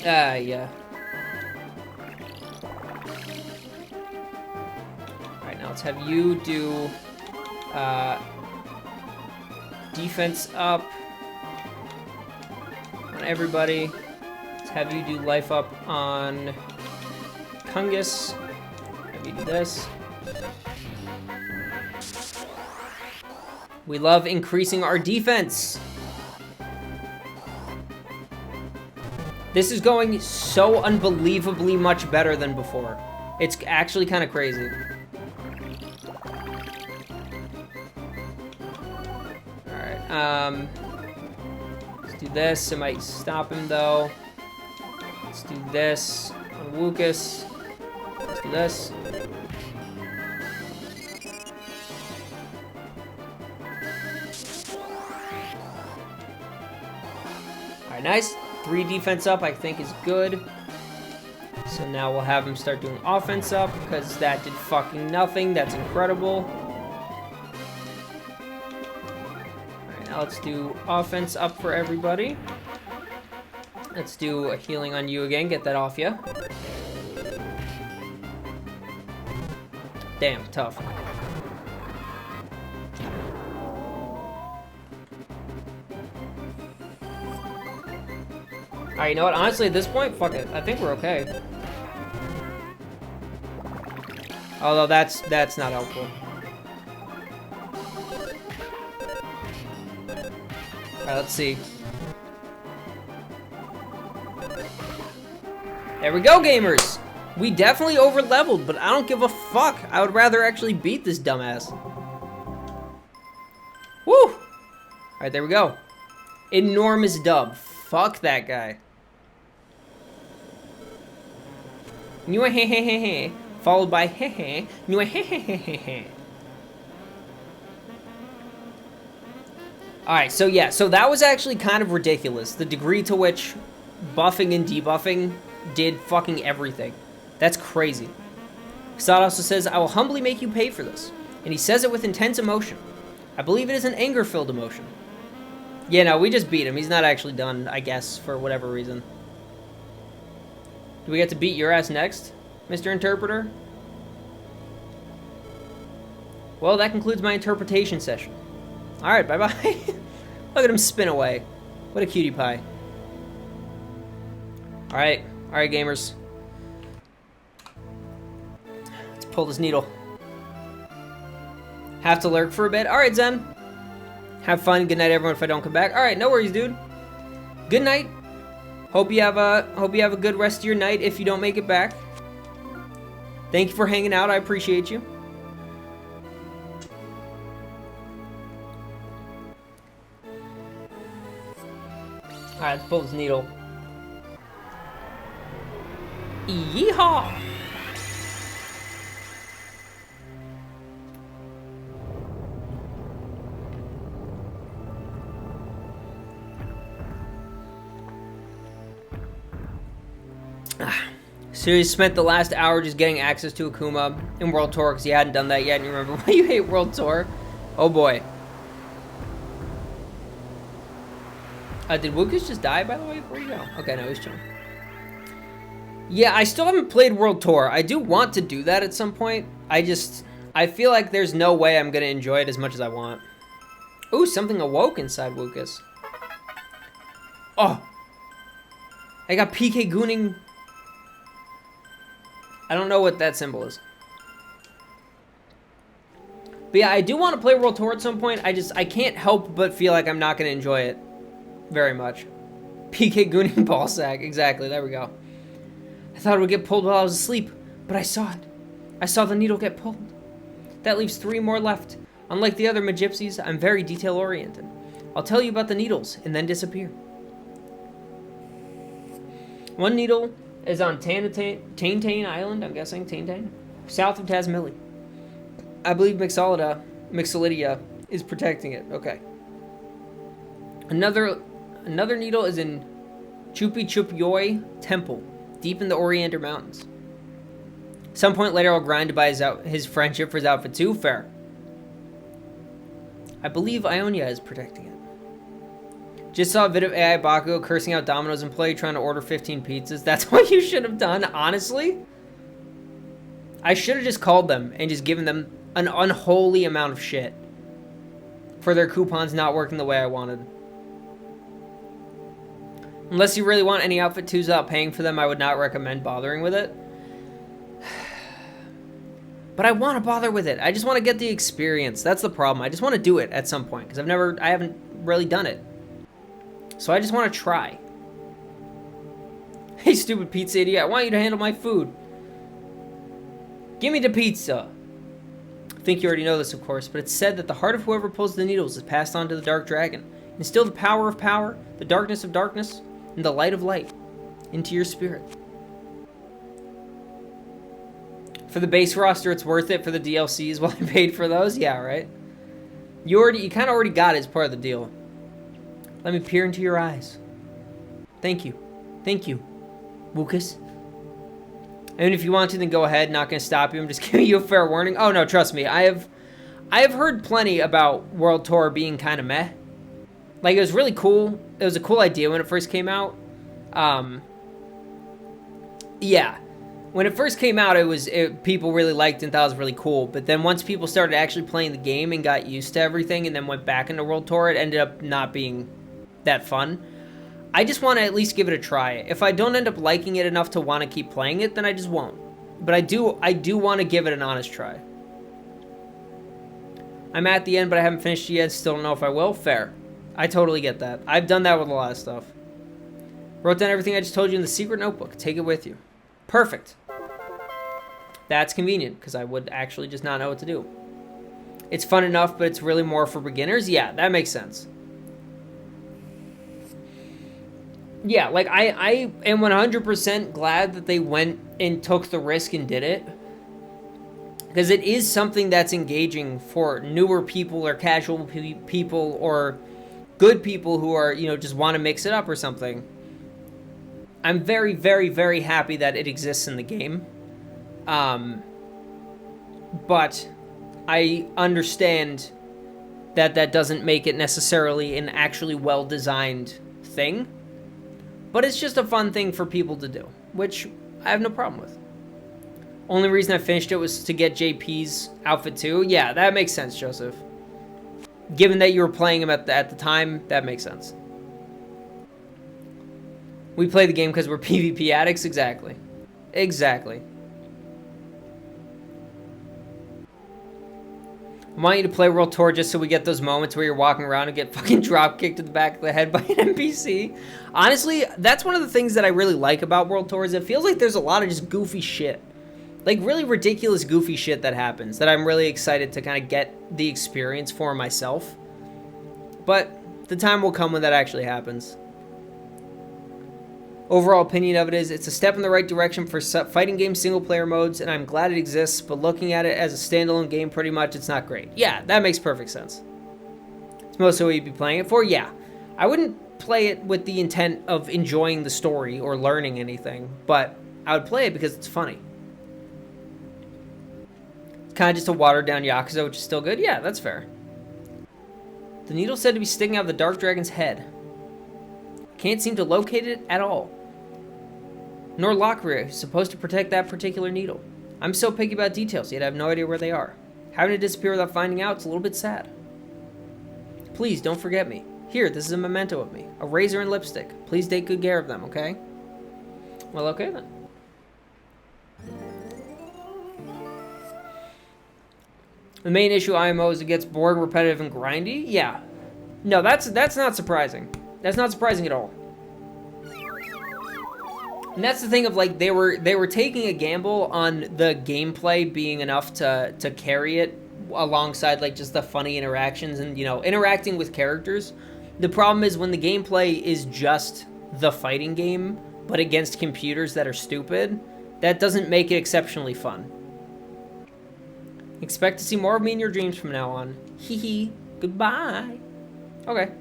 Yeah. Alright, now let's have you do defense up on everybody. Let's have you do life up on Kungus. Have you do this. We love increasing our defense. This is going so unbelievably much better than before. It's actually kind of crazy. Alright, let's do this. It might stop him though. Let's do this on Wukas. Let's do this. Alright, nice. 3 defense up, I think, is good. So now we'll have him start doing offense up, because that did fucking nothing. That's incredible. Alright, now let's do offense up for everybody. Let's do a healing on you again. Get that off you. Damn, tough. Alright, you know what? Honestly, at this point, fuck it. I think we're okay. Although that's not helpful. Alright, let's see. There we go, gamers! We definitely over-leveled, but I don't give a fuck. I would rather actually beat this dumbass. Woo! Alright, there we go. Enormous dub. Fuck that guy. Followed by Alright, so yeah, so that was actually kind of ridiculous. The degree to which buffing and debuffing did fucking everything. That's crazy. Kasad also says, I will humbly make you pay for this. And he says it with intense emotion. I believe it is an anger-filled emotion. Yeah, no, we just beat him. He's not actually done, I guess, for whatever reason. Do we get to beat your ass next, Mr. Interpreter? Well, that concludes my interpretation session. Alright, bye-bye. Look at him spin away. What a cutie pie. Alright, gamers. Let's pull this needle. Have to lurk for a bit. Alright, Zen. Have fun. Good night, everyone, if I don't come back. Alright, no worries, dude. Good night. Hope you have a good rest of your night if you don't make it back. Thank you for hanging out. I appreciate you. Alright, let's pull this needle. Yeehaw! Sirius spent the last hour just getting access to Akuma in World Tour because he hadn't done that yet, and you remember why you hate World Tour? Oh boy. Did Wukas just die, by the way? Where'd he go? Okay, no, he's chilling. Yeah, I still haven't played World Tour. I do want to do that at some point. I feel like there's no way I'm going to enjoy it as much as I want. Ooh, something awoke inside Wukas. Oh. I got PK Gooning. I don't know what that symbol is. But yeah, I do want to play World Tour at some point. I can't help but feel like I'm not going to enjoy it very much. PK Gooning ball sack. Exactly, there we go. I thought it would get pulled while I was asleep, but I saw it. I saw the needle get pulled. That leaves 3 more left. Unlike the other Magypsies, I'm very detail-oriented. I'll tell you about the needles and then disappear. One needle is on Taintain Island, I'm guessing, Taintain, south of Tasmili. I believe Mixolydia is protecting it. Okay. Another needle is in Chupi Chup Temple, deep in the Oriander Mountains. Some point later, I'll grind to buy his friendship for his outfit too. Fair. I believe Ionia is protecting it. Just saw a vid of AI Bakugo cursing out Domino's employee trying to order 15 pizzas. That's what you should have done, honestly. I should have just called them and just given them an unholy amount of shit for their coupons not working the way I wanted. Unless you really want any outfit 2s without paying for them, I would not recommend bothering with it. But I want to bother with it. I just want to get the experience. That's the problem. I just want to do it at some point because I haven't really done it. So I just want to try. Hey, stupid pizza idiot. I want you to handle my food. Give me the pizza. I think you already know this, of course, but it's said that the heart of whoever pulls the needles is passed on to the Dark Dragon. Instill the power of power, the darkness of darkness, and the light of light into your spirit. For the base roster, it's worth it. For the DLCs, well, I paid for those. Yeah, right? You kind of already got it as part of the deal. Let me peer into your eyes. Thank you. Thank you, Wukas. And if you want to, then go ahead. Not going to stop you. I'm just giving you a fair warning. Oh, no, trust me. I have heard plenty about World Tour being kind of meh. Like, it was really cool. It was a cool idea when it first came out. Yeah. When it first came out, people really liked it and thought it was really cool. But then once people started actually playing the game and got used to everything and then went back into World Tour, it ended up not being that fun. I just want to at least give it a try. If I don't end up liking it enough to want to keep playing it, then I just won't. But I do want to give it an honest try. I'm at the end, but I haven't finished it yet. Still don't know if I will. Fair. I totally get that. I've done that with a lot of stuff. Wrote down everything I just told you in the secret notebook. Take it with you. Perfect. That's convenient, because I would actually just not know what to do. It's fun enough, but it's really more for beginners? Yeah, that makes sense. Yeah, like, I am 100% glad that they went and took the risk and did it. Because it is something that's engaging for newer people or casual people or good people who are, just want to mix it up or something. I'm very, very, very happy that it exists in the game. But I understand that that doesn't make it necessarily an actually well-designed thing. But it's just a fun thing for people to do, which I have no problem with. Only reason I finished it was to get JP's outfit too. Yeah, that makes sense, Joseph. Given that you were playing him at the time, that makes sense. We play the game because we're PvP addicts? Exactly. Exactly. I want you to play World Tour just so we get those moments where you're walking around and get fucking drop kicked to the back of the head by an NPC. Honestly, that's one of the things that I really like about World Tour is it feels like there's a lot of just goofy shit. Like, really ridiculous, goofy shit that happens that I'm really excited to kind of get the experience for myself. But the time will come when that actually happens. Overall opinion of it is, it's a step in the right direction for fighting game single-player modes, and I'm glad it exists, but looking at it as a standalone game, pretty much, it's not great. Yeah, that makes perfect sense. It's mostly what you'd be playing it for? Yeah. I wouldn't play it with the intent of enjoying the story or learning anything, but I would play it because it's funny. It's kind of just a watered-down Yakuza, which is still good. Yeah, that's fair. The needle said to be sticking out of the Dark Dragon's head. Can't seem to locate it at all. nor Locklear, who's supposed to protect that particular needle. I'm so picky about details, yet I have no idea where they are. Having to disappear without finding out is a little bit sad. Please, don't forget me. Here, this is a memento of me. A razor and lipstick. Please take good care of them, okay? Well, okay then. The main issue IMO is it gets boring, repetitive, and grindy? Yeah. No, that's not surprising. That's not surprising at all. And that's the thing of, like, they were taking a gamble on the gameplay being enough to carry it alongside, like, just the funny interactions and, you know, interacting with characters. The problem is when the gameplay is just the fighting game, but against computers that are stupid, that doesn't make it exceptionally fun. Expect to see more of me in your dreams from now on. Hee hee. Goodbye. Okay.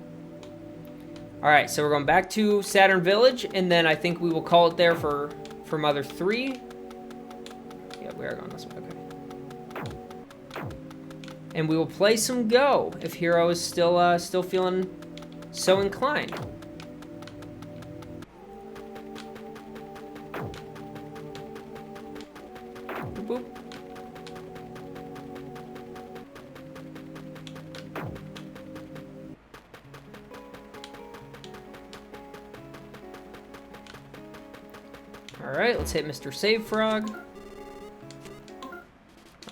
Alright, so we're going back to Saturn Village, and then I think we will call it there for Mother 3. Yeah, we are going this way, okay. And we will play some Go, if Hero is still feeling so inclined. Boop, boop. Alright, let's hit Mr. Save Frog.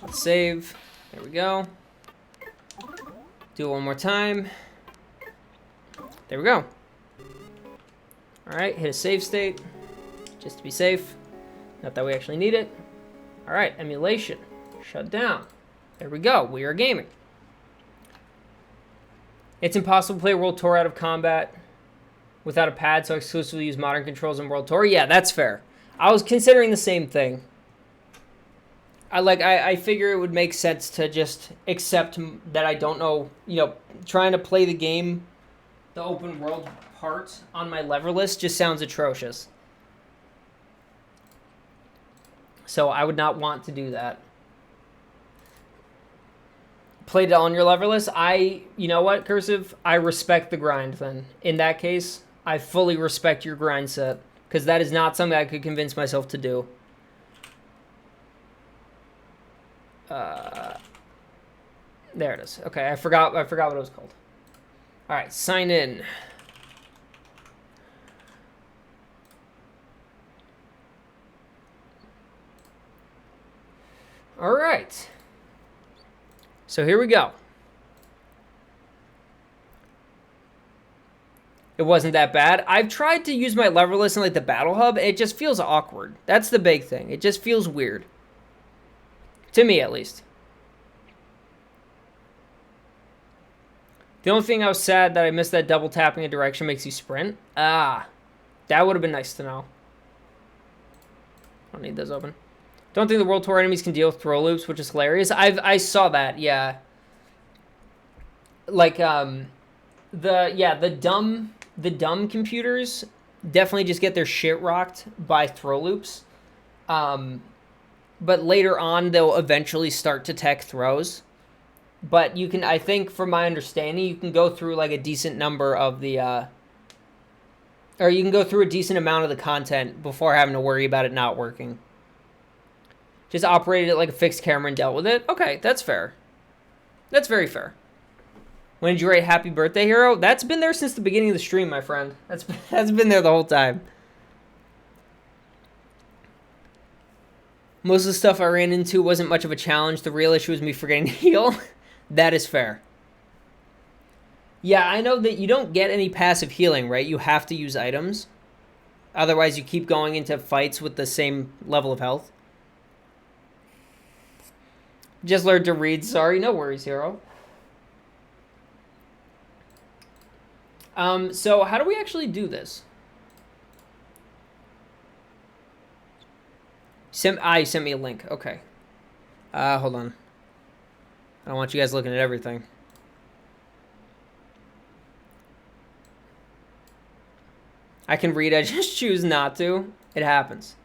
Let's save. There we go. Do it one more time. There we go. Alright, hit a save state. Just to be safe. Not that we actually need it. Alright, emulation. Shut down. There we go. We are gaming. It's impossible to play World Tour out of combat without a pad, so I exclusively use modern controls in World Tour. Yeah, that's fair. I was considering the same thing. I figure it would make sense to just accept that I don't know, you know, trying to play the game, the open world part on my leverless just sounds atrocious. So I would not want to do that. Played it on your leverless. You know what, Cursive? I respect the grind then. In that case, I fully respect your grind set. Because that is not something I could convince myself to do. There it is. Okay, I forgot what it was called. All right, sign in. All right. So here we go. It wasn't that bad. I've tried to use my leverless in like the battle hub. And it just feels awkward. That's the big thing. It just feels weird. To me, at least. The only thing I was sad that I missed that double tapping a direction makes you sprint. Ah, that would have been nice to know. I don't need those open. Don't think the World Tour enemies can deal with throw loops, which is hilarious. I saw that, yeah. Like the dumb computers definitely just get their shit rocked by throw loops. But later on they'll eventually start to tech throws. But you can, I think from my understanding, you can go through like a decent number of the or you can go through a decent amount of the content before having to worry about it not working. Just operated it like a fixed camera and dealt with it. Okay, that's fair. That's very fair. When did you write Happy Birthday, Hero? That's been there since the beginning of the stream, my friend. That's been there the whole time. Most of the stuff I ran into wasn't much of a challenge. The real issue was me forgetting to heal. That is fair. Yeah, I know that you don't get any passive healing, right? You have to use items. Otherwise, you keep going into fights with the same level of health. Just learned to read. Sorry, no worries, Hero. So how do we actually do this? You sent me a link. Okay. Hold on. I don't want you guys looking at everything. I can read, I just choose not to. It happens.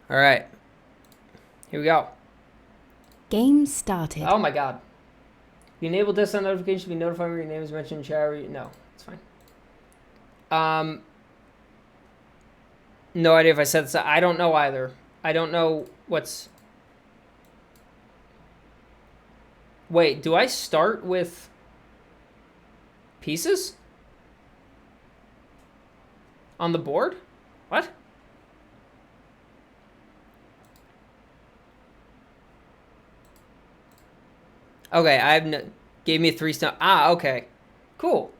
All right. Here we go. Game started. Oh my god. You enable desktop notifications to be notified when your name is mentioned in chat. No, it's fine. No idea if I said this. I don't know either. I don't know what's... Wait, do I start with pieces on the board? What? Okay, I have no... Gave me a 3 stone. Ah, okay. Cool.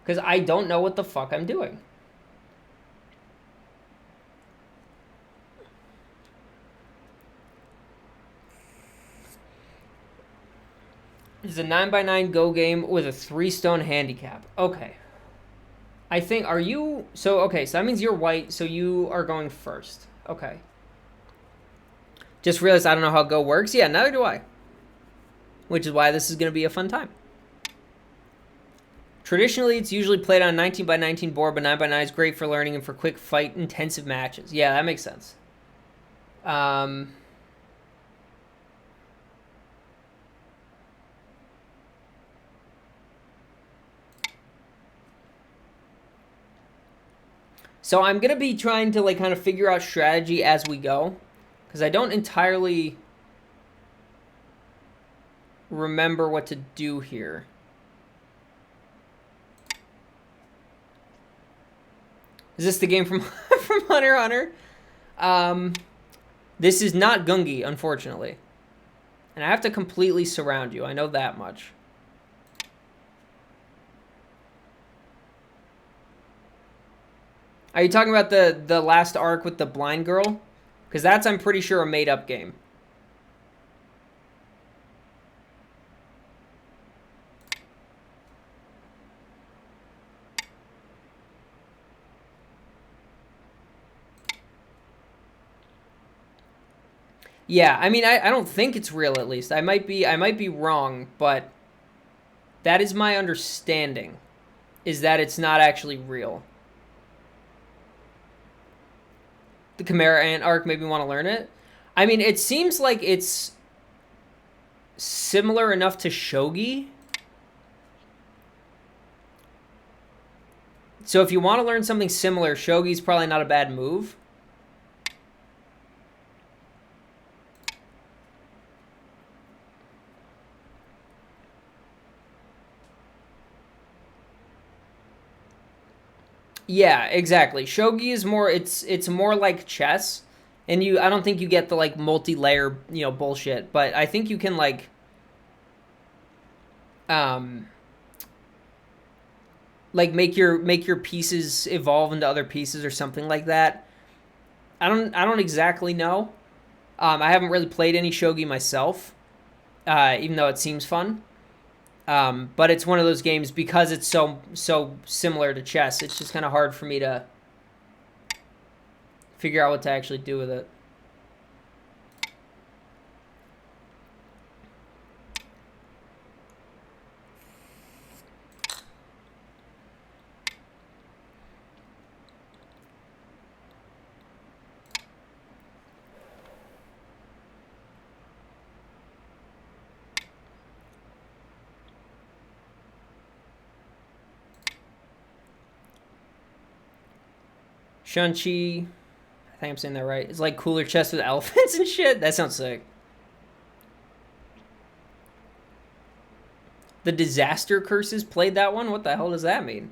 Because I don't know what the fuck I'm doing. It's a 9x9 go game with a 3 stone handicap. Okay. I think, are you... So, okay, so that means you're white, so you are going first. Okay. Just realized I don't know how go works. Yeah, neither do I. Which is why this is going to be a fun time. Traditionally, it's usually played on a 19x19 board, but 9x9 is great for learning and for quick fight-intensive matches. Yeah, that makes sense. So I'm going to be trying to like kind of figure out strategy as we go, because I don't entirely remember what to do here. Is this the game from from Hunter x Hunter? This is not Gungi, unfortunately. And I have to completely surround you. I know that much. Are you talking about the last arc with the blind girl? Because that's, I'm pretty sure, a made-up game. Yeah, I mean, I don't think it's real, at least. I might be wrong, but that is my understanding, is that it's not actually real. The Chimera Ant arc made me want to learn it. I mean, it seems like it's similar enough to Shogi. So if you want to learn something similar, Shogi's probably not a bad move. Yeah, exactly. Shogi is more, it's more like chess, and I don't think you get the like multi-layer, bullshit, but I think you can like make your pieces evolve into other pieces or something like that. I don't exactly know. I haven't really played any Shogi myself, even though it seems fun. But it's one of those games, because it's so similar to chess, it's just kind of hard for me to figure out what to actually do with it. Shunchi, I think I'm saying that right. It's like cooler chess with elephants and shit. That sounds sick. The Disaster Curses played that one? What the hell does that mean?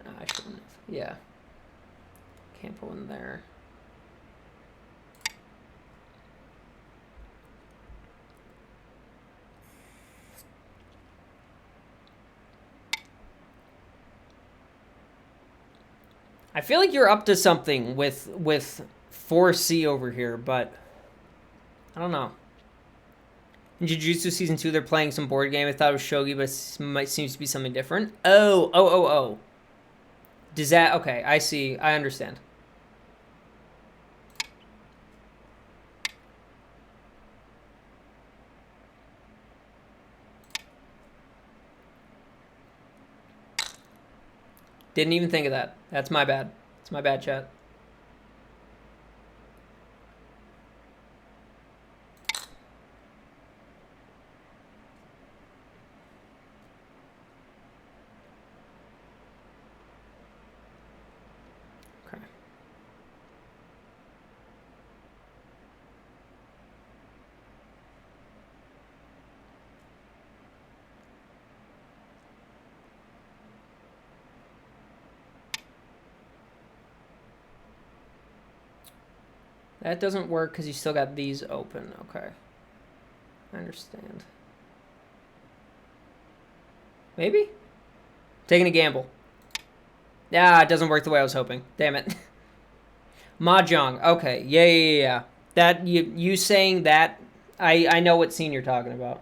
I shouldn't have. Yeah. Can't put one there. I feel like you're up to something with 4C over here, but I don't know. In Jujutsu Season 2, they're playing some board game. I thought it was Shogi, but it seems to be something different. Oh. Does that... Okay, I see. I understand. Didn't even think of that. That's my bad. It's my bad, chat. Okay. That doesn't work because you still got these open. Okay. I understand. Maybe? Taking a gamble. Yeah, it doesn't work the way I was hoping. Damn it. Mahjong. Okay. Yeah. That, you saying that, I know what scene you're talking about.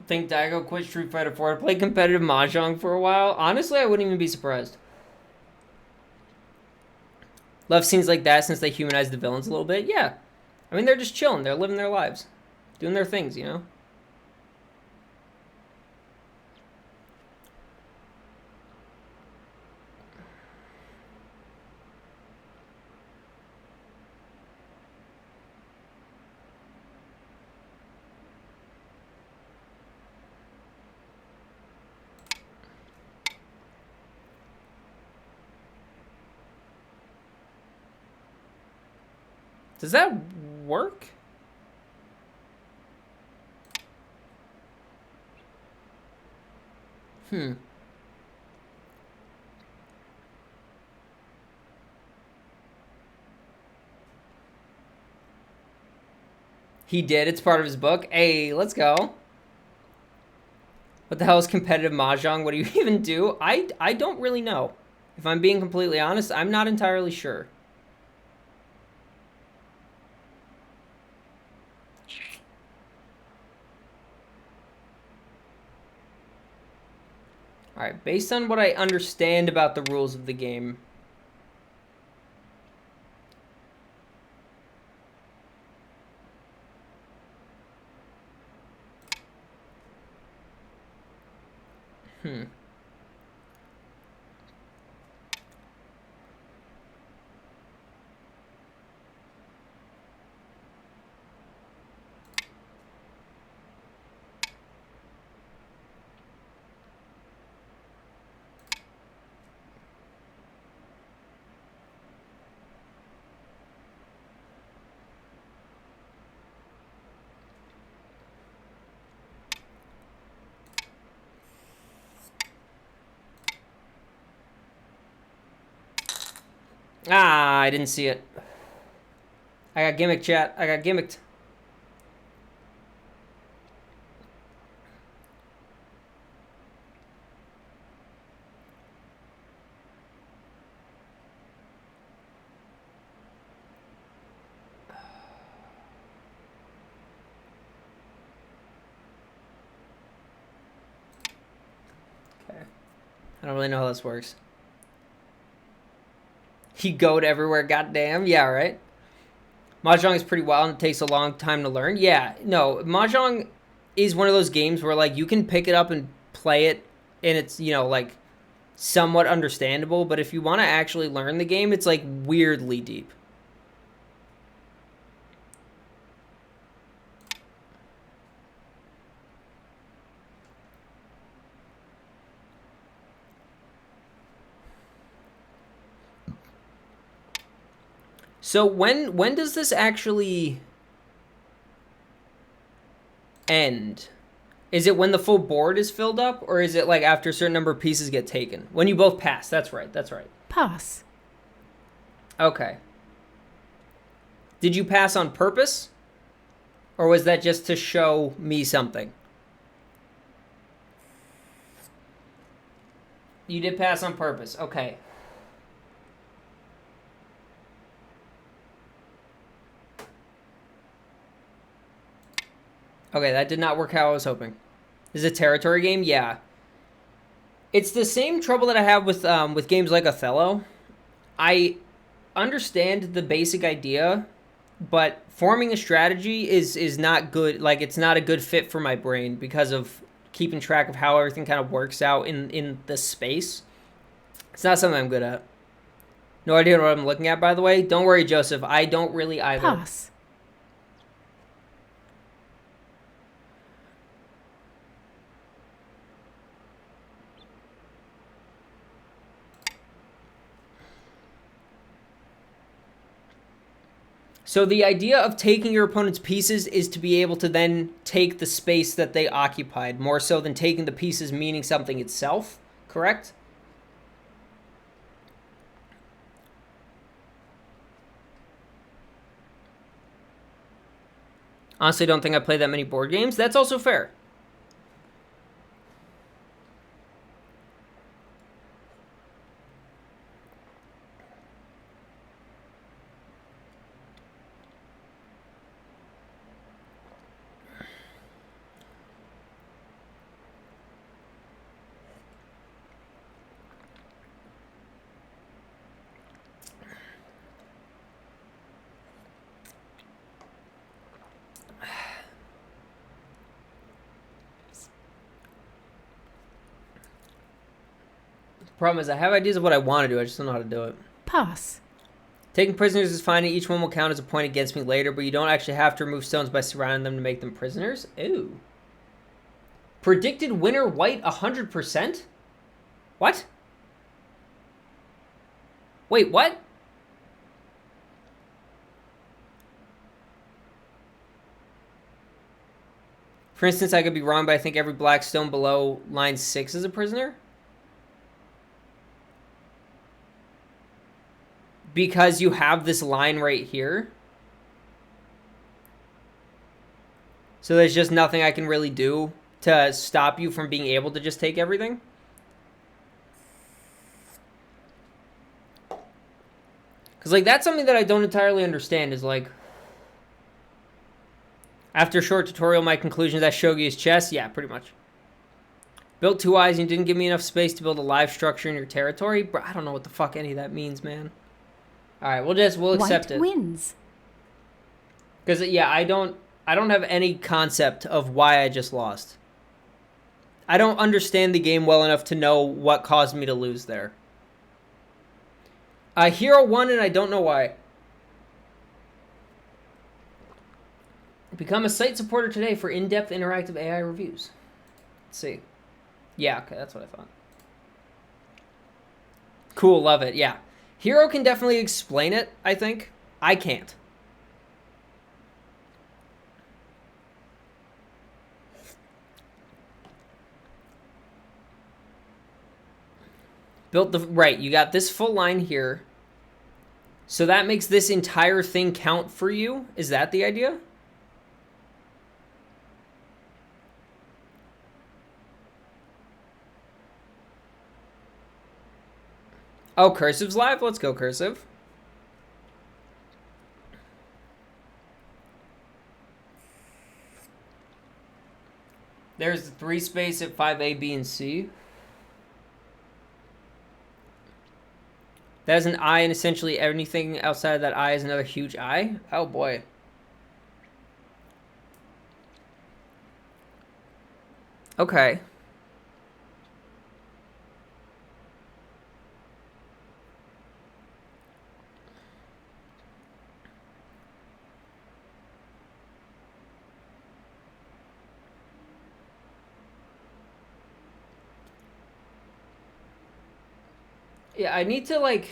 Think Daigo quit Street Fighter 4 to play competitive Mahjong for a while? Honestly, I wouldn't even be surprised. Love scenes like that since they humanize the villains a little bit. Yeah. I mean, they're just chilling. They're living their lives. Doing their things, you know? Does that work? He did. It's part of his book. Hey, let's go. What the hell is competitive Mahjong? What do you even do? I don't really know. If I'm being completely honest, I'm not entirely sure. Alright, based on what I understand about the rules of the game. Ah, I didn't see it. I got gimmicked, chat. I got gimmicked. Okay. I don't really know how this works. He goat everywhere, goddamn. Yeah, right? Mahjong is pretty wild and it takes a long time to learn. Yeah, no, Mahjong is one of those games where, like, you can pick it up and play it and it's, you know, like, somewhat understandable. But if you want to actually learn the game, it's, like, weirdly deep. So when does this actually end? Is it when the full board is filled up, or is it like after a certain number of pieces get taken? When you both pass. That's right. That's right. Pass. Okay. Did you pass on purpose? Or was that just to show me something? You did pass on purpose. Okay. Okay, that did not work how I was hoping. Is it a territory game? Yeah. It's the same trouble that I have with games like Othello. I understand the basic idea, but forming a strategy is not good. Like, it's not a good fit for my brain because of keeping track of how everything kind of works out in the space. It's not something I'm good at. No idea what I'm looking at, by the way. Don't worry, Joseph. I don't really either. Pass. So the idea of taking your opponent's pieces is to be able to then take the space that they occupied, more so than taking the pieces meaning something itself, correct? Honestly, don't think I play that many board games. That's also fair. Problem is, I have ideas of what I want to do. I just don't know how to do it. Pass. Taking prisoners is fine, and each one will count as a point against me later, but you don't actually have to remove stones by surrounding them to make them prisoners. Ooh. Predicted winner white 100%? What? Wait, what? For instance, I could be wrong, but I think every black stone below line 6 is a prisoner. Because you have this line right here. So there's just nothing I can really do to stop you from being able to just take everything. Because, like, that's something that I don't entirely understand is, like, after a short tutorial, my conclusion is that Shogi is chess. Yeah, pretty much. Built 2 eyes and you didn't give me enough space to build a live structure in your territory. Bro, I don't know what the fuck any of that means, man. All right, we'll accept White it. wins. Because yeah, I don't have any concept of why I just lost. I don't understand the game well enough to know what caused me to lose there. Hero won and I don't know why. Become a site supporter today for in-depth interactive AI reviews. Let's see. Yeah, okay, that's what I thought. Cool, love it, yeah. Hero can definitely explain it, I think. I can't. Right, you got this full line here. So that makes this entire thing count for you? Is that the idea? Oh, Cursive's live? Let's go, Cursive. There's the 3 space at 5A, B, and C. That is an eye, and essentially anything outside of that eye is another huge eye. Oh, boy. Okay. Yeah, I need to, like...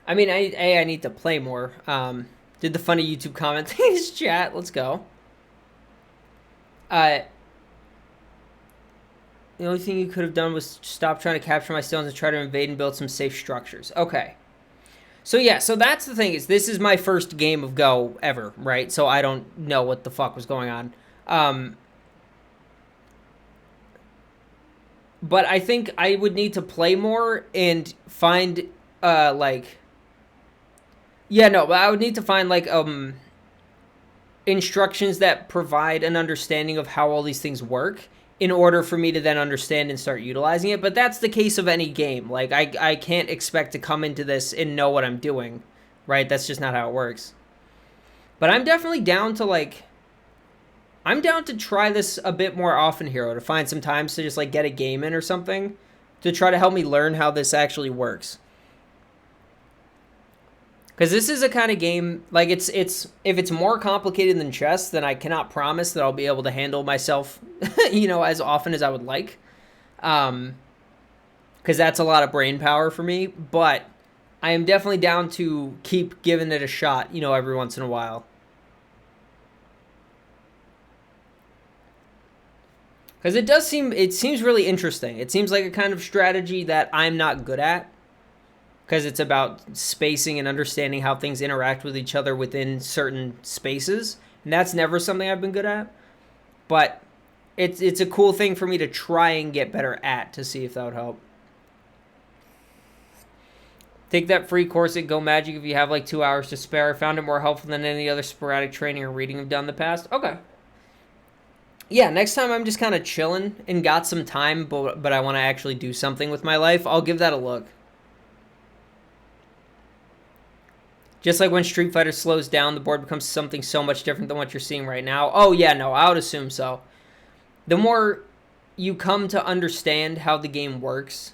I mean, I need to play more. Did the funny YouTube comment in his chat. Let's go. The only thing you could have done was stop trying to capture my stones and try to invade and build some safe structures. Okay. So yeah, so that's the thing is this is my first game of Go ever, right? So I don't know what the fuck was going on. But I think I would need to play more and find like yeah, no, but I would need to find like instructions that provide an understanding of how all these things work in order for me to then understand and start utilizing it. But that's the case of any game. Like I can't expect to come into this and know what I'm doing, right? That's just not how it works. But I'm definitely down to like I'm down to try this a bit more often, Hero, to find some times to just like get a game in or something to try to help me learn how this actually works. Because this is a kind of game, like it's if it's more complicated than chess, then I cannot promise that I'll be able to handle myself, as often as I would like. Because that's a lot of brain power for me. But I am definitely down to keep giving it a shot, every once in a while. Because it seems really interesting. It seems like a kind of strategy that I'm not good at. Because it's about spacing and understanding how things interact with each other within certain spaces. And that's never something I've been good at. But it's a cool thing for me to try and get better at to see if that would help. Take that free course at Go Magic if you have like 2 hours to spare. I found it more helpful than any other sporadic training or reading I've done in the past. Okay. Yeah, next time I'm just kind of chilling and got some time, but I want to actually do something with my life, I'll give that a look. Just like when Street Fighter slows down, the board becomes something so much different than what you're seeing right now. Oh, yeah, no, I would assume so. The more you come to understand how the game works,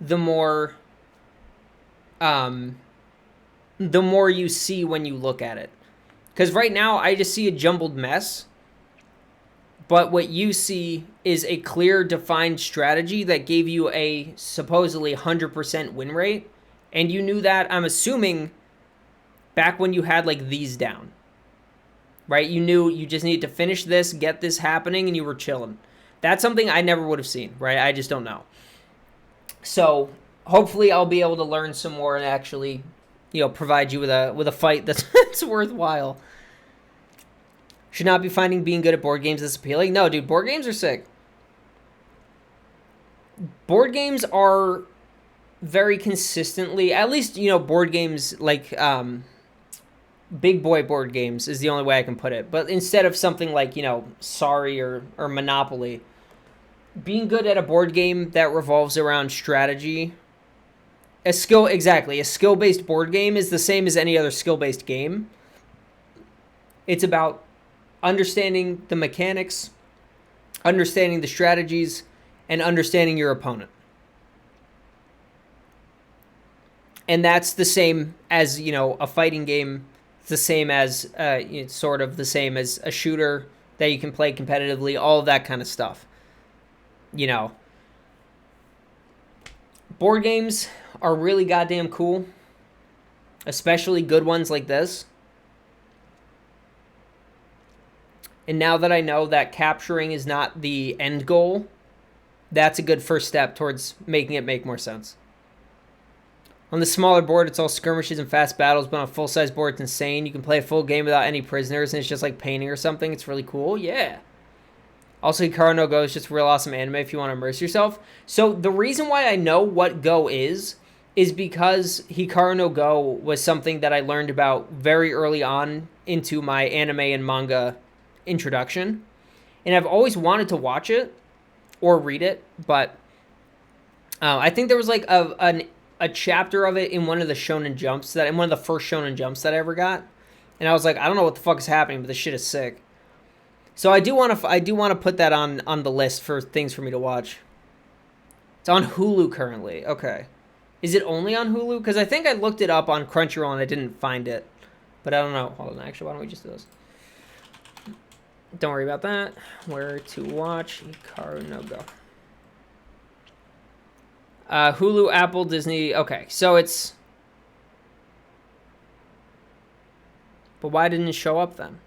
the more you see when you look at it. Because right now, I just see a jumbled mess. But what you see is a clear, defined strategy that gave you a supposedly 100% win rate. And you knew that, I'm assuming, back when you had, like, these down. Right? You knew you just needed to finish this, get this happening, and you were chilling. That's something I never would have seen, right? I just don't know. So, hopefully I'll be able to learn some more and actually, provide you with a fight that's worthwhile. Should not be finding being good at board games this appealing. No, dude, board games are sick. Board games are very consistently, at least, board games like big boy board games is the only way I can put it. But instead of something like, Sorry or Monopoly, being good at a board game that revolves around strategy, a skill-based board game is the same as any other skill-based game. It's about understanding the mechanics, understanding the strategies, and understanding your opponent. And that's the same as, a fighting game. It's the same as, it's sort of the same as a shooter that you can play competitively, all of that kind of stuff. Board games are really goddamn cool, especially good ones like this. And now that I know that capturing is not the end goal, that's a good first step towards making it make more sense. On the smaller board, it's all skirmishes and fast battles, but on a full-size board, it's insane. You can play a full game without any prisoners, and it's just like painting or something. It's really cool. Yeah. Also, Hikaru no Go is just real awesome anime if you want to immerse yourself. So the reason why I know what Go is because Hikaru no Go was something that I learned about very early on into my anime and manga introduction. And I've always wanted to watch it or read it, but I think there was like a chapter of it in one of the Shonen Jumps in one of the first Shonen Jumps that I ever got, and I was like, I don't know what the fuck is happening, but this shit is sick. So I do want to put that on the list for things for me to watch. It's on Hulu currently. Okay, is it only on Hulu? Because I think I looked it up on Crunchyroll and I didn't find it, but I don't know. Hold on, actually, why don't we just do this? Don't worry about that. Where to watch Hikaru no Go. Hulu, Apple, Disney. Okay, so it's... But why didn't it show up then?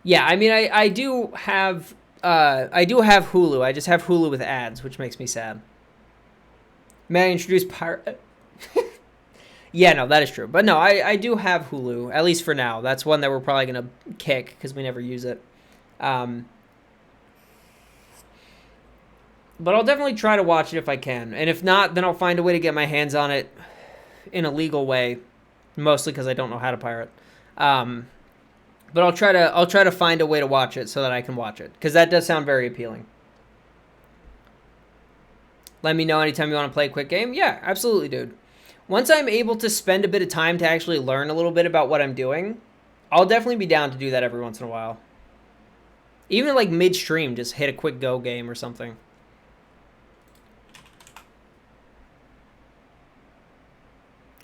Yeah, I mean, I do have I do have Hulu. I just have Hulu with ads, which makes me sad. May I introduce Pirate? Yeah, no, that is true. But no, I do have Hulu, at least for now. That's one that we're probably going to kick because we never use it. But I'll definitely try to watch it if I can. And if not, then I'll find a way to get my hands on it in a legal way, mostly because I don't know how to pirate. But I'll try to find a way to watch it so that I can watch it, because that does sound very appealing. Let me know anytime you want to play a quick game. Yeah, absolutely, dude. Once I'm able to spend a bit of time to actually learn a little bit about what I'm doing, I'll definitely be down to do that every once in a while. Even like midstream, just hit a quick Go game or something.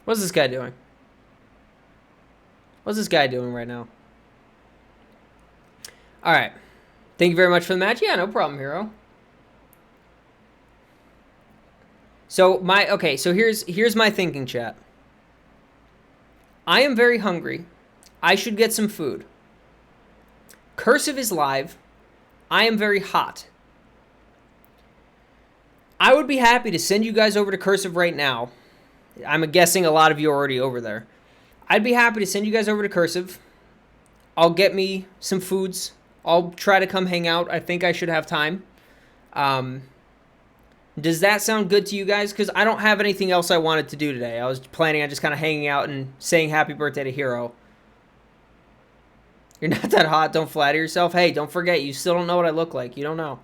What's this guy doing? What's this guy doing right now? All right. Thank you very much for the match. Yeah, no problem, Hero. So here's my thinking, chat. I am very hungry. I should get some food. Cursive is live. I am very hot. I would be happy to send you guys over to Cursive right now. I'm guessing a lot of you are already over there. I'd be happy to send you guys over to Cursive. I'll get me some foods. I'll try to come hang out. I think I should have time. Does that sound good to you guys? Because I don't have anything else I wanted to do today. I was planning on just kind of hanging out and saying happy birthday to Hero. You're not that hot. Don't flatter yourself. Hey, don't forget, you still don't know what I look like. You don't know.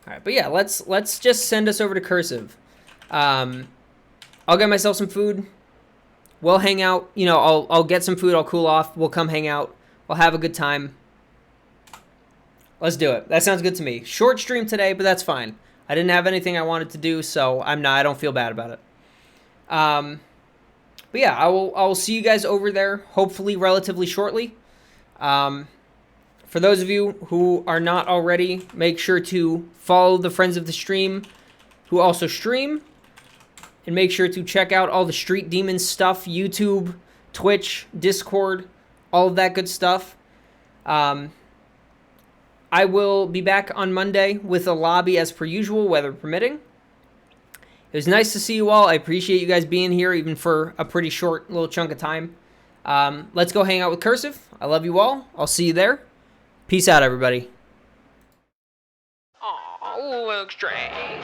All right, but yeah, let's just send us over to Cursive. I'll get myself some food. We'll hang out. You know, I'll get some food. I'll cool off. We'll come hang out. We'll have a good time. Let's do it. That sounds good to me. Short stream today, but that's fine. I didn't have anything I wanted to do, so I don't feel bad about it. But yeah, I will see you guys over there, hopefully relatively shortly. For those of you who are not already, make sure to follow the friends of the stream who also stream. And make sure to check out all the Street Demons stuff, YouTube, Twitch, Discord, all of that good stuff. I will be back on Monday with a lobby as per usual, weather permitting. It was nice to see you all. I appreciate you guys being here, even for a pretty short little chunk of time. Let's go hang out with Cursive. I love you all. I'll see you there. Peace out, everybody. Oh, Luke Stray.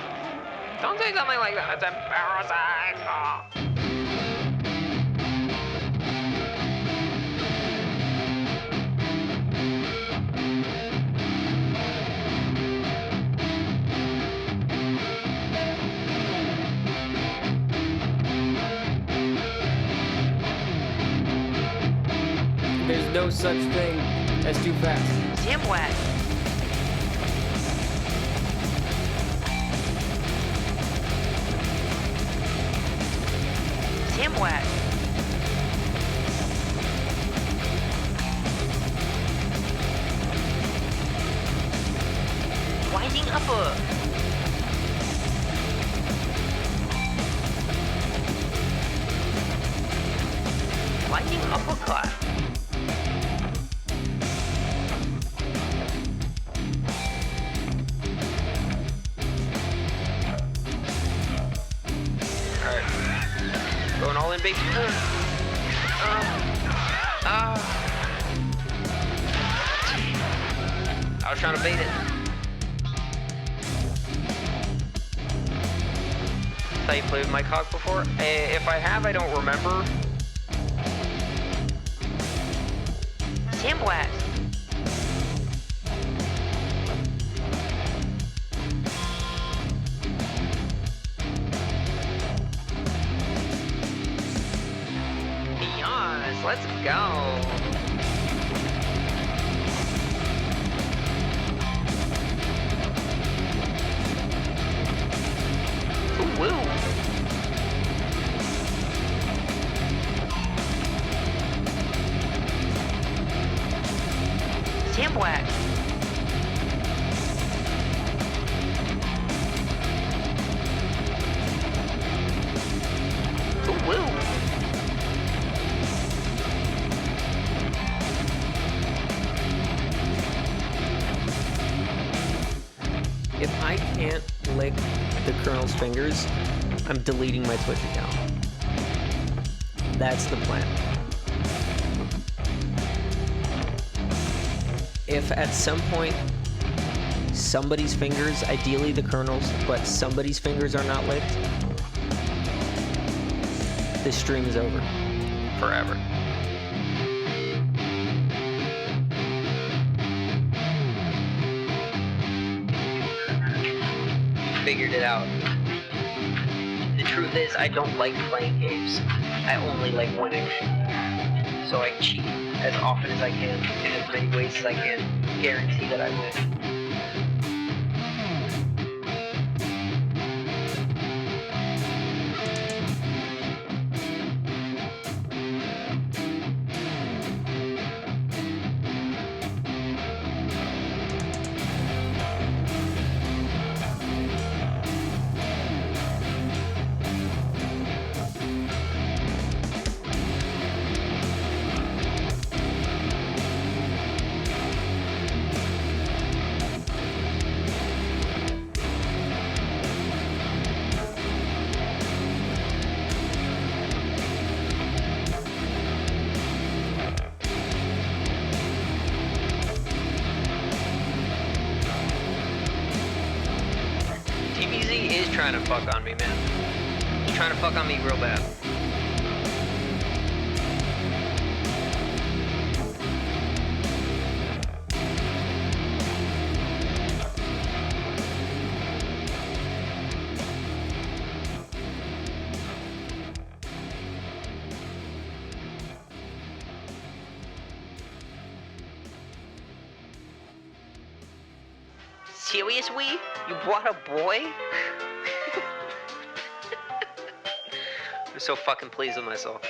Don't say something like that. It's embarrassing. Oh. There's no such thing as too fast. Jim Wet. Jim Wet. Winding upper. Winding uppercut. Going all in, baby. I was trying to bait it. Thought you played with Mike Hawk before? If I have, I don't remember. Jim Wet. Yes, let's go. Ooh, woo. Jim Wet. Ooh, woo. If I can't lick the Colonel's fingers, I'm deleting my Twitch account. That's the plan. If at some point somebody's fingers, ideally the Colonel's, but somebody's fingers are not licked, this stream is over. Forever. Figured it out. The truth is, I don't like playing games. I only like winning. So I cheat as often as I can, in as many ways as I can, guarantee that I win. TBZ is trying to fuck on me, man. He's trying to fuck on me real bad. Seriously? You brought a boy? I'm so fucking pleased with myself.